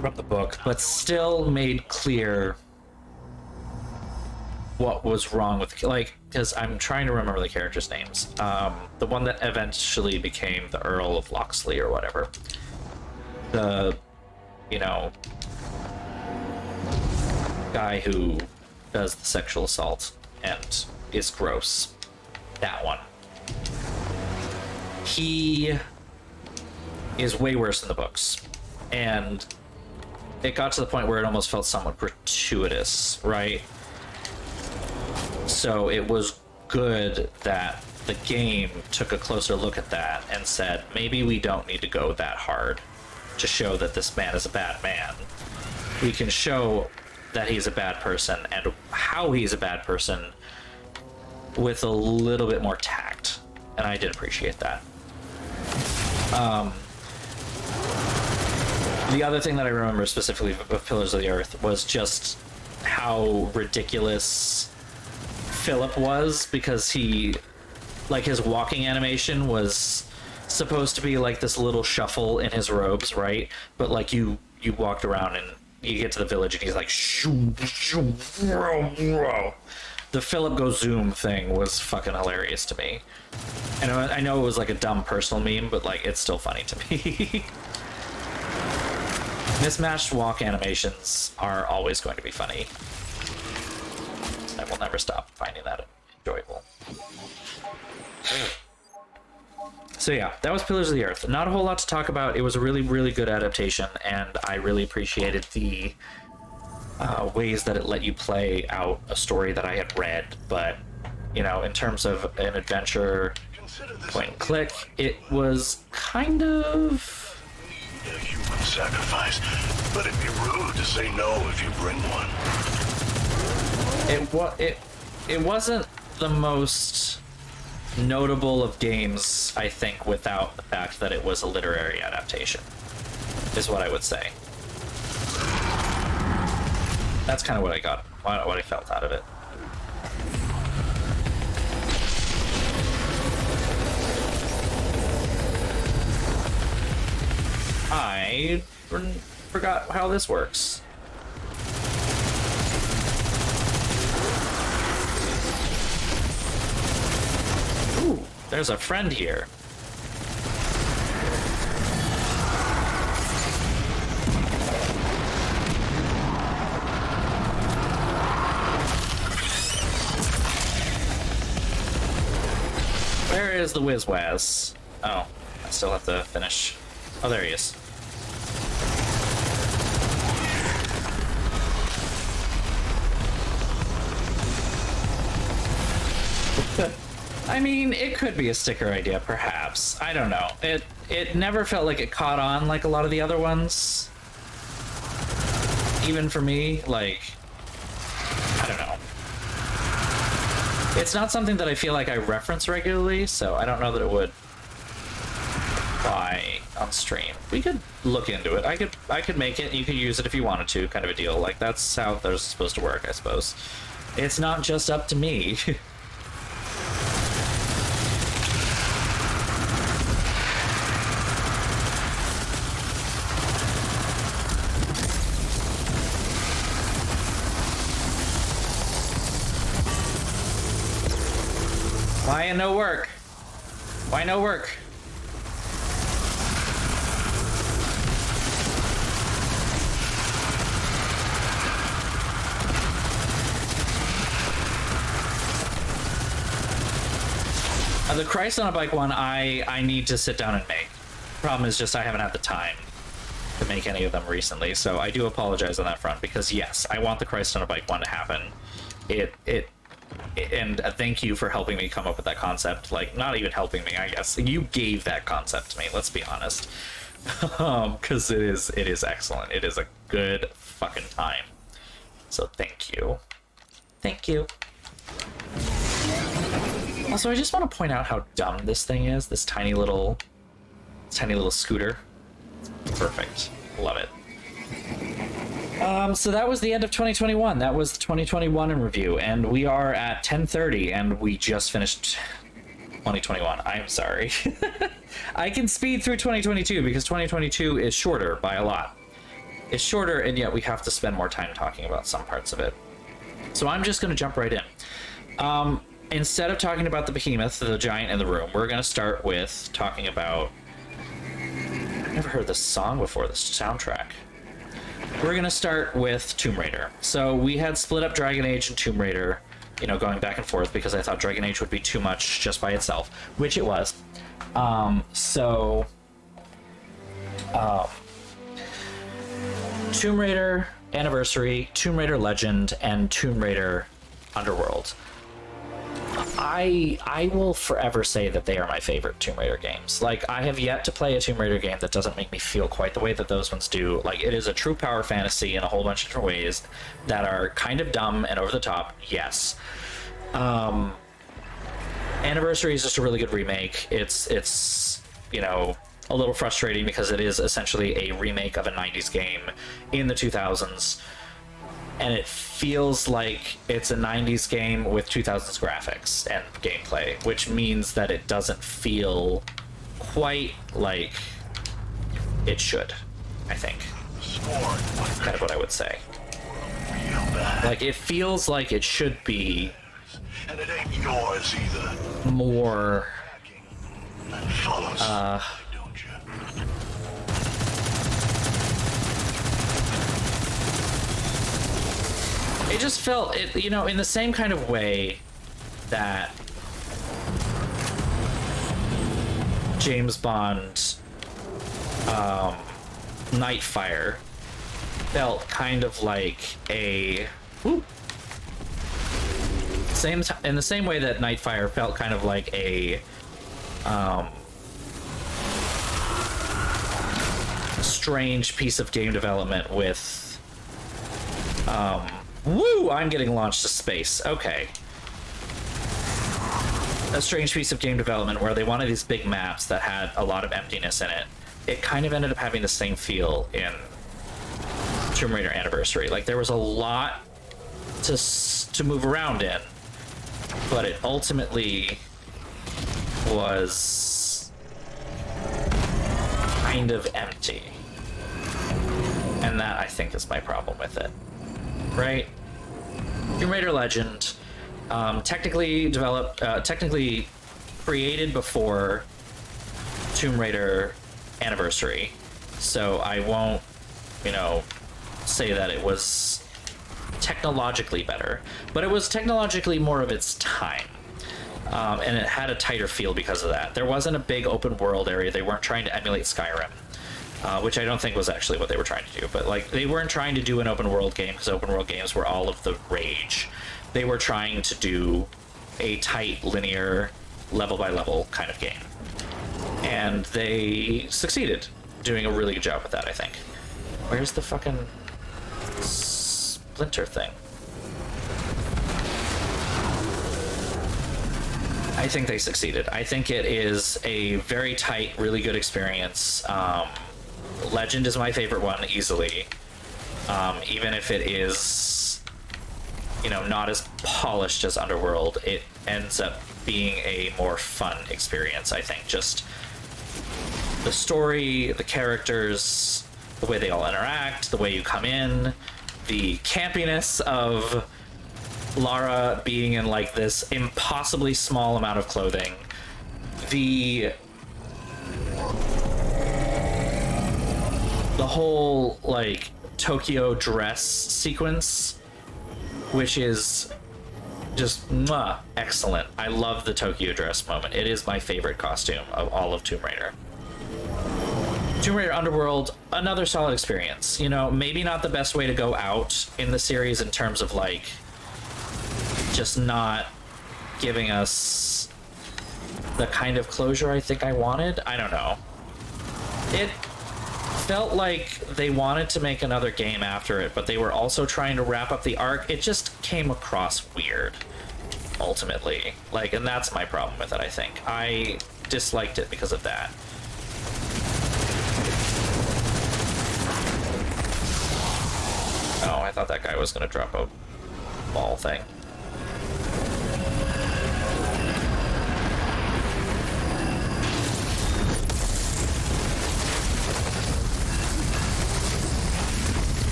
from the book, but still made clear what was wrong with, like, because I'm trying to remember the characters' names. The one that eventually became the Earl of Locksley or whatever. The, you know, guy who does the sexual assault and is gross. That one. He is way worse in the books. And it got to the point where it almost felt somewhat gratuitous, right? So it was good that the game took a closer look at that and said, maybe we don't need to go that hard to show that this man is a bad man. We can show that he's a bad person and how he's a bad person with a little bit more tact. And I did appreciate that. The other thing that I remember specifically of Pillars of the Earth was just how ridiculous Philip was, because he, like, his walking animation was supposed to be like this little shuffle in his robes, right? But like you walked around and you get to the village and he's like shoo, shoo, whoa, whoa. The Philip Go Zoom thing was fucking hilarious to me. And I know it was like a dumb personal meme, but like it's still funny to me. Mismatched walk animations are always going to be funny. I will never stop finding that enjoyable. So yeah, that was Pillars of the Earth. Not a whole lot to talk about. It was a really, really good adaptation, and I really appreciated the ways that it let you play out a story that I had read. But, you know, in terms of an adventure point and click, it was kind of... A human sacrifice, but it'd be rude to say no if you bring one. It wasn't the most notable of games, I think, without the fact that it was a literary adaptation, is what I would say. That's kind of what I got, what I felt out of it. I forgot how this works. Ooh, there's a friend here. Where is the Wizwaz? Oh, I still have to finish. Oh, there he is. I mean, it could be a sticker idea, perhaps. I don't know. It never felt like it caught on like a lot of the other ones. Even for me, like, I don't know. It's not something that I feel like I reference regularly, so I don't know that it would apply on stream. We could look into it. I could make it, and you could use it if you wanted to, kind of a deal. Like, that's how those are supposed to work, I suppose. It's not just up to me. Why no work? Why no work? The Christ on a Bike one, I need to sit down and make. Problem is just I haven't had the time to make any of them recently, so I do apologize on that front, because yes, I want the Christ on a Bike one to happen. And thank you for helping me come up with that concept. Like, not even helping me, I guess. You gave that concept to me, let's be honest. Because it is excellent. It is a good fucking time. So thank you. Thank you. Also, I just want to point out how dumb this thing is. This tiny little scooter. It's perfect. Love it. So that was the end of 2021. That was 2021 in review, and we are at 10:30, and we just finished 2021. I'm sorry. I can speed through 2022 because 2022 is shorter by a lot. It's shorter, and yet we have to spend more time talking about some parts of it. So I'm just going to jump right in. Instead of talking about the behemoth, the giant in the room, we're going to start with talking about... I've never heard this song before, this soundtrack. We're going to start with Tomb Raider. So we had split up Dragon Age and Tomb Raider, you know, going back and forth because I thought Dragon Age would be too much just by itself, which it was. Tomb Raider Anniversary, Tomb Raider Legend, and Tomb Raider Underworld. I will forever say that they are my favorite Tomb Raider games. Like, I have yet to play a Tomb Raider game that doesn't make me feel quite the way that those ones do. Like, it is a true power fantasy in a whole bunch of different ways that are kind of dumb and over the top, yes. Anniversary is just a really good remake. It's you know, a little frustrating because it is essentially a remake of a 90s game in the 2000s. And it feels like it's a 90s game with 2000s graphics and gameplay, which means that it doesn't feel quite like it should, I think. That's kind of what I would say. Like, it feels like it should be more it just felt, you know, in the same kind of way that James Bond Nightfire felt kind of like a in the same way that Nightfire felt kind of like a strange piece of game development with I'm getting launched to space. Okay. A strange piece of game development where they wanted these big maps that had a lot of emptiness in it. It kind of ended up having the same feel in Tomb Raider Anniversary. Like, there was a lot to move around in, but it ultimately was kind of empty. And that, I think, is my problem with it. Right? Tomb Raider Legend, technically created before Tomb Raider Anniversary, so I won't, you know, say that it was technologically better, but it was technologically more of its time, and it had a tighter feel because of that. There wasn't a big open world area. They weren't trying to emulate Skyrim. Which I don't think was actually what they were trying to do, but like, they weren't trying to do an open world game because open world games were all of the rage. They were trying to do a tight, linear, level by level kind of game. And they succeeded doing a really good job with that, I think. Where's the fucking splinter thing? I think they succeeded. I think it is a very tight, really good experience. Legend is my favorite one, easily. Even if it is, you know, not as polished as Underworld, it ends up being a more fun experience, I think. Just the story, the characters, the way they all interact, the way you come in, the campiness of Lara being in like this impossibly small amount of clothing, the whole like Tokyo dress sequence, which is just excellent. I love the Tokyo dress moment. It is my favorite costume of all of Tomb Raider. Tomb Raider Underworld, another solid experience. You know, maybe not the best way to go out in the series in terms of like just not giving us the kind of closure I think I wanted. I don't know. It felt like they wanted to make another game after it, but they were also trying to wrap up the arc. It just came across weird, ultimately. Like, and that's my problem with it, I think. I disliked it because of that. Oh, I thought that guy was gonna drop a ball thing.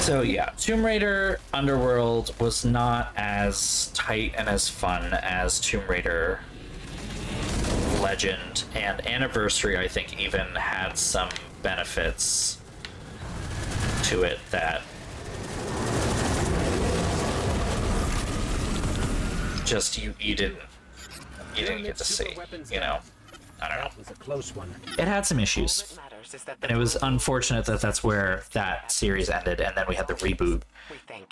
So yeah, Tomb Raider Underworld was not as tight and as fun as Tomb Raider Legend, and Anniversary I think even had some benefits to it that just you didn't get to see, you know. I don't know. That was a close one. It had some issues, and it was unfortunate that that's where that series ended, and then we had the reboot,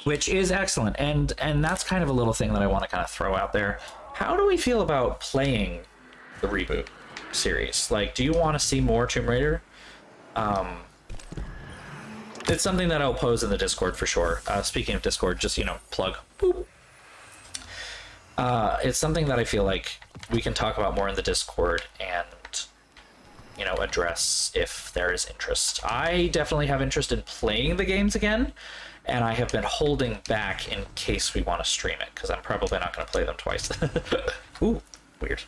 which is excellent, and that's kind of a little thing that I want to kind of throw out there. How do we feel about playing the reboot series? Like, do you want to see more Tomb Raider? It's something that I'll pose in the Discord for sure. Speaking of Discord, just, you know, plug. Boop. It's something that I feel like we can talk about more in the Discord and, you know, address if there is interest. I definitely have interest in playing the games again, and I have been holding back in case we want to stream it, because I'm probably not going to play them twice. Ooh, weird.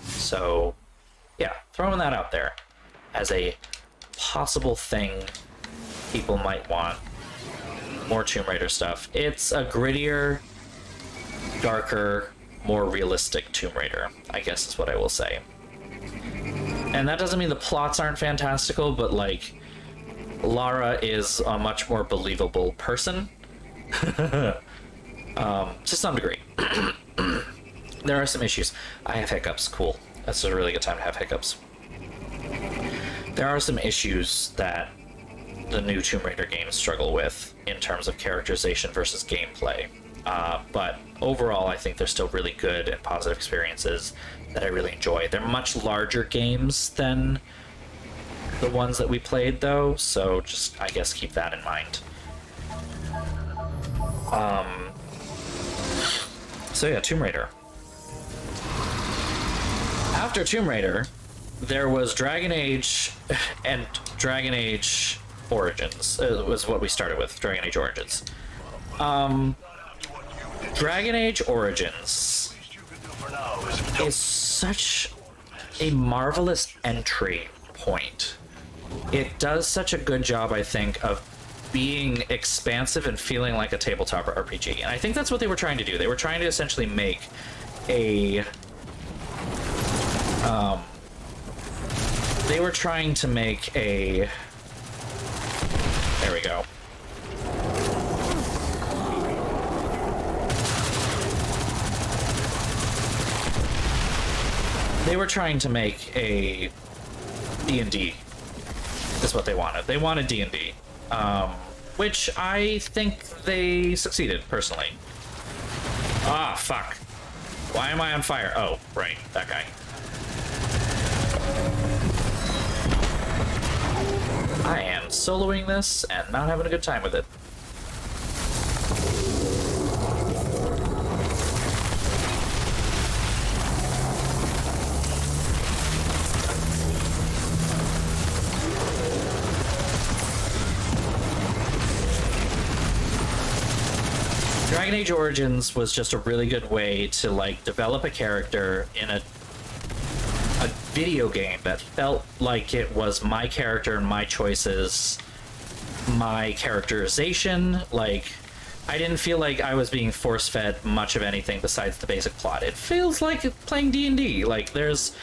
So, yeah, throwing that out there as a possible thing people might want. More Tomb Raider stuff. It's a grittier, darker, more realistic Tomb Raider, I guess is what I will say. And that doesn't mean the plots aren't fantastical, but like, Lara is a much more believable person. To some degree. There are some issues. I have hiccups, cool. That's a really good time to have hiccups. There are some issues that the new Tomb Raider games struggle with in terms of characterization versus gameplay. But overall, I think they're still really good and positive experiences that I really enjoy. They're much larger games than the ones that we played, though, so just, I guess, keep that in mind. So yeah, Tomb Raider. After Tomb Raider, there was Dragon Age and Dragon Age Origins. Was what we started with, Dragon Age Origins. Dragon Age Origins is such a marvelous entry point. It does such a good job, I think, of being expansive and feeling like a tabletop RPG. And I think that's what they were trying to do. They were trying to essentially make a... they were trying to make a... There we go. They were trying to make a D&D, is what they wanted. They wanted D&D, which I think they succeeded, personally. Ah, fuck. Why am I on fire? Oh, right, that guy. I am soloing this and not having a good time with it. Dragon Age Origins was just a really good way to like develop a character in a video game that felt like it was my character and my choices, my characterization. Like, I didn't feel like I was being force-fed much of anything besides the basic plot. It feels like playing D&D. Like, there's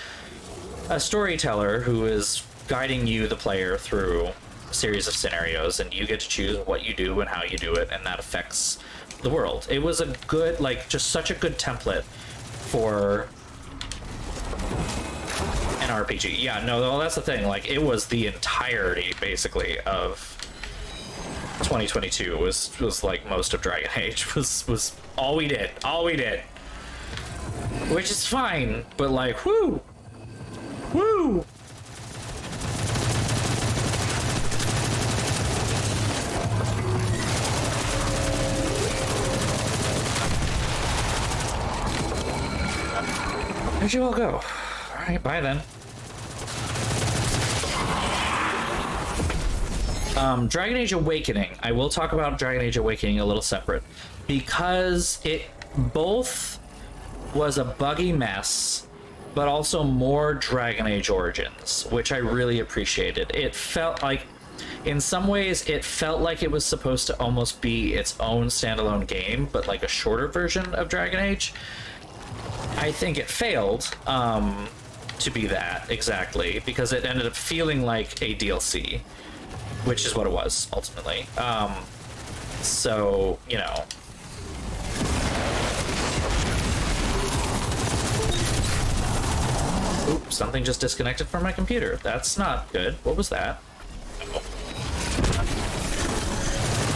a storyteller who is guiding you, the player, through a series of scenarios, and you get to choose what you do and how you do it, and that affects the world. It was a good, like, just such a good template for an RPG. Yeah, no, well, that's the thing. Like, it was the entirety, basically, of 2022 was like most of Dragon Age was all we did, which is fine, but like, woo. Where'd you all go? All right, bye then. Dragon Age Awakening. I will talk about Dragon Age Awakening a little separate, because it both was a buggy mess, but also more Dragon Age Origins, which I really appreciated. It felt like, in some ways, it felt like it was supposed to almost be its own standalone game, but like a shorter version of Dragon Age. I think it failed to be that, exactly, because it ended up feeling like a DLC, which is what it was, ultimately. So, you know. Oops, something just disconnected from my computer. That's not good. What was that?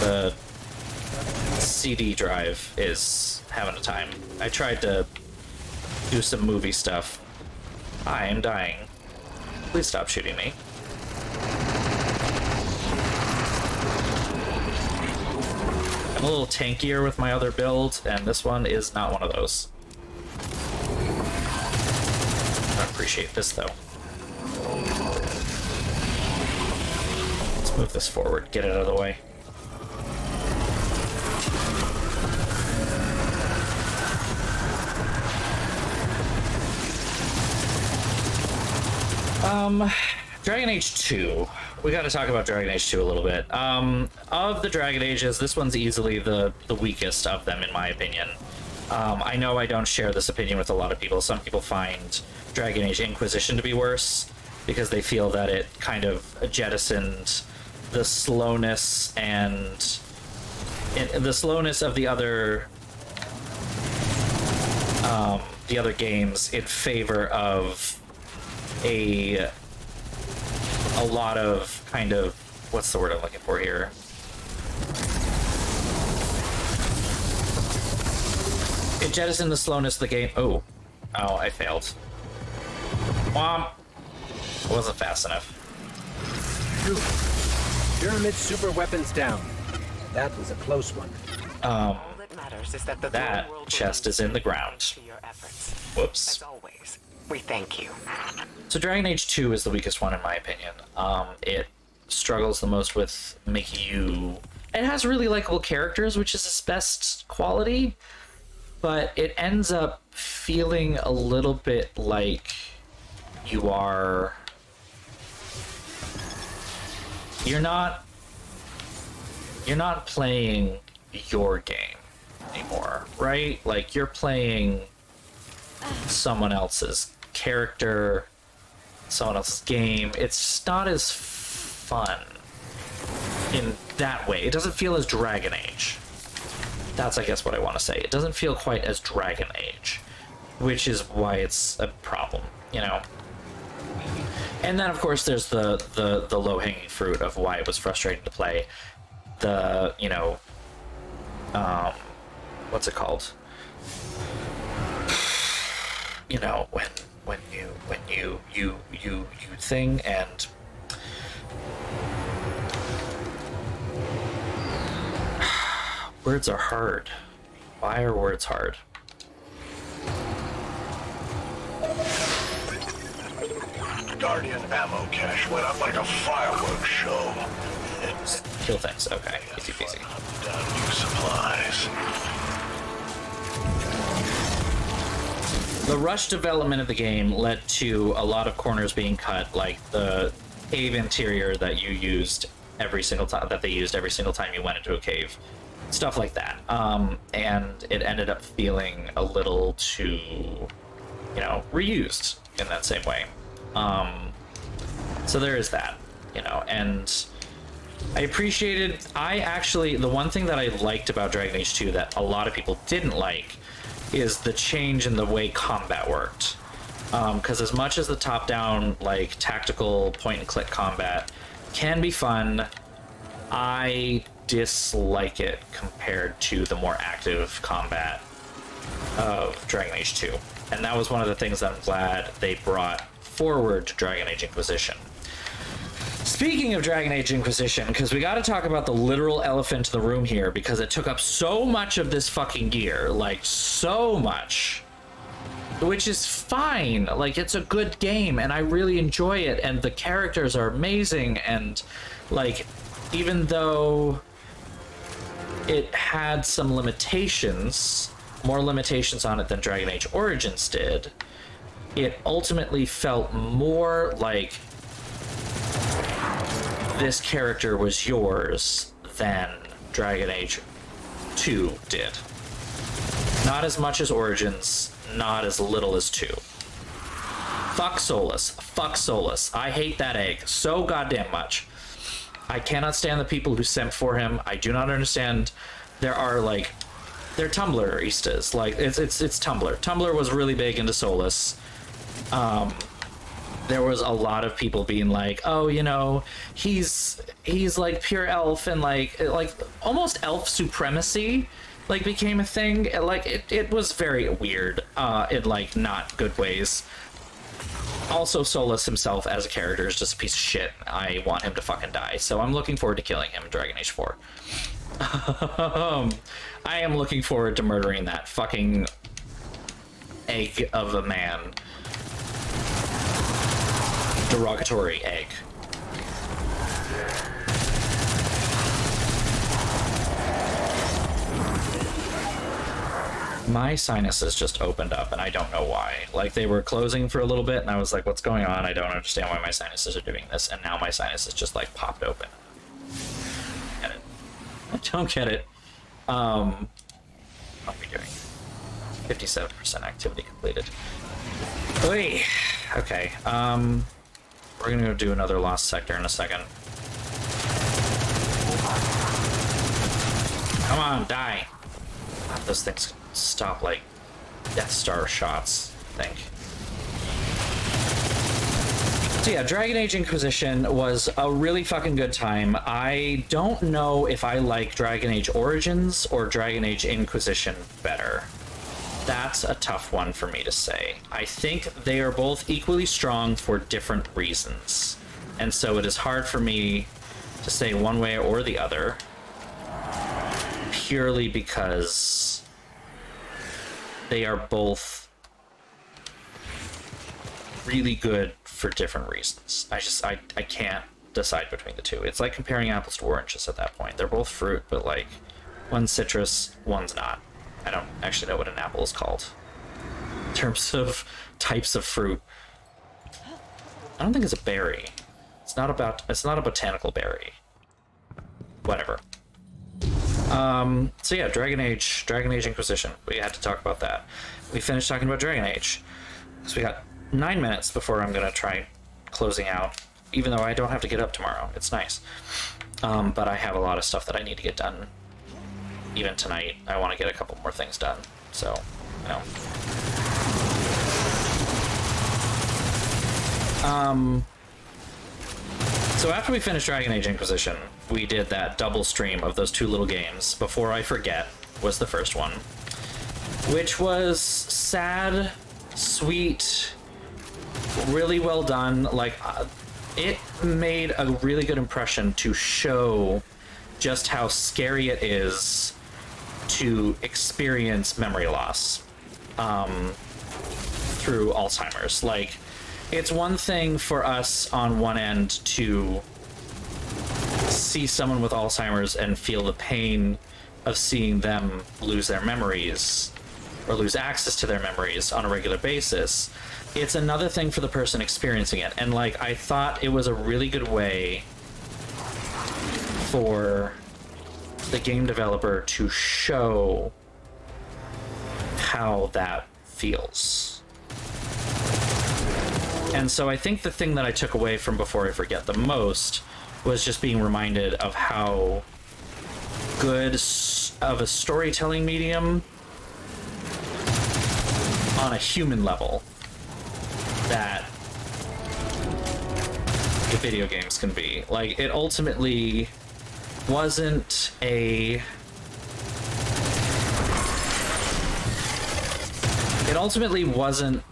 The CD drive is having a time. I tried to do some movie stuff. I am dying. Please stop shooting me. I'm a little tankier with my other build, and this one is not one of those. I appreciate this, though. Let's move this forward, get it out of the way. Dragon Age 2. We gotta talk about Dragon Age 2 a little bit. Of the Dragon Ages, this one's easily the weakest of them, in my opinion. I know I don't share this opinion with a lot of people. Some people find Dragon Age Inquisition to be worse, because they feel that it kind of jettisoned the slowness and the slowness of the other games in favor of a lot of kind of, what's the word I'm looking for here? It jettisoned the slowness of the game. Oh, I failed. Womp. I wasn't fast enough. Pyramid super weapons down. That was a close one. All that matters is that the That world chest is in the ground. to your efforts. Whoops. As always, we thank you. So Dragon Age 2 is the weakest one in my opinion. It struggles the most with making you... It has really likable characters, which is its best quality, but it ends up feeling a little bit like you are... You're not playing your game anymore, right? Like, you're playing someone else's character, someone else's game. It's not as fun in that way. It doesn't feel as Dragon Age. That's, I guess, what I want to say. It doesn't feel quite as Dragon Age, which is why it's a problem. you know. And then of course there's the low-hanging fruit of why it was frustrating to play. The, you know, what's it called? You know, when you thing and words are hard. Why are words hard? Guardian ammo cache went up like a fireworks show. Kill things. Okay, easy peasy. Down new supplies. The rush development of the game led to a lot of corners being cut, like the cave interior that you used every single time, that they used every single time you went into a cave. Stuff like that. And it ended up feeling a little too, you know, reused in that same way. So there is that, you know, and I actually, the one thing that I liked about Dragon Age 2 that a lot of people didn't like is the change in the way combat worked. Because as much as the top-down, like, tactical point-and-click combat can be fun, I dislike it compared to the more active combat of Dragon Age 2. And that was one of the things that I'm glad they brought forward to Dragon Age Inquisition. Speaking of Dragon Age Inquisition, because we got to talk about the literal elephant in the room here, because it took up so much of this fucking gear, like, so much. Which is fine, like, it's a good game, and I really enjoy it, and the characters are amazing, and, like, even though it had some limitations, more limitations on it than Dragon Age Origins did, it ultimately felt more like this character was yours than Dragon Age 2 did. Not as much as Origins, not as little as 2. Fuck Solus. Fuck Solus. I hate that egg so goddamn much. I cannot stand the people who simp for him. I do not understand. There are, like, they're Tumblristas. Like, it's Tumblr. Tumblr was really big into Solus. There was a lot of people being like, oh, you know, he's like pure elf, and like almost elf supremacy, like, became a thing. Like, it was very weird, in, like, not good ways. Also, Solus himself as a character is just a piece of shit. I want him to fucking die, so I'm looking forward to killing him in Dragon Age 4. I am looking forward to murdering that fucking egg of a man. Derogatory egg. My sinuses just opened up, and I don't know why. Like, they were closing for a little bit, and I was like, what's going on? I don't understand why my sinuses are doing this, and now my sinuses just, like, popped open. Get it. I don't get it. What are we doing? 57% activity completed. Oy. Okay, we're gonna go do another Lost Sector in a second. Come on, die! Those things stop, like, Death Star shots, I think. So yeah, Dragon Age Inquisition was a really fucking good time. I don't know if I like Dragon Age Origins or Dragon Age Inquisition better. That's a tough one for me to say. I think they are both equally strong for different reasons. And so it is hard for me to say one way or the other, purely because they are both really good for different reasons. I can't decide between the two. It's like comparing apples to oranges at that point. They're both fruit, but, like, one's citrus, one's not. I don't actually know what an apple is called in terms of types of fruit. I don't think it's a berry. It's not a botanical berry. Whatever. So yeah, Dragon Age Inquisition. We had to talk about that. We finished talking about Dragon Age. So we got 9 minutes before I'm gonna try closing out, even though I don't have to get up tomorrow. It's nice. But I have a lot of stuff that I need to get done. Even tonight, I want to get a couple more things done. So, you know. So after we finished Dragon Age Inquisition, we did that double stream of those 2 little games. Before I Forget was the first one, which was sad, sweet, really well done. Like, it made a really good impression to show just how scary it is to experience memory loss through Alzheimer's. Like, it's one thing for us on one end to see someone with Alzheimer's and feel the pain of seeing them lose their memories or lose access to their memories on a regular basis. It's another thing for the person experiencing it. And like, I thought it was a really good way for the game developer to show how that feels. And so I think the thing that I took away from Before I Forget the most was just being reminded of how good of a storytelling medium on a human level that the video games can be. Like, it ultimately wasn't a... It ultimately wasn't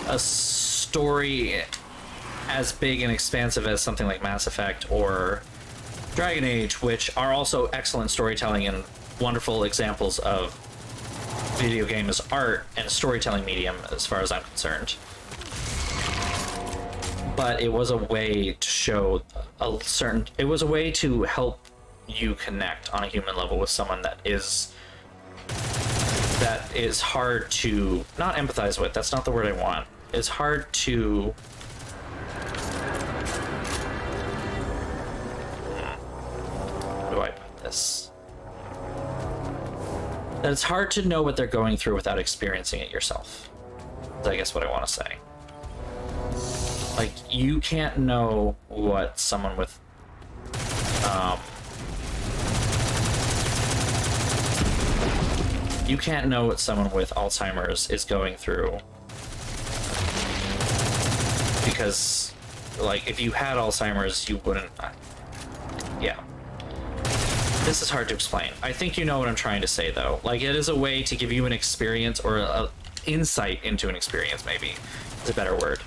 a story as big and expansive as something like Mass Effect or Dragon Age, which are also excellent storytelling and wonderful examples of video game as art and storytelling medium as far as I'm concerned. But it was a way to show it was a way to help you connect on a human level with someone that is hard to not empathize with. That's not the word I want. It's hard to how do I put this? That it's hard to know what they're going through without experiencing it yourself. That's, I guess, what I want to say. Like, you can't know what someone with you can't know what someone with Alzheimer's is going through, because, like, if you had Alzheimer's, you wouldn't. Yeah. This is hard to explain. I think you know what I'm trying to say, though. Like, it is a way to give you an experience, or a insight into an experience, maybe is a better word.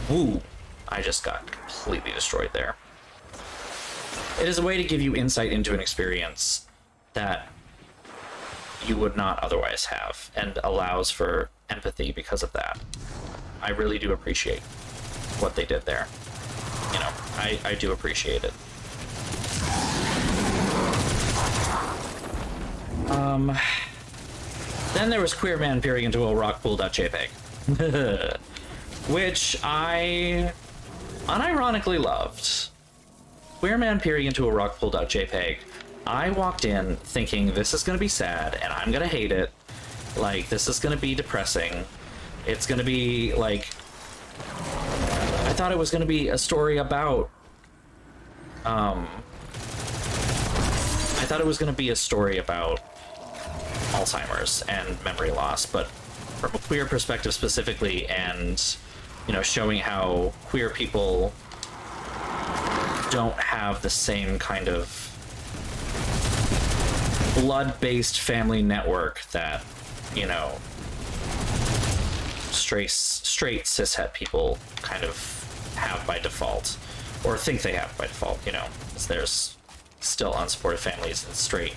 Woo! I just got completely destroyed there. It is a way to give you insight into an experience that you would not otherwise have, and allows for empathy because of that. I really do appreciate what they did there. You know, I do appreciate it. Then there was Queer Man peering into a rockpool.jpg, which I unironically loved. Queer Man peering into a rockpool.jpg. I walked in thinking this is going to be sad and I'm going to hate it. Like, this is going to be depressing. It's going to be like... I thought it was going to be a story about... I thought it was going to be a story about Alzheimer's and memory loss, but from a queer perspective specifically, and, you know, showing how queer people don't have the same kind of blood-based family network that, you know, straight cishet people kind of have by default, or think they have by default, you know, because there's still unsupported families in straight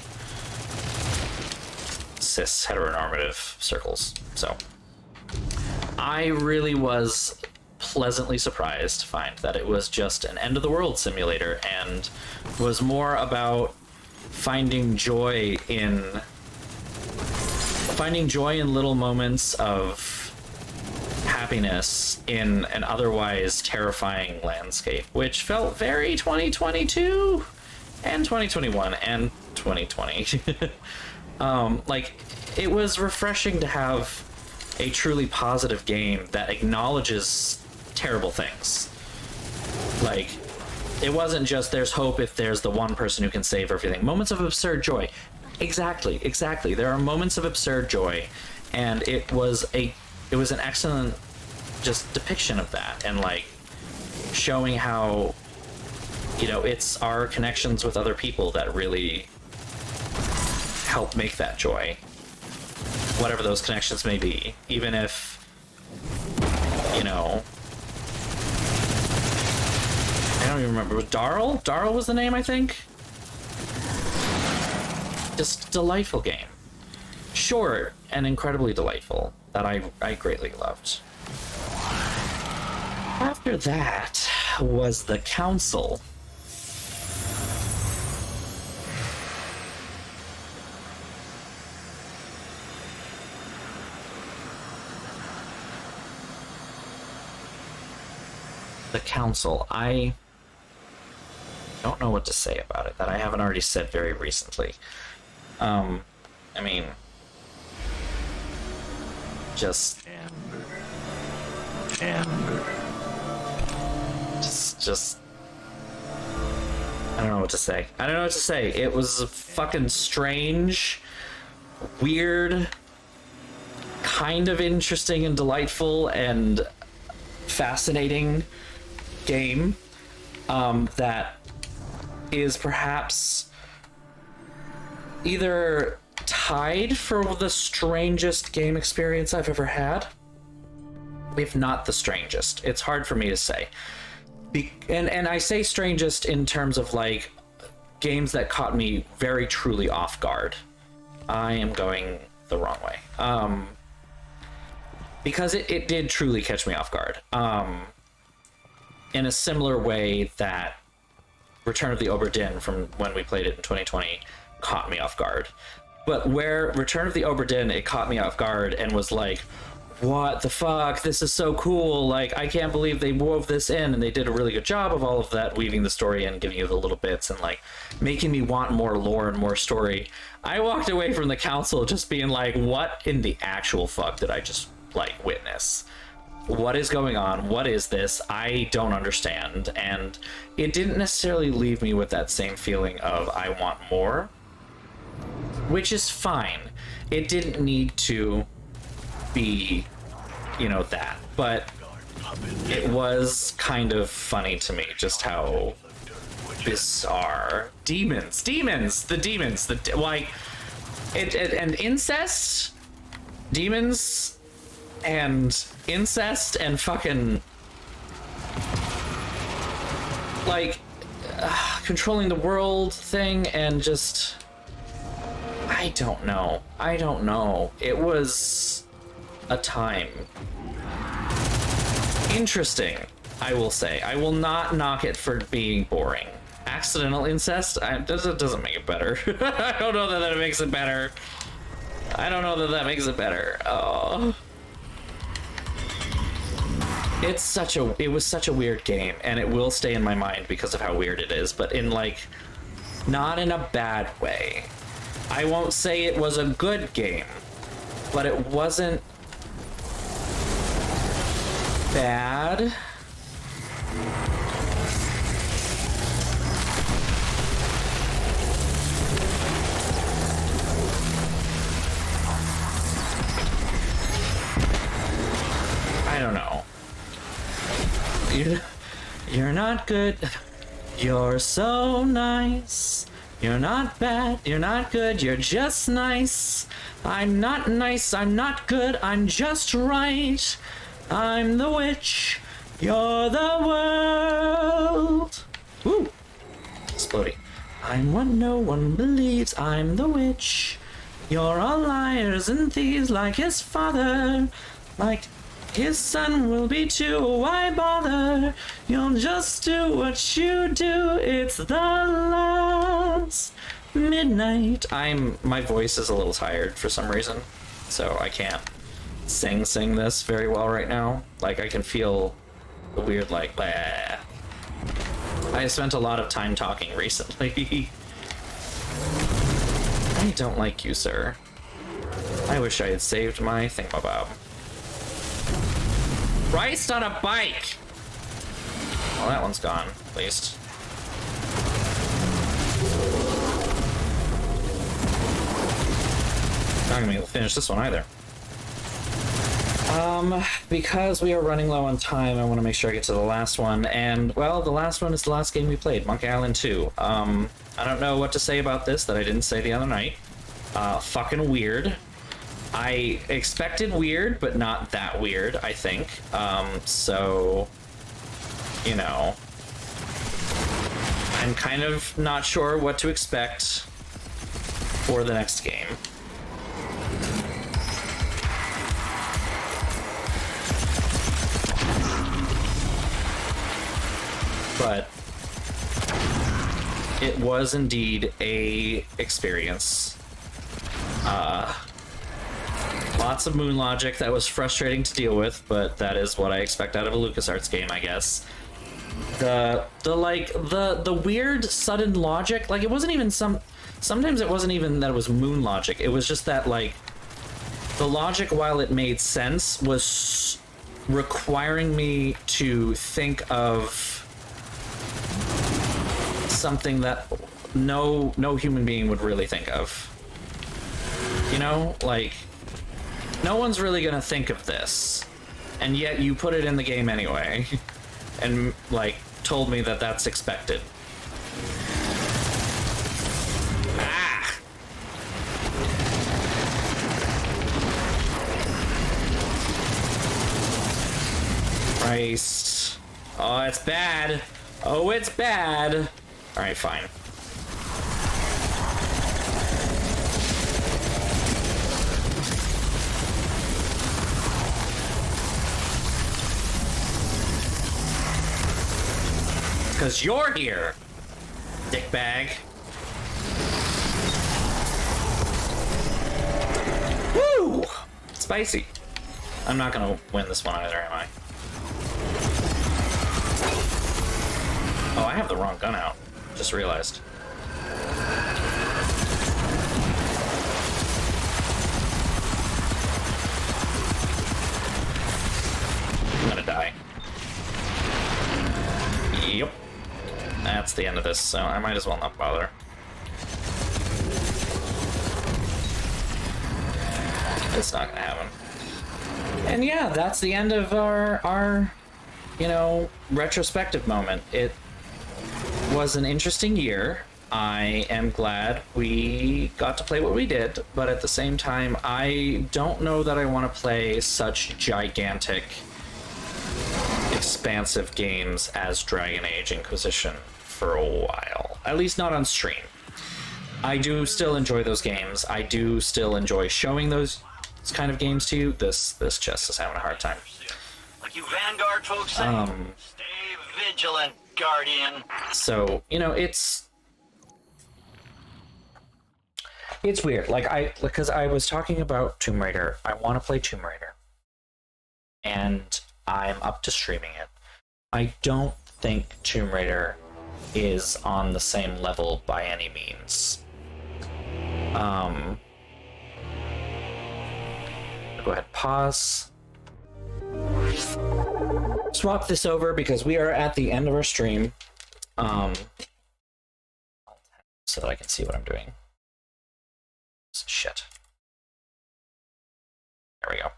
cis heteronormative circles. So I really was pleasantly surprised to find that it was just an end of the world simulator and was more about finding joy in little moments of happiness in an otherwise terrifying landscape, which felt very 2022 and 2021 and 2020. Like, it was refreshing to have a truly positive game that acknowledges terrible things. Like, it wasn't just there's hope if there's the one person who can save everything. Moments of absurd joy. Exactly. There are moments of absurd joy, and it was an excellent just depiction of that. And like, showing how, you know, it's our connections with other people that really help make that joy. Whatever those connections may be. Even if, you know, I don't even remember. Was Darl? Darl was the name, I think? Just delightful game. Short and incredibly delightful that I greatly loved. After that was the Council. The Council. I don't know what to say about it that I haven't already said very recently. I mean, just I don't know what to say. I don't know what to say. It was a fucking strange, weird, kind of interesting and delightful and fascinating game that is perhaps either tied for the strangest game experience I've ever had, if not the strangest. It's hard for me to say. And I say strangest in terms of like games that caught me very truly off guard. I am going the wrong way. Because it did truly catch me off guard. In a similar way that Return of the Obra Dinn from when we played it in 2020 caught me off guard. But where Return of the Obra Dinn, it caught me off guard and was like, what the fuck? This is so cool. Like, I can't believe they wove this in, and they did a really good job of all of that, weaving the story and giving you the little bits and like making me want more lore and more story. I walked away from the Council just being like, what in the actual fuck did I just like witness? What is going on? What is this? I don't understand. And it didn't necessarily leave me with that same feeling of I want more, which is fine. It didn't need to be, you know, that, but it was kind of funny to me just how bizarre like and incest, demons and incest and fucking like controlling the world thing and just I don't know. It was a time. Interesting, I will say. I will not knock it for being boring. Accidental incest? It doesn't make it better. I don't know that makes it better. Oh. It was such a weird game, and it will stay in my mind because of how weird it is, but in like, not in a bad way. I won't say it was a good game, but it wasn't bad. I don't know. You're not good. You're so nice. You're not bad, you're not good, you're just nice. I'm not nice, I'm not good, I'm just right. I'm the witch, you're the world. Woo! Exploding. I'm what no one believes, I'm the witch. You're all liars and thieves like his father. Like his son will be too, why bother? You'll just do what you do, it's the last midnight. My voice is a little tired for some reason, so I can't sing this very well right now. Like, I can feel the weird, like, bleh. I spent a lot of time talking recently. I don't like you, sir. I wish I had saved my thingamabob. Christ on a bike! Well, that one's gone, at least. Not gonna be able to finish this one either. Because we are running low on time, I want to make sure I get to the last one. And, well, the last one is the last game we played, Monkey Island 2. I don't know what to say about this that I didn't say the other night. Fucking weird. I expected weird, but not that weird, I think. So, you know, I'm kind of not sure what to expect for the next game. But it was indeed a experience. Lots of moon logic that was frustrating to deal with, but that is what I expect out of a LucasArts game, I guess. The weird sudden logic, like it wasn't even sometimes it wasn't even that it was moon logic. It was just that like the logic, while it made sense, was requiring me to think of something that no human being would really think of. You know, like no one's really gonna think of this, and yet you put it in the game anyway, and like told me that that's expected. Ah! Christ. Oh, it's bad. Oh, it's bad. Alright, fine. Because you're here, dickbag. Woo! Spicy. I'm not gonna win this one either, am I? Oh, I have the wrong gun out. Just realized. I'm gonna die. Yep. That's the end of this, so I might as well not bother. It's not gonna happen. And yeah, that's the end of our you know, retrospective moment. It was an interesting year. I am glad we got to play what we did, but at the same time, I don't know that I want to play such gigantic, expansive games as Dragon Age Inquisition for a while. At least not on stream. I do still enjoy those games. I do still enjoy showing those kind of games to you. This chest is having a hard time. Like you Vanguard folks say, stay vigilant, Guardian. So, you know, it's weird. Because I was talking about Tomb Raider. I want to play Tomb Raider. And I'm up to streaming it. I don't think Tomb Raider is on the same level by any means. Go ahead, pause. Swap this over because we are at the end of our stream. So that I can see what I'm doing. Shit. There we go.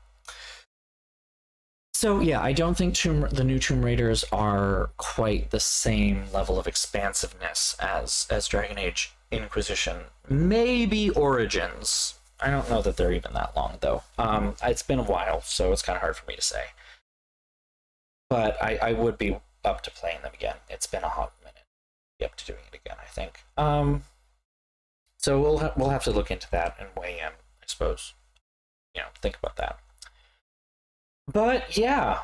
So yeah, I don't think the new Tomb Raiders are quite the same level of expansiveness as Dragon Age Inquisition. Maybe Origins. I don't know that they're even that long, though. It's been a while, so it's kind of hard for me to say. But I would be up to playing them again. It's been a hot minute. Be up to doing it again, I think. So we'll have to look into that and weigh in, I suppose. You know, think about that. But yeah,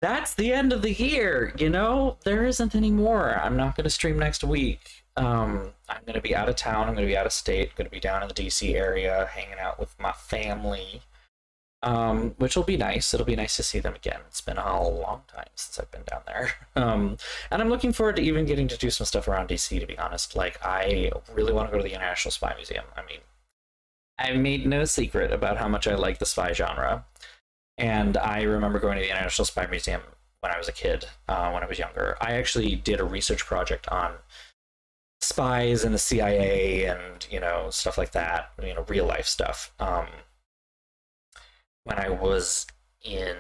that's the end of the year. You know, there isn't any more. I'm not going to stream next week. I'm going to be out of town. I'm going to be out of state. Going to be down in the DC area, hanging out with my family, which will be nice. It'll be nice to see them again. It's been a long time since I've been down there. And I'm looking forward to even getting to do some stuff around DC, to be honest. Like, I really want to go to the International Spy Museum. I mean, I made no secret about how much I like the spy genre. And I remember going to the International Spy Museum when I was a kid, when I was younger. I actually did a research project on spies and the CIA and, you know, stuff like that, you know, real life stuff. when I was in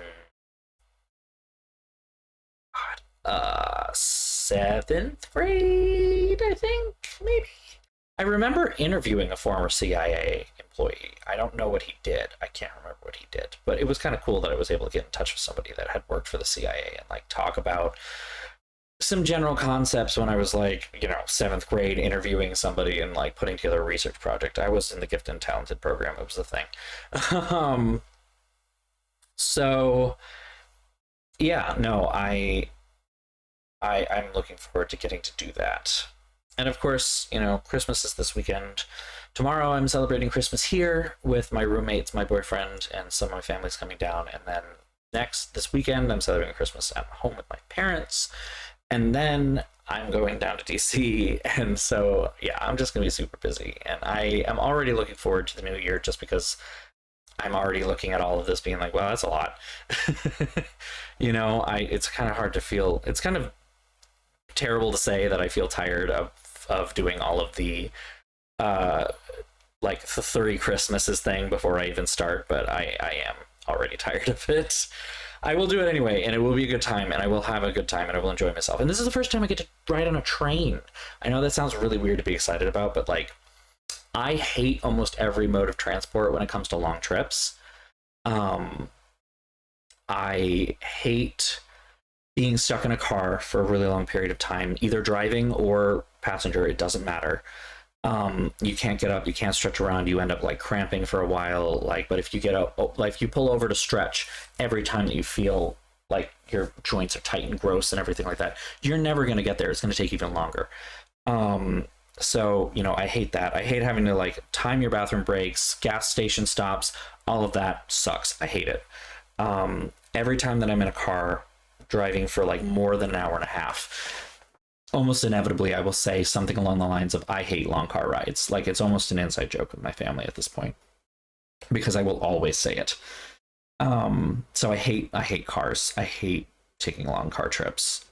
7th grade, I think, maybe. I remember interviewing a former CIA employee. I don't know what he did. I can't remember what he did, but it was kind of cool that I was able to get in touch with somebody that had worked for the CIA and like talk about some general concepts when I was like, 7th grade, interviewing somebody and like putting together a research project. I was in the gifted and talented program. It was the thing. So yeah, no, I'm looking forward to getting to do that. And of course, Christmas is this weekend. Tomorrow I'm celebrating Christmas here with my roommates, my boyfriend, and some of my family's coming down. And then this weekend I'm celebrating Christmas at home with my parents. And then I'm going down to DC. And so, yeah, I'm just going to be super busy. And I am already looking forward to the new year just because I'm already looking at all of this being like, well, that's a lot. It's kind of hard to feel. It's kind of terrible to say that I feel tired of doing all of the like the 30 Christmases thing before I even start, but I am already tired of it. I will do it anyway, and it will be a good time, and I will have a good time, and I will enjoy myself. And this is the first time I get to ride on a train. I know that sounds really weird to be excited about, but like, I hate almost every mode of transport when it comes to long trips. I hate being stuck in a car for a really long period of time, either driving or passenger, it doesn't matter. You can't get up, you can't stretch around, you end up like cramping for a while. But if you get up, like if you pull over to stretch, every time that you feel like your joints are tight and gross and everything like that, you're never going to get there. It's going to take even longer. So, I hate that. I hate having to like time your bathroom breaks, gas station stops, all of that sucks. I hate it. Every time that I'm in a car driving for like more than an hour and a half, almost inevitably I will say something along the lines of, I hate long car rides. Like it's almost an inside joke with my family at this point, because I will always say it. So I hate cars. I hate taking long car trips.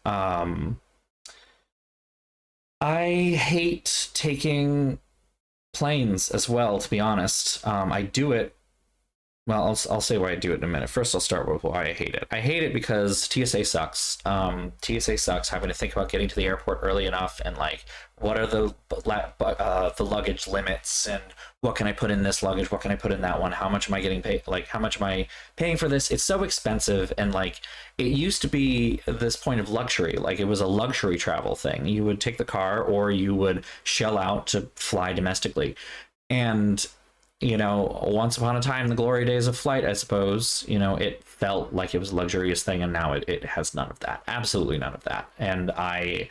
I hate taking planes as well, to be honest. I do it. Well, I'll say why I do it in a minute. First, I'll start with why I hate it. I hate it because TSA sucks. TSA sucks. Having to think about getting to the airport early enough, and like, what are the luggage limits, and what can I put in this luggage? What can I put in that one? How much am I getting paid? Like, how much am I paying for this? It's so expensive, and like, it used to be this point of luxury. Like, it was a luxury travel thing. You would take the car, or you would shell out to fly domestically, and once upon a time, the glory days of flight, I suppose, it felt like it was a luxurious thing, and now it has none of that. Absolutely none of that. And I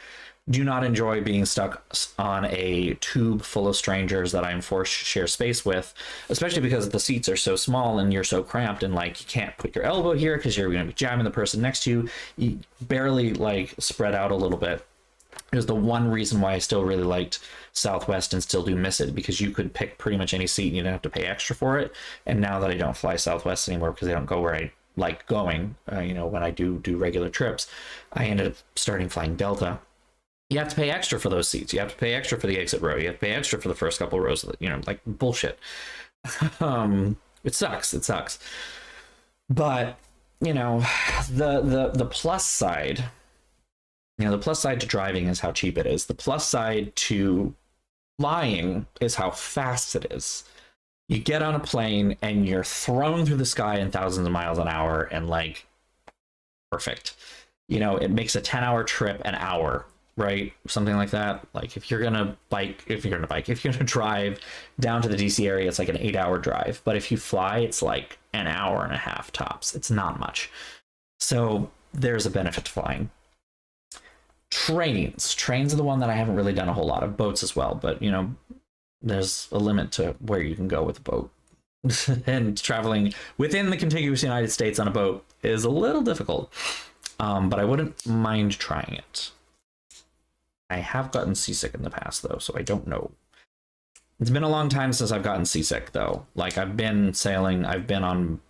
do not enjoy being stuck on a tube full of strangers that I'm forced to share space with, especially because the seats are so small and you're so cramped, and like, you can't put your elbow here because you're going to be jamming the person next to you. You barely like spread out a little bit. It was the one reason why I still really liked Southwest and still do miss it, because you could pick pretty much any seat and you didn't have to pay extra for it. And now that I don't fly Southwest anymore because I don't go where I like going, when I do regular trips, I ended up starting flying Delta. You have to pay extra for those seats. You have to pay extra for the exit row. You have to pay extra for the first couple rows. Like bullshit. It sucks. It sucks. But the plus side. The plus side to driving is how cheap it is. The plus side to flying is how fast it is. You get on a plane and you're thrown through the sky in thousands of miles an hour, and like, perfect. It makes a 10-hour trip an hour, right? Something like that. Like if you're gonna drive down to the DC area, it's like an 8-hour drive. But if you fly, it's like an hour and a half tops. It's not much. So there's a benefit to flying. Trains are the one that I haven't really done a whole lot of. Boats as well, but there's a limit to where you can go with a boat. And traveling within the contiguous United States on a boat is a little difficult, but I wouldn't mind trying it. I have gotten seasick in the past though, so I don't know. It's been a long time since I've gotten seasick though. Like, I've been sailing, I've been on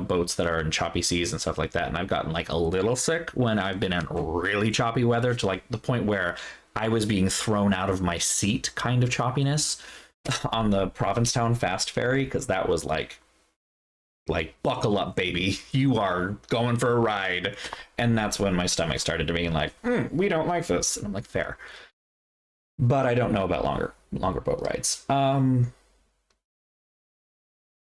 boats that are in choppy seas and stuff like that, and I've gotten like a little sick when I've been in really choppy weather, to like the point where I was being thrown out of my seat kind of choppiness on the Provincetown fast ferry, because that was like like, buckle up, baby, you are going for a ride. And that's when my stomach started to being like, we don't like this. And I'm like, fair. But I don't know about longer boat rides.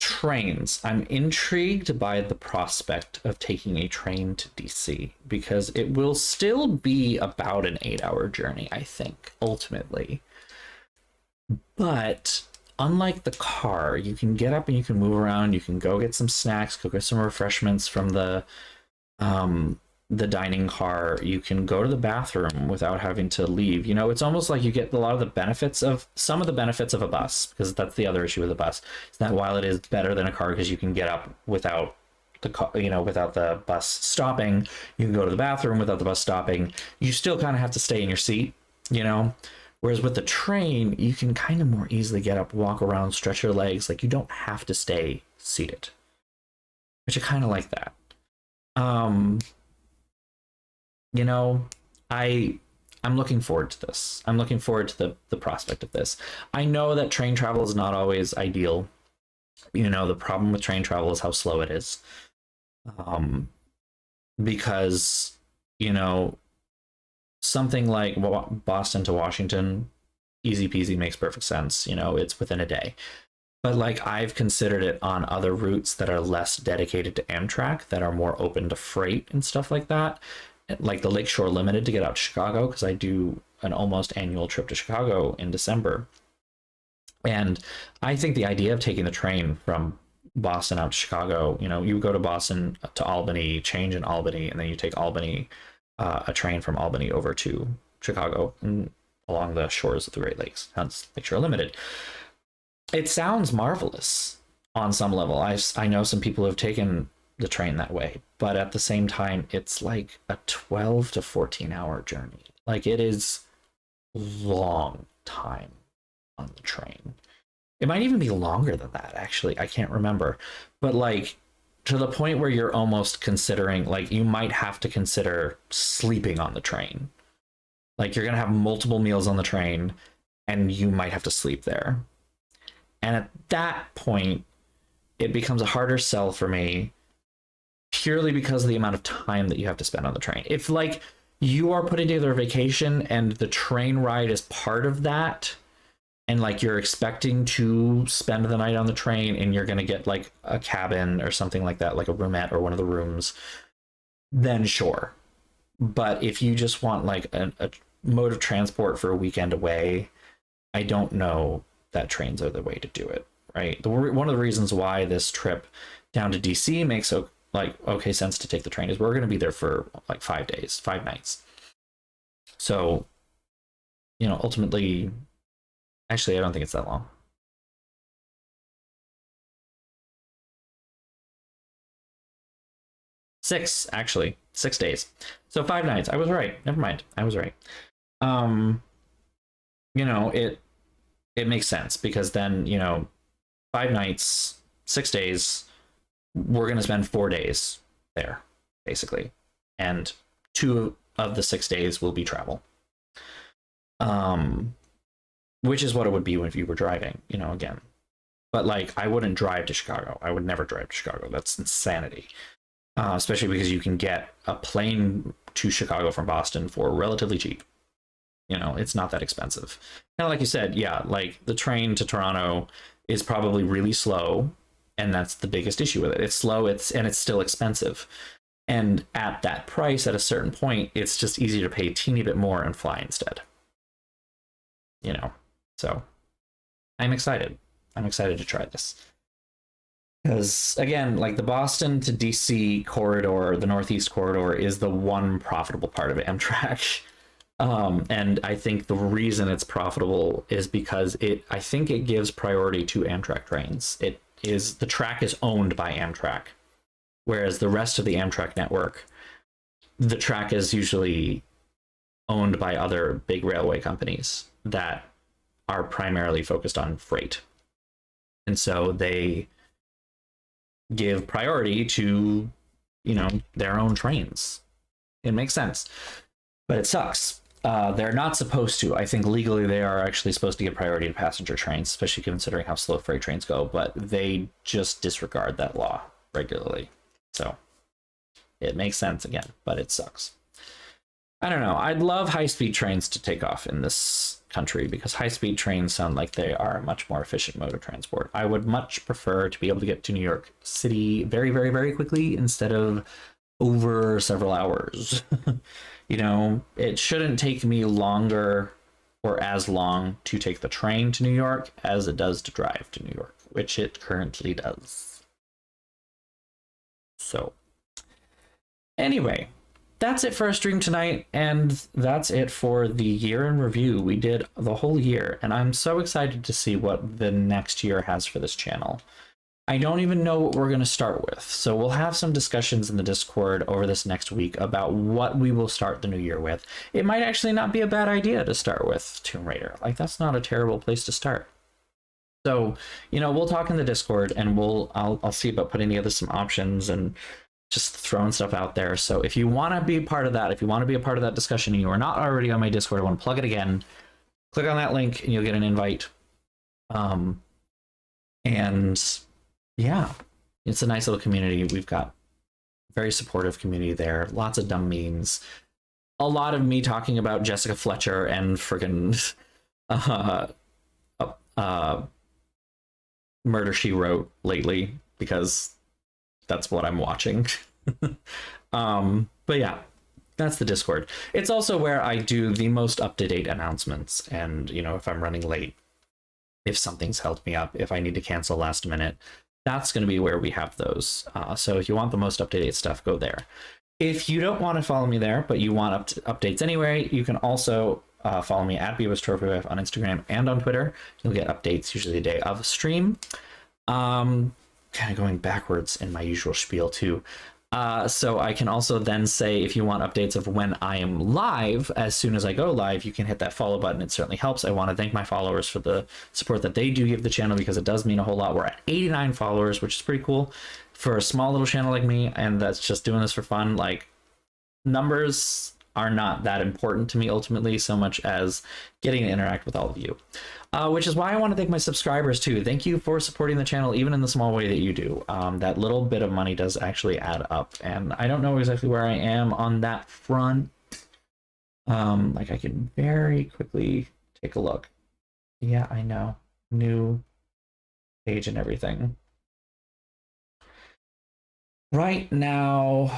Trains. I'm intrigued by the prospect of taking a train to DC, because it will still be about an 8-hour journey, I think, ultimately. But unlike the car, you can get up and you can move around, you can go get some snacks, go get some refreshments from the dining car, you can go to the bathroom without having to leave. You know, it's almost like you get a lot of the benefits of a bus, because that's the other issue with a bus, is that while it is better than a car because you can get up without the car, you know, without the bus stopping, you can go to the bathroom without the bus stopping, you still kind of have to stay in your seat, you know. Whereas with the train, you can kind of more easily get up, walk around, stretch your legs. Like, you don't have to stay seated, which I kind of like that. You know, I'm looking forward to this. I'm looking forward to the prospect of this. I know that train travel is not always ideal. You know, the problem with train travel is how slow it is. Because, you know, something like Boston to Washington, easy peasy, makes perfect sense. You know, it's within a day. But like, I've considered it on other routes that are less dedicated to Amtrak, that are more open to freight and stuff like that. Like the Lakeshore Limited to get out to Chicago, because I do an almost annual trip to Chicago in December. And I think the idea of taking the train from Boston out to Chicago, you know, you go to Boston to Albany, change in Albany, and then you take Albany, a train from Albany over to Chicago and along the shores of the Great Lakes, hence Lakeshore Limited. It sounds marvelous on some level. I know some people who have taken the train that way, but at the same time, it's like a 12 to 14 hour journey. Like, it is long time on the train. It might even be longer than that, actually. I can't remember. But like, to the point where you're almost considering, like, you might have to consider sleeping on the train. Like, you're going to have multiple meals on the train and you might have to sleep there. And at that point, it becomes a harder sell for me, purely because of the amount of time that you have to spend on the train. If like you are putting together a vacation and the train ride is part of that, and like you're expecting to spend the night on the train and you're going to get like a cabin or something like that, like a roomette or one of the rooms, then sure. But if you just want like a mode of transport for a weekend away, I don't know that trains are the way to do it, right? One of the reasons why this trip down to DC makes okay sense to take the train is we're going to be there for like 5 days, 5 nights. So, you know, ultimately, actually, I don't think it's that long. Six days. So 5 nights. I was right. Never mind. I was right. You know, it makes sense, because then, you know, 5 nights, 6 days, we're going to spend 4 days there, basically. And 2 of the 6 days will be travel. Which is what it would be if you were driving, you know, again. But like, I wouldn't drive to Chicago. I would never drive to Chicago. That's insanity. Especially because you can get a plane to Chicago from Boston for relatively cheap. You know, it's not that expensive. And like you said, yeah, like the train to Toronto is probably really slow. And that's the biggest issue with it. It's slow, and it's still expensive. And at that price, at a certain point, it's just easier to pay a teeny bit more and fly instead. You know, so I'm excited. I'm excited to try this. Because, again, like the Boston to DC corridor, the Northeast corridor, is the one profitable part of Amtrak. And I think the reason it's profitable is because I think it gives priority to Amtrak trains. The track is owned by Amtrak, whereas the rest of the Amtrak network, the track is usually owned by other big railway companies that are primarily focused on freight. And so they give priority to, you know, their own trains. It makes sense, but it sucks. They're not supposed to. I think legally they are actually supposed to give priority to passenger trains, especially considering how slow freight trains go, but they just disregard that law. regularly. So it makes sense again, but it sucks. I don't know. I'd love high-speed trains to take off in this country because high-speed trains sound like they are a much more efficient mode of transport. I would much prefer to be able to get to New York City very, very, very quickly instead of over several hours. You know, it shouldn't take me longer or as long to take the train to New York as it does to drive to New York, which it currently does. So, anyway, that's it for our stream tonight, and that's it for the year in review. We did the whole year, and I'm so excited to see what the next year has for this channel. I don't even know what we're going to start with, so we'll have some discussions in the Discord over this next week about what we will start the new year with. It might actually not be a bad idea to start with Tomb Raider. Like, that's not a terrible place to start. So, you know, we'll talk in the Discord, and I'll see about putting together some options and just throwing stuff out there. So if you want to be part of that, if you want to be a part of that discussion and you are not already on my Discord, I want to plug it again, click on that link and you'll get an invite. And yeah, it's a nice little community. We've got very supportive community there. Lots of dumb memes. A lot of me talking about Jessica Fletcher and friggin' Murder, She Wrote lately because that's what I'm watching. But yeah, that's the Discord. It's also where I do the most up-to-date announcements. And, you know, if I'm running late, if something's held me up, if I need to cancel last minute, that's going to be where we have those. So if you want the most up-to-date stuff, go there. If you don't want to follow me there, but you want updates anyway, you can also follow me at BOSTrophyWife on Instagram and on Twitter. You'll get updates usually the day of a stream. Kind of going backwards in my usual spiel too. So I can also then say, if you want updates of when I am live, as soon as I go live, you can hit that follow button. It certainly helps. I want to thank my followers for the support that they do give the channel because it does mean a whole lot. We're at 89 followers, which is pretty cool for a small little channel like me. And that's just doing this for fun. Like, numbers are not that important to me ultimately, so much as getting to interact with all of you. Which is why I want to thank my subscribers too. Thank you for supporting the channel, even in the small way that you do. That little bit of money does actually add up, and I don't know exactly where I am on that front. Like, I can very quickly take a look. Yeah, I know. New page and everything. Right now,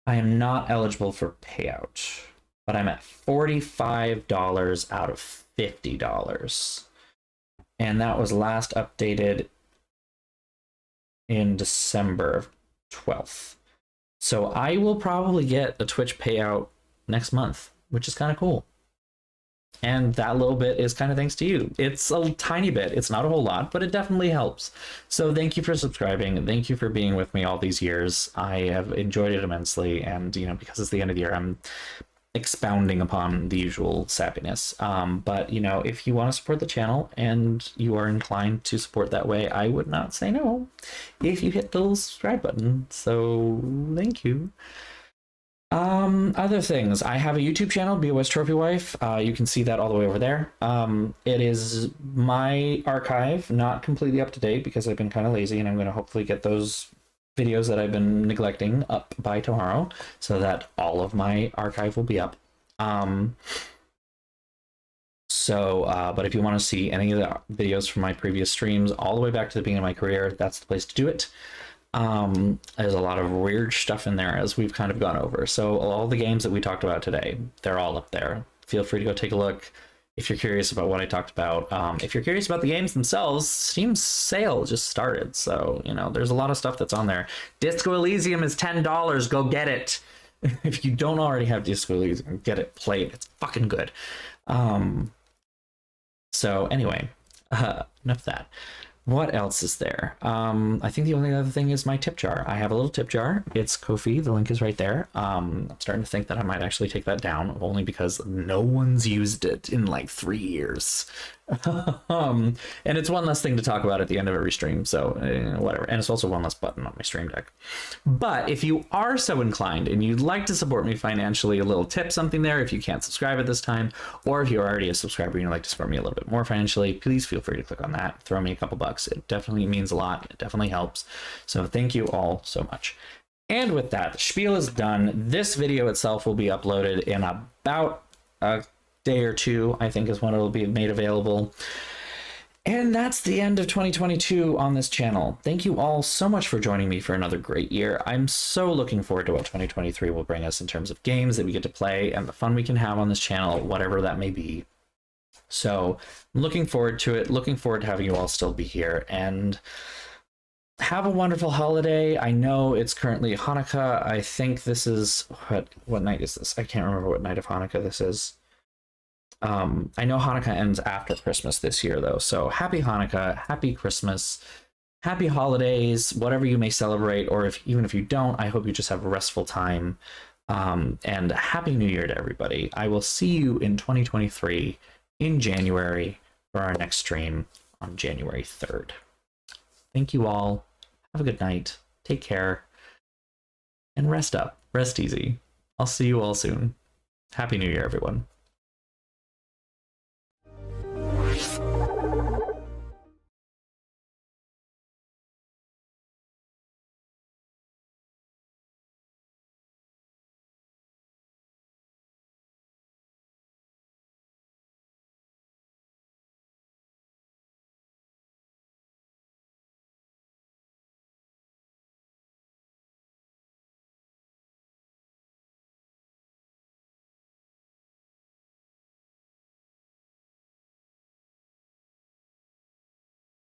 I am not eligible for payout, but I'm at $45 out of $50. And that was last updated in December 12th. So I will probably get a Twitch payout next month, which is kind of cool. And that little bit is kind of thanks to you. It's a tiny bit. It's not a whole lot, but it definitely helps. So thank you for subscribing. Thank you for being with me all these years. I have enjoyed it immensely. And, you know, because it's the end of the year, I'm expounding upon the usual sappiness. But, you know, if you want to support the channel and you are inclined to support that way, I would not say no if you hit the little subscribe button. So thank you. Other things, I have a YouTube channel, BOSTrophyWife. You can see that all the way over there. It is my archive, not completely up to date because I've been kind of lazy, and I'm going to hopefully get those videos that I've been neglecting up by tomorrow so that all of my archive will be up. But if you want to see any of the videos from my previous streams all the way back to the beginning of my career, that's the place to do it. There's a lot of weird stuff in there as we've kind of gone over. So all the games that we talked about today, they're all up there. Feel free to go take a look if you're curious about what I talked about. If you're curious about the games themselves, Steam's sale just started. So, you know, there's a lot of stuff that's on there. Disco Elysium is $10. Go get it. If you don't already have Disco Elysium, get it, play it. It's fucking good. So anyway, enough of that. What else is there? I think the only other thing is my tip jar. I have a little tip jar. It's Ko-fi. The link is right there. I'm starting to think that I might actually take that down, only because no one's used it in like 3 years. And it's one less thing to talk about at the end of every stream, so whatever. And it's also one less button on my stream deck. But if you are so inclined and you'd like to support me financially, a little tip, something there if you can't subscribe at this time, or if you're already a subscriber and you'd like to support me a little bit more financially, please feel free to click on that. Throw me a couple bucks. It definitely means a lot. It definitely helps. So thank you all so much. And with that, the spiel is done. This video itself will be uploaded in about a day or two, I think is when it'll be made available. And that's the end of 2022 on this channel. Thank you all so much for joining me for another great year. I'm so looking forward to what 2023 will bring us in terms of games that we get to play and the fun we can have on this channel, whatever that may be. So looking forward to it, looking forward to having you all still be here, and have a wonderful holiday. I know it's currently Hanukkah. I think this is, what night is this? I can't remember what night of Hanukkah this is. I know Hanukkah ends after Christmas this year, though. So happy Hanukkah, happy Christmas, happy holidays, whatever you may celebrate, or even if you don't, I hope you just have a restful time. And happy New Year to everybody. I will see you in 2023 in January for our next stream on January 3rd. Thank you all. Have a good night. Take care. And rest up. Rest easy. I'll see you all soon. Happy New Year, everyone.